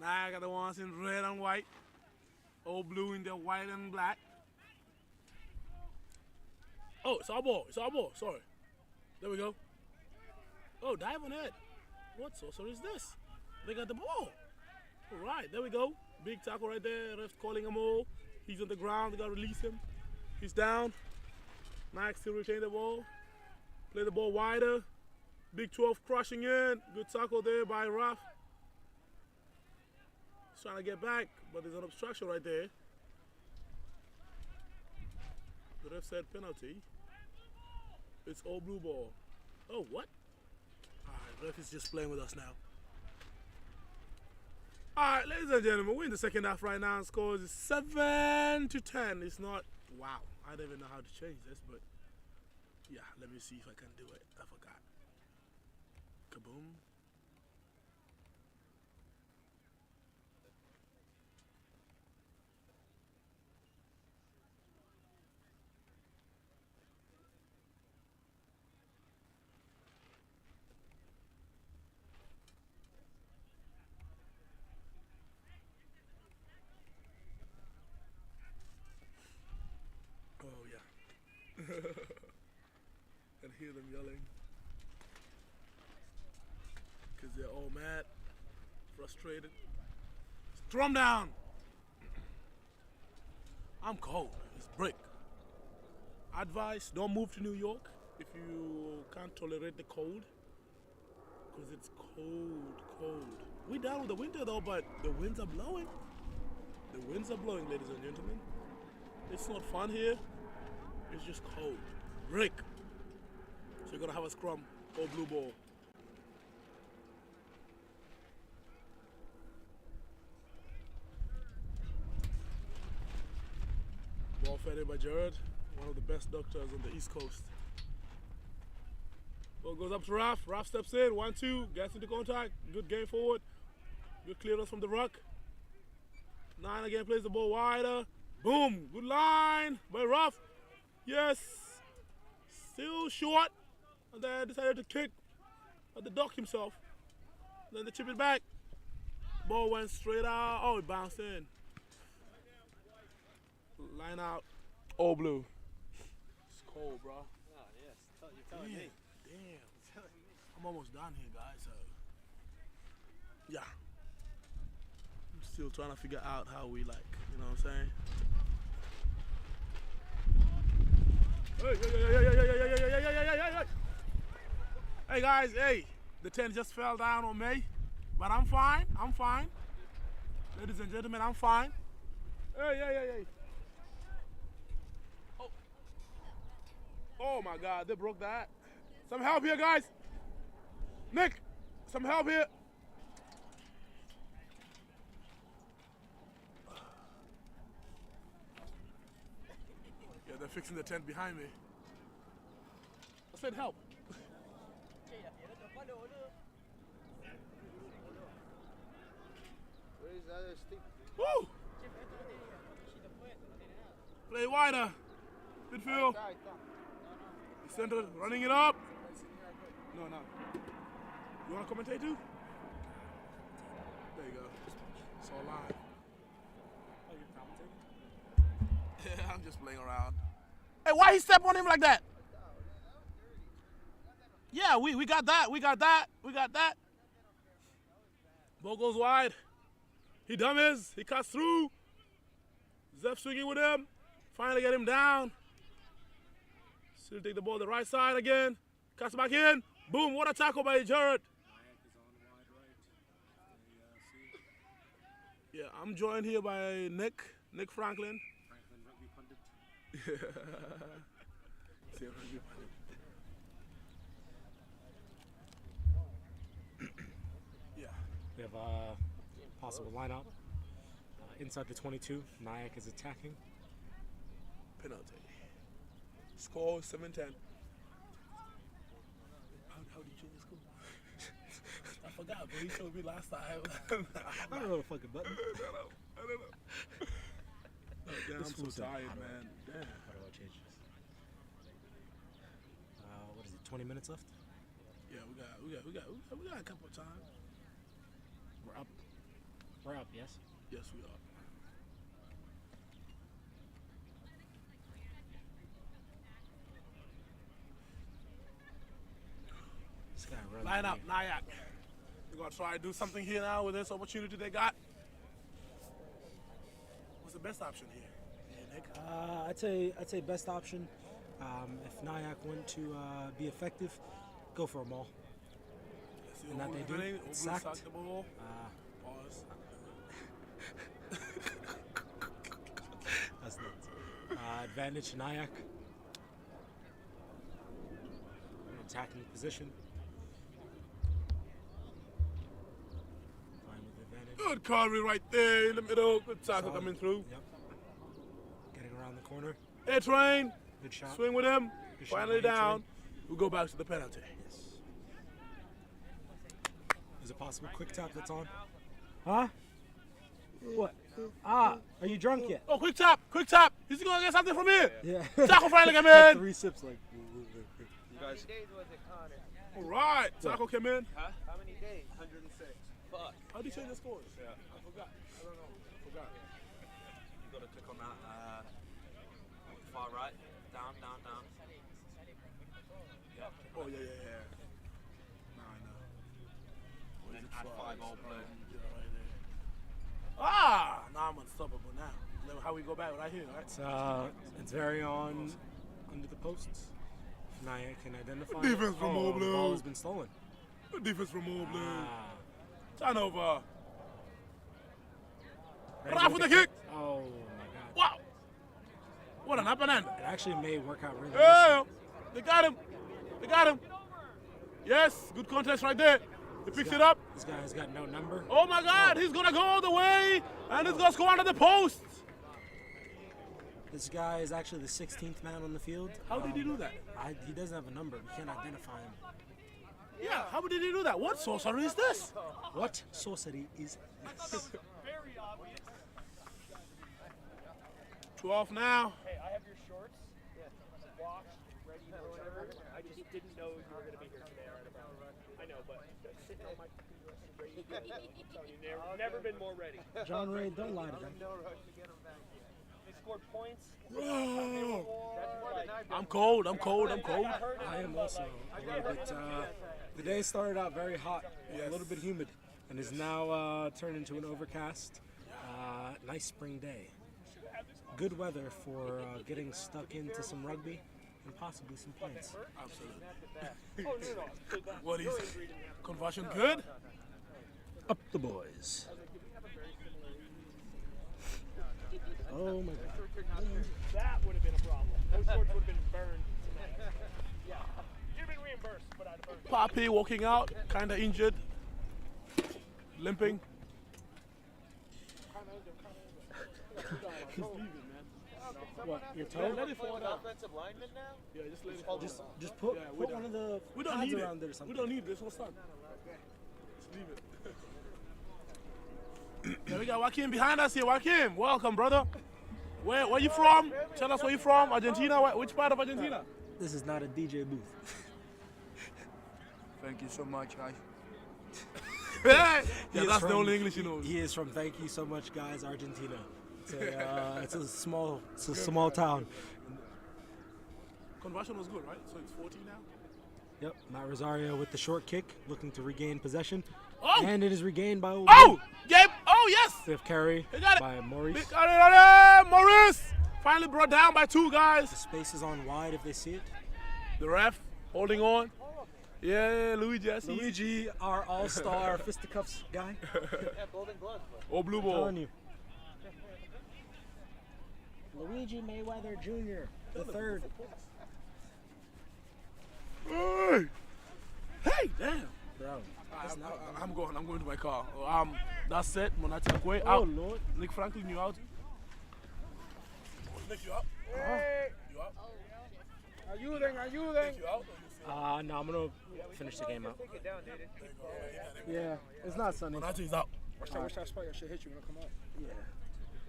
NYAC are the ones in red and white. Old Blue in the white and black. Oh, it's our ball. It's our ball. Sorry. There we go. Oh, dive on head. What sorcery is this? They got the ball. All right, there we go. Big tackle right there. Ref calling him all. He's on the ground. They got to release him. He's down. NYAC still retain the ball. Play the ball wider. Big 12 crushing in. Good tackle there by Raf. He's trying to get back, but there's an obstruction right there. The ref said penalty. It's all blue ball. Oh, what? Alright, ref is just playing with us now. Alright, ladies and gentlemen, we're in the second half right now. Score is 7-10. It's not, wow. I don't even know how to change this, but yeah, let me see if I can do it. I forgot. Kaboom. Oh yeah. And hear them yelling. Because they're all mad, frustrated. Drum down! I'm cold. It's brick. Advice, don't move to New York if you can't tolerate the cold. Because it's cold. We're down with the winter though, but the winds are blowing. The winds are blowing, ladies and gentlemen. It's not fun here. It's just cold. Brick. So you're going to have a scrum or blue ball. Ball fed in by Jared, one of the best doctors on the East Coast. Ball goes up to Raf. Raf steps in. 1-2. Gets into contact. Good game forward. Good clearance from the ruck. 9 again plays the ball wider. Boom. Good line by Raf. Yes. Still short. And then decided to kick at the dock himself. Then they chip it back. Ball went straight out. Oh, it bounced in. Line out. All blue. It's cold, bro. Oh, yes. You're telling me. Damn. I'm almost done here, guys. So, yeah. I'm still trying to figure out how we like, you know what I'm saying? Hey. Hey guys, hey. The 10 just fell down on me. But I'm fine. Ladies and gentlemen, I'm fine. Hey. Oh my God, they broke that. Some help here, guys. Nick, Some help here. Yeah, they're fixing the tent behind me. I said help. Where's the other stick? Woo! Play wider. Midfield. Center, running it up. No. You want to commentate too? There you go. It's all live. Oh, you're commentating? Yeah, I'm just playing around. Hey, why he step on him like that? Yeah, we got that. We got that. Ball goes wide. He dummies. He cuts through. Zeph swinging with him. Finally get him down. Still take the ball to the right side again. Cuts back in. Boom, what a tackle by Jared. Yeah, I'm joined here by Nick Franklin. Rugby pundit. Yeah. We have a possible lineup. Inside the 22, NYAC is attacking. Penalty. Score 7-10. How did you change the score? I forgot, but he showed me last time. I don't know the fucking button. I don't know. Oh, damn, I'm so tired, man. Damn. How do I change this? What is it? 20 minutes left. Yeah, we got a couple of times. We're up. We're up. Yes. Yes, we are. Line up, NYAC. We're going to try to do something here now with this opportunity they got. What's the best option here, Nick? I'd say best option. If NYAC want to be effective, go for a maul. And that they do. It's sacked. The ball. Pause. That's nuts. Advantage NYAC. Attacking position. Good Carvey right there in the middle. Good tackle coming through. Yep. Getting around the corner. A-Train. Good shot. Swing with him. Good Finally shot down. We'll go back to the penalty. Yes. Is it possible quick tap that's on? Huh? What? Are you drunk yet? Oh, quick tap. He's going to get something from here. Yeah. Tackle finally came in. 3 sips like. You guys. How many days was it, Connor? All right. Tackle came in. Huh? How many days? 106. Fuck. How do you change the scores? Yeah. I forgot. I don't know. I forgot. You gotta click on that far right. Down. Yep. Oh, yeah. Nah, I know. And then add 5 all blue. Now I'm unstoppable now. How we go back right here, right? It's very on under the posts. NYAC can identify. Defense from all blue. The ball has been stolen. Defense from all blue. Turnover. Ready Right for the kick. Oh my God. Wow. What an up and end. It actually may work out really well. They got him. Yes, good contest right there. He picks it up. This guy's got no number. Oh my God, he's gonna go all the way, and he's gonna score under the post. This guy is actually the 16th man on the field. How did he do that? He doesn't have a number. We can't identify him. Yeah, how did he do that? What sorcery is this? What sorcery is this? Very obvious. 12 now. Hey, I have your shorts. Yeah. Washed, ready, whatever. I just didn't know you were going to be here today. I know, but sitting on my computer, ready to go. I'm telling you, never been more ready. John Ray, don't lie to them. No rush to get them back yet. They scored points. Whoa. That's more than I've done. I'm cold. I am also a little bit. The day started out very hot, a little bit humid, and is now turned into an overcast, nice spring day. Good weather for getting stuck into some rugby and possibly some points. Absolutely. What is conversion good? Up the boys. Oh my God. That would have been a problem. Those shorts would have been burned tonight. Yeah. You'd have been reimbursed, but I'd have burned. Papi walking out, kind of injured. Limping. He's leaving, man. What? Your toe? Let it fall down. Offensive lineman now? Yeah, just let it fall down. Just put we're one of the we don't pads need around it. it or something. We don't need this. What's up? Just leave it. Yeah, we got Joaquin behind us here. Joaquin, welcome, brother. Where you from? Tell us where you from. Argentina? Which part of Argentina? This is not a DJ booth. Thank you so much, guys. Yeah, that's the only English he knows. He is from Thank You So Much, Guys, Argentina. It's a small town. Conversion was good, right? So it's 40 now? Yep, Matt Rosario with the short kick, looking to regain possession. Oh! And it is regained by Gabe! Oh, yes! Fifth carry He got it. by Maurice. He got it. Maurice! Finally brought down by 2 guys. The space is on wide if they see it. The ref holding on. Yeah, Luigi, I see you. Luigi, our all-star fisticuffs guy. Yeah, golden gloves. Oh, blue I'm ball. telling you. Luigi Mayweather Jr., the third. Hey, damn. Bro, I'm going to my car. That's it. Monatakwe oh, out. Lord. Nick Franklin, you out. Nick, you out? You out? Ayuden. Nick, you out? No, I'm going to finish the game out. Take it down, dude. Yeah, it's not sunny. Monate is out. Watch that spot. Your shit hit you when I come out. Yeah.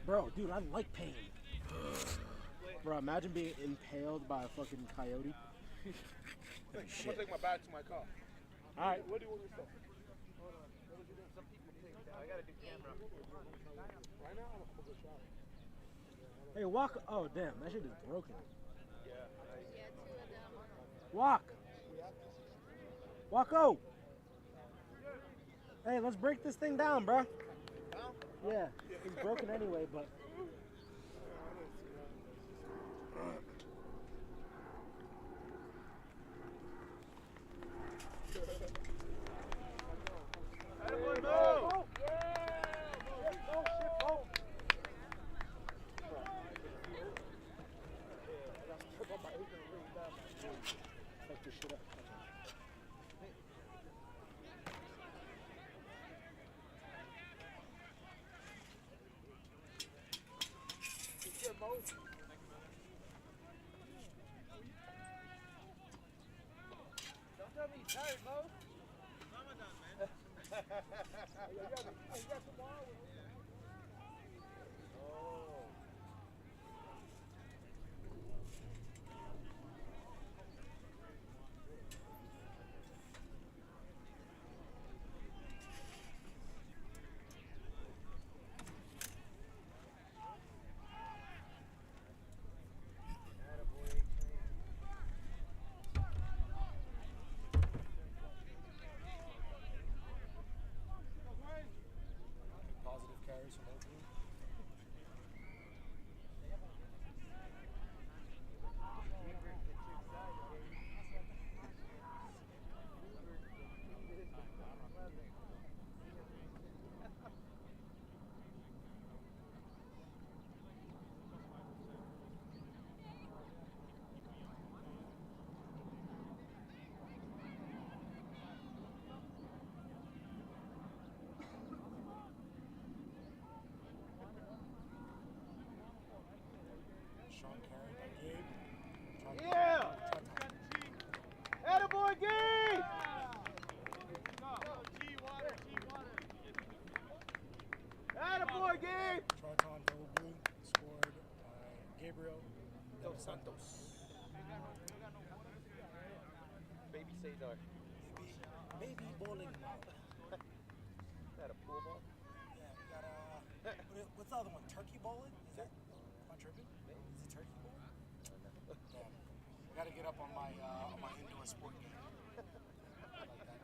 Bro, dude, I like pain. Bro, imagine being impaled by a fucking coyote. I'm gonna take my bag to my car. All right. What do you want me to say? Hold on. Some people take that. I gotta do camera. Right now, I'm gonna go shower. Hey, walk. Oh, damn, that shit is broken. Yeah. Walk. Walko. Hey, let's break this thing down, bro. Yeah, it's broken anyway, but. Don't tell me you're tired, Mo. Ramadan, man. You got tomorrow with me. Oh. Positive carries from Oakland. Strong carry by Gabe. Yeah! Attaboy, Gabe! Attaboy, Gabe! Charlton Gold Blue scored by Gabriel Dos Santos. Baby Cesar. Baby bowling. Is that a pool ball? Yeah, we got what's the other one? Turkey bowling? Is that? Am I tripping? Is it turkey bowling? Damn. I gotta get up on my indoor sport game. I like that.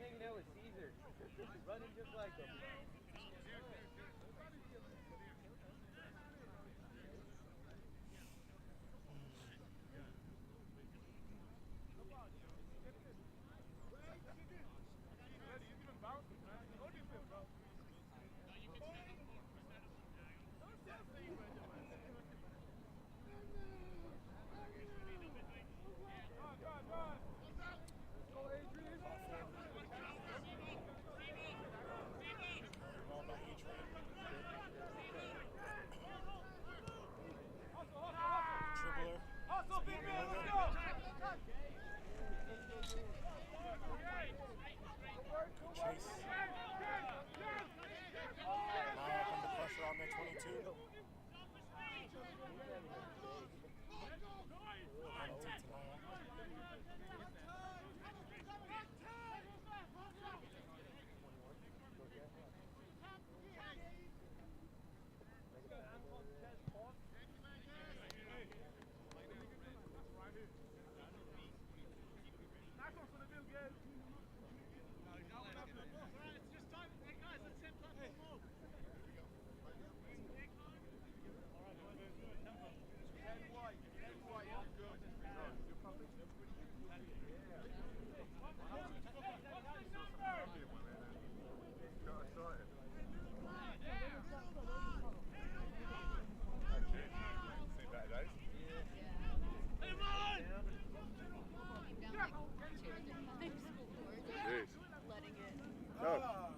hanging out with Caesar. Running just like him.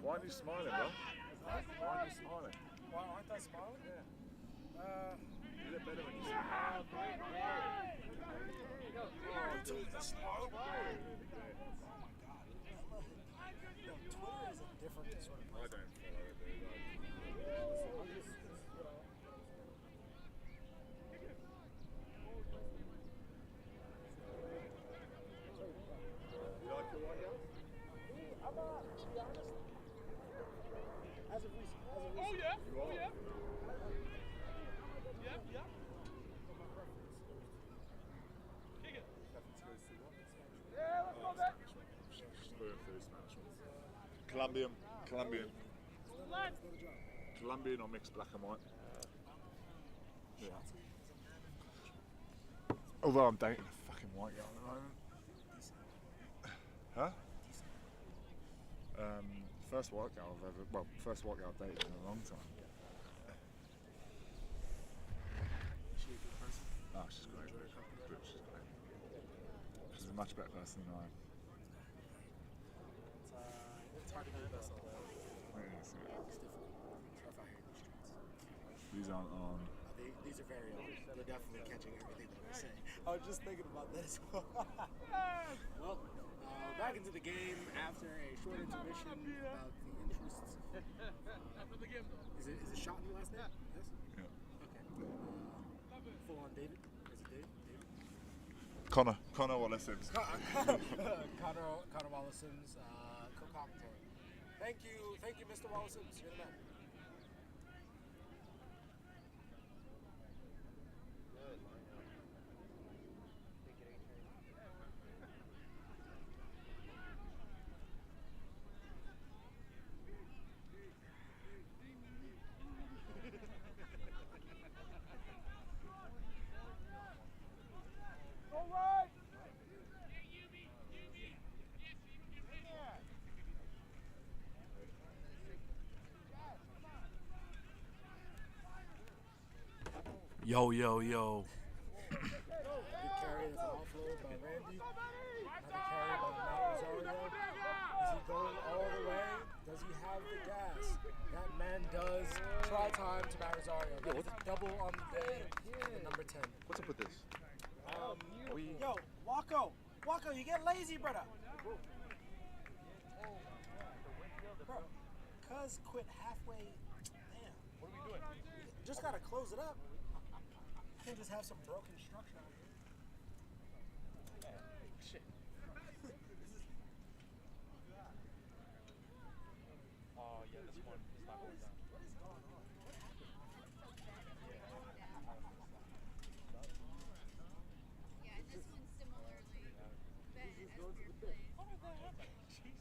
Why aren't you smiling, bro? Why aren't you smiling? Why aren't I smiling? Yeah. You look better when you smile. Oh my God. Yo, Twitter is a different sort of person. I don't follow it, dude. You like your white girl? To be honest, as of recent. Oh yeah. You are? Yeah. Yep. Yep. But my preference Kick it. Preference goes to what? Yeah, let's go back. First management. Colombian. Colombian or mixed black and white. Yeah. Although I'm dating a fucking white girl at the moment. Huh? First white girl I've dated in a long time. Is she a good person? Oh, she's great. She's great. She's a much better person than I am. It's hard to be the best of all. Yes, It's difficult. It's rough out here in the streets. These aren't on. These are very old. They're definitely catching everything that we're saying. I was just thinking about that as well. Well, back into the game after a short intermission about the interests. After the game, though. Is it Shot in the last name? Yes? Yeah. Okay. Full on David? Is it David? Connor Wallace-Sims. Connor Wallace-Sims, co-commentator. Thank you, Mr. Wallace-Sims. You're the man. Yo. Good carry as an offload by Randy. Another carry by Matt Rosario. Is he going all the way? Does he have the gas? That man does. Try time to Matt Rosario. That is a double on the day for the number 10. What's up with this? Yo, Wacko, you get lazy, brother. Bro, cuz quit halfway. Damn. What are we doing? Just gotta close it up. You can't just have some broken structure. Shit. Oh yeah, this one is not going down. Yeah, and this one's similarly been as we were playing. Jesus.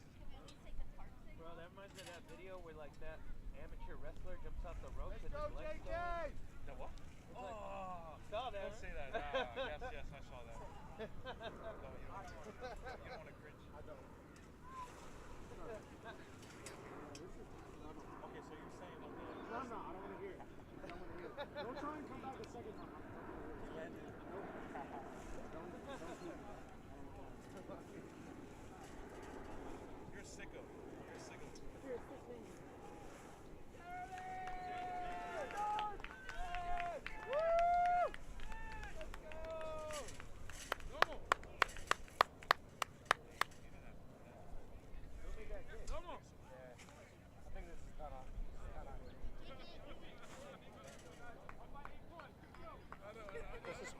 video where like that amateur wrestler jumps off the ropes and his legs go? No, what? Oh, saw that. Don't say that. Yes, I saw that. No, you don't want to cringe. I don't. Okay, so you're saying that. No, I don't want to hear it. Don't try and come back a second time. You're a sicko. You're a sicko.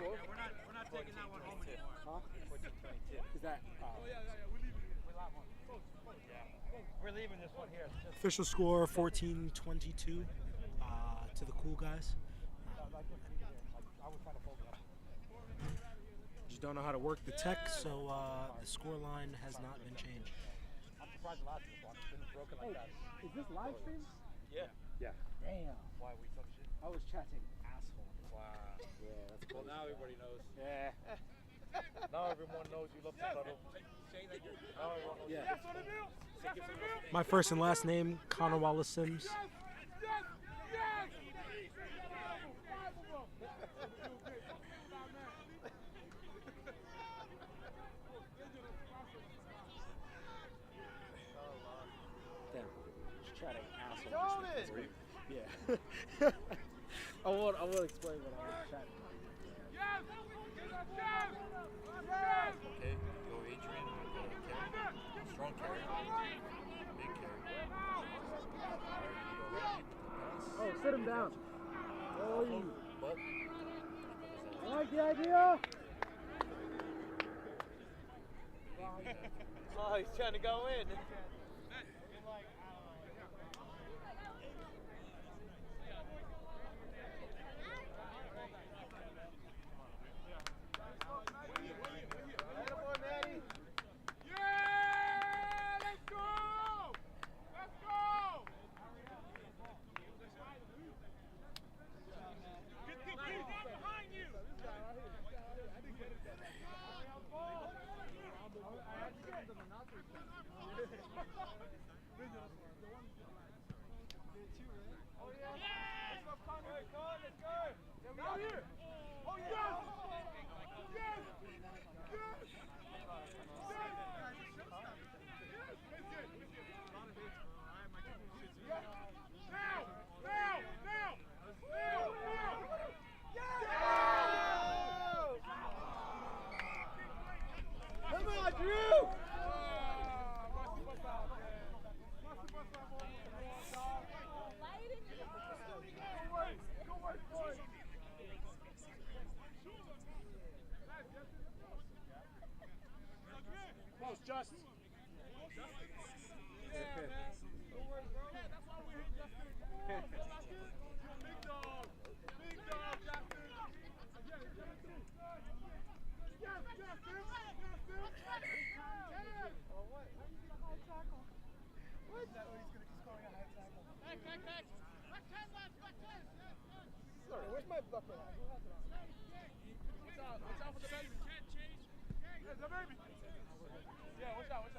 We're not taking that one home anymore. Huh? Is that? We're leaving this one here. Official score 14-22 to the cool guys. Just don't know how to work the tech, so the score line has not been changed. I'm surprised the last one didn't broken like that. Is this live stream? Yeah. Yeah. Damn. Why we some shit? I was chatting asshole. Wow. Yeah, that's cool. Well, now everybody knows. Yeah. Now everyone knows you love to cuddle. Now everyone knows. Yeah. My first and last name, Connor Wallace Sims. Damn. Just chatting asshole. Yeah. I will explain what I was chatting. Okay, go Adrian. Strong carry. Big carry. Oh, sit him down. Oh, you. But I like the idea. Oh, he's trying to go in. Just. Where's my bucket at? Watch out for the baby. There's the baby. Yeah, watch out.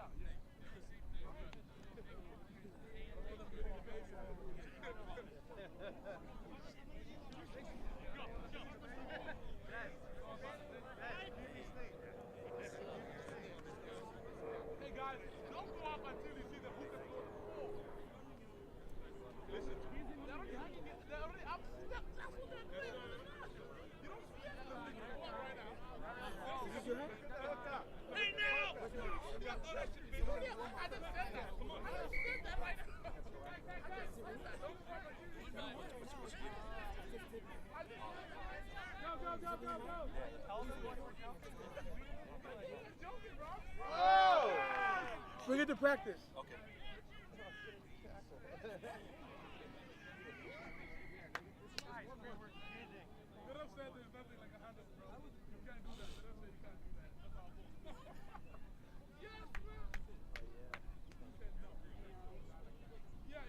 Hey guys, don't go up until you see the hook that's going to fall. Listen, they're already hanging it. They're already up. That's what they're doing. You don't see it. Right now. Is this your hand? Hey, now! I just said that. Come on. I just said that right now. Oh! Bring it to practice. okay. They don't say there's nothing like a handle, bro. You can't do that. They don't say you can't do that. That's all bullshit. Yes, man! Yeah,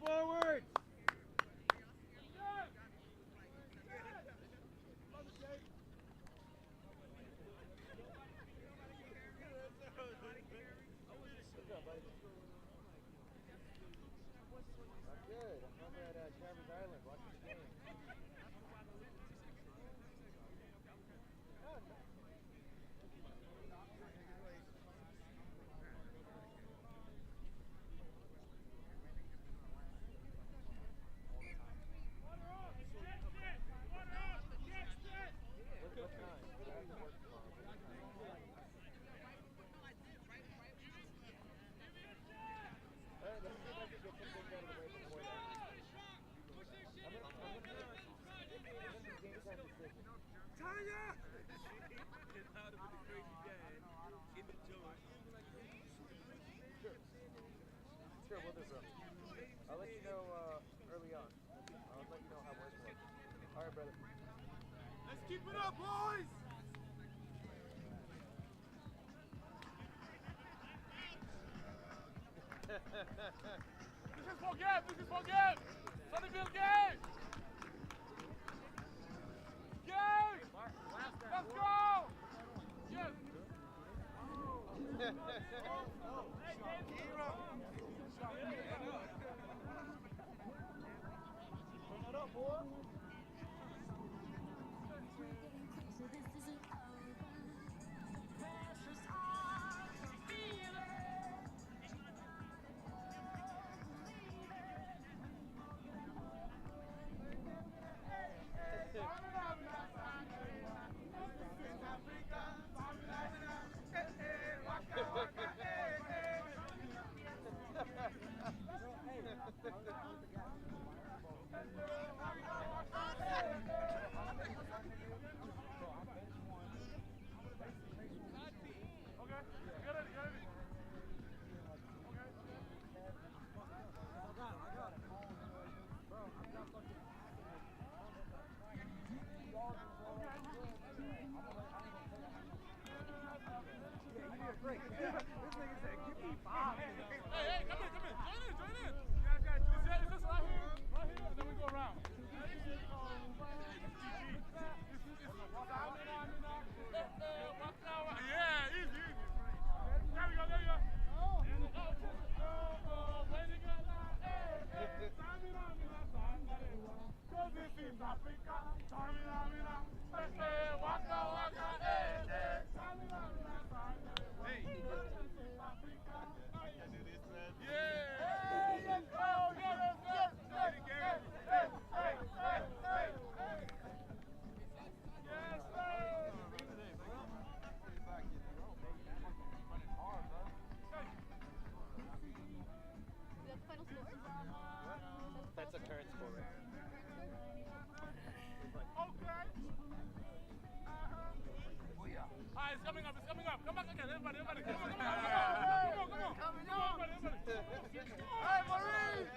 Forward! Good. I'm over at Travers Island watching the game. Sure, we'll do, bro. I'll let you know early on. I'll let you know how work works. All right, brother. Keep it up, boys! This is for game! This is for game! Sunnyville game! Game! Let's go! Yes! Turn it up, boy! That's a current score. It's coming up, it's coming up. Come back again, everybody, everybody. Come on, come on, come on. Come on, come on, everybody. Hey, Maurice!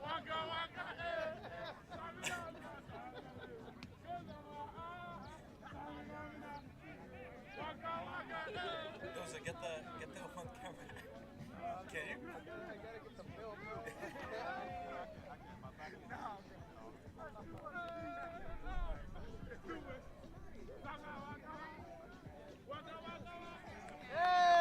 Waka, waka, Doza, get the on camera. Can you? I gotta get some film, bro. Hey!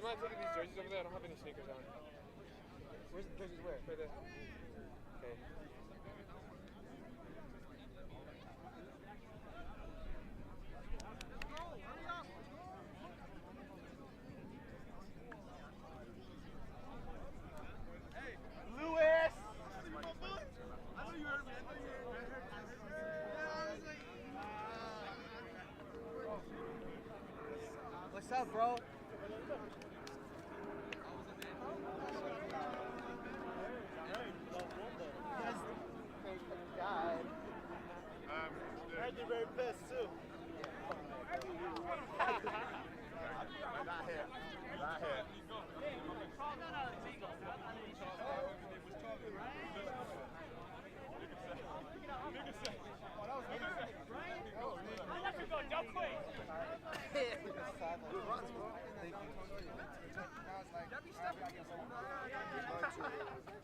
mind taking these jerseys over there? I don't have any sneakers on. Where's the jerseys where? Right there. Okay. Lewis! What's up, bro? Heard you're very pissed too. Not here. Not here.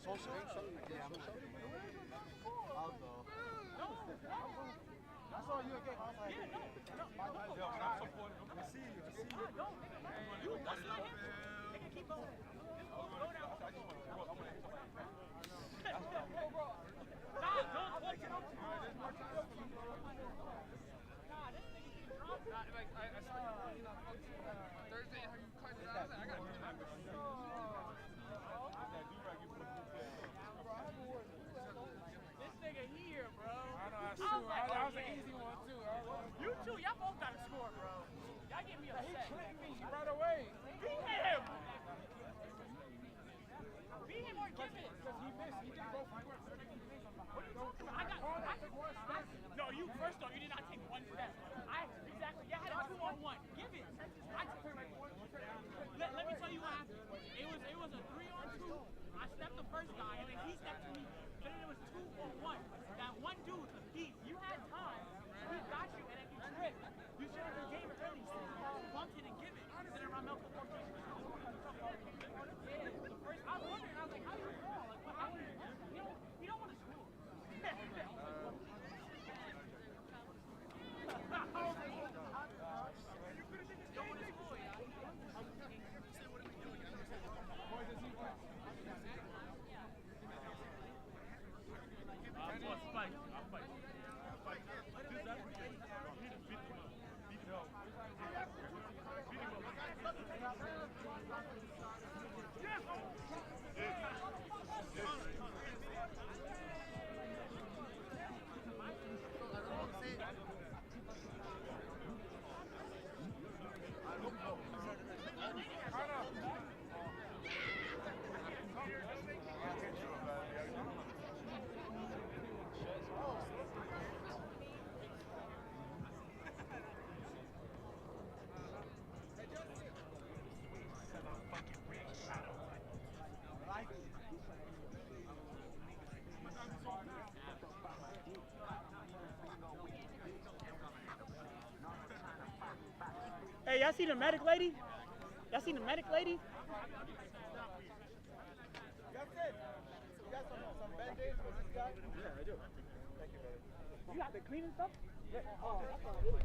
Social? Yeah, I'm social. I'll go. I saw you again. I was like, I'm supporting him. I see you. I see you. You keep going. Go down. Thursday, how you cut it out? I got to do that. This nigga here, bro. I know, that's true. That was an easy one, too. You two, y'all both got to score, bro. Y'all get me upset. He tricked me right away. Beat him! Beat him or give it. Because he missed. He didn't go for it. What are you talking about? No, you first off, you did not take one step. Exactly. You had a 2-on-1. Give it. Let me tell you what happened. It was a 3-on-2. I stepped the first guy, and then he stepped to me. And then it was 2-on-1. That one dude, you had time. He got you, and then you tripped. You should have gave it early. Bumped it and give it. Instead of Ramel for 4 games. The first, I was wondering, I was like, how do you call? Like, what happened? You don't want to score. Hey, y'all see the medic lady? Y'all seen the medic lady? That's it. You got some band-aids for this guy? Yeah, I do. Thank you, brother. You got the cleaning stuff? Yeah. Oh, that's all it is.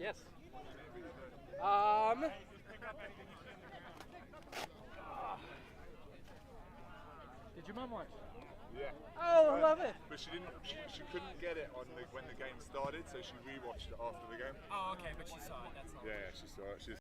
Yes. Did your mom watch? Yeah. Oh, I love it. But she didn't. She couldn't get it on when the game started, so she rewatched it after the game. Oh, okay, but she saw it. That's not. Yeah, she saw it.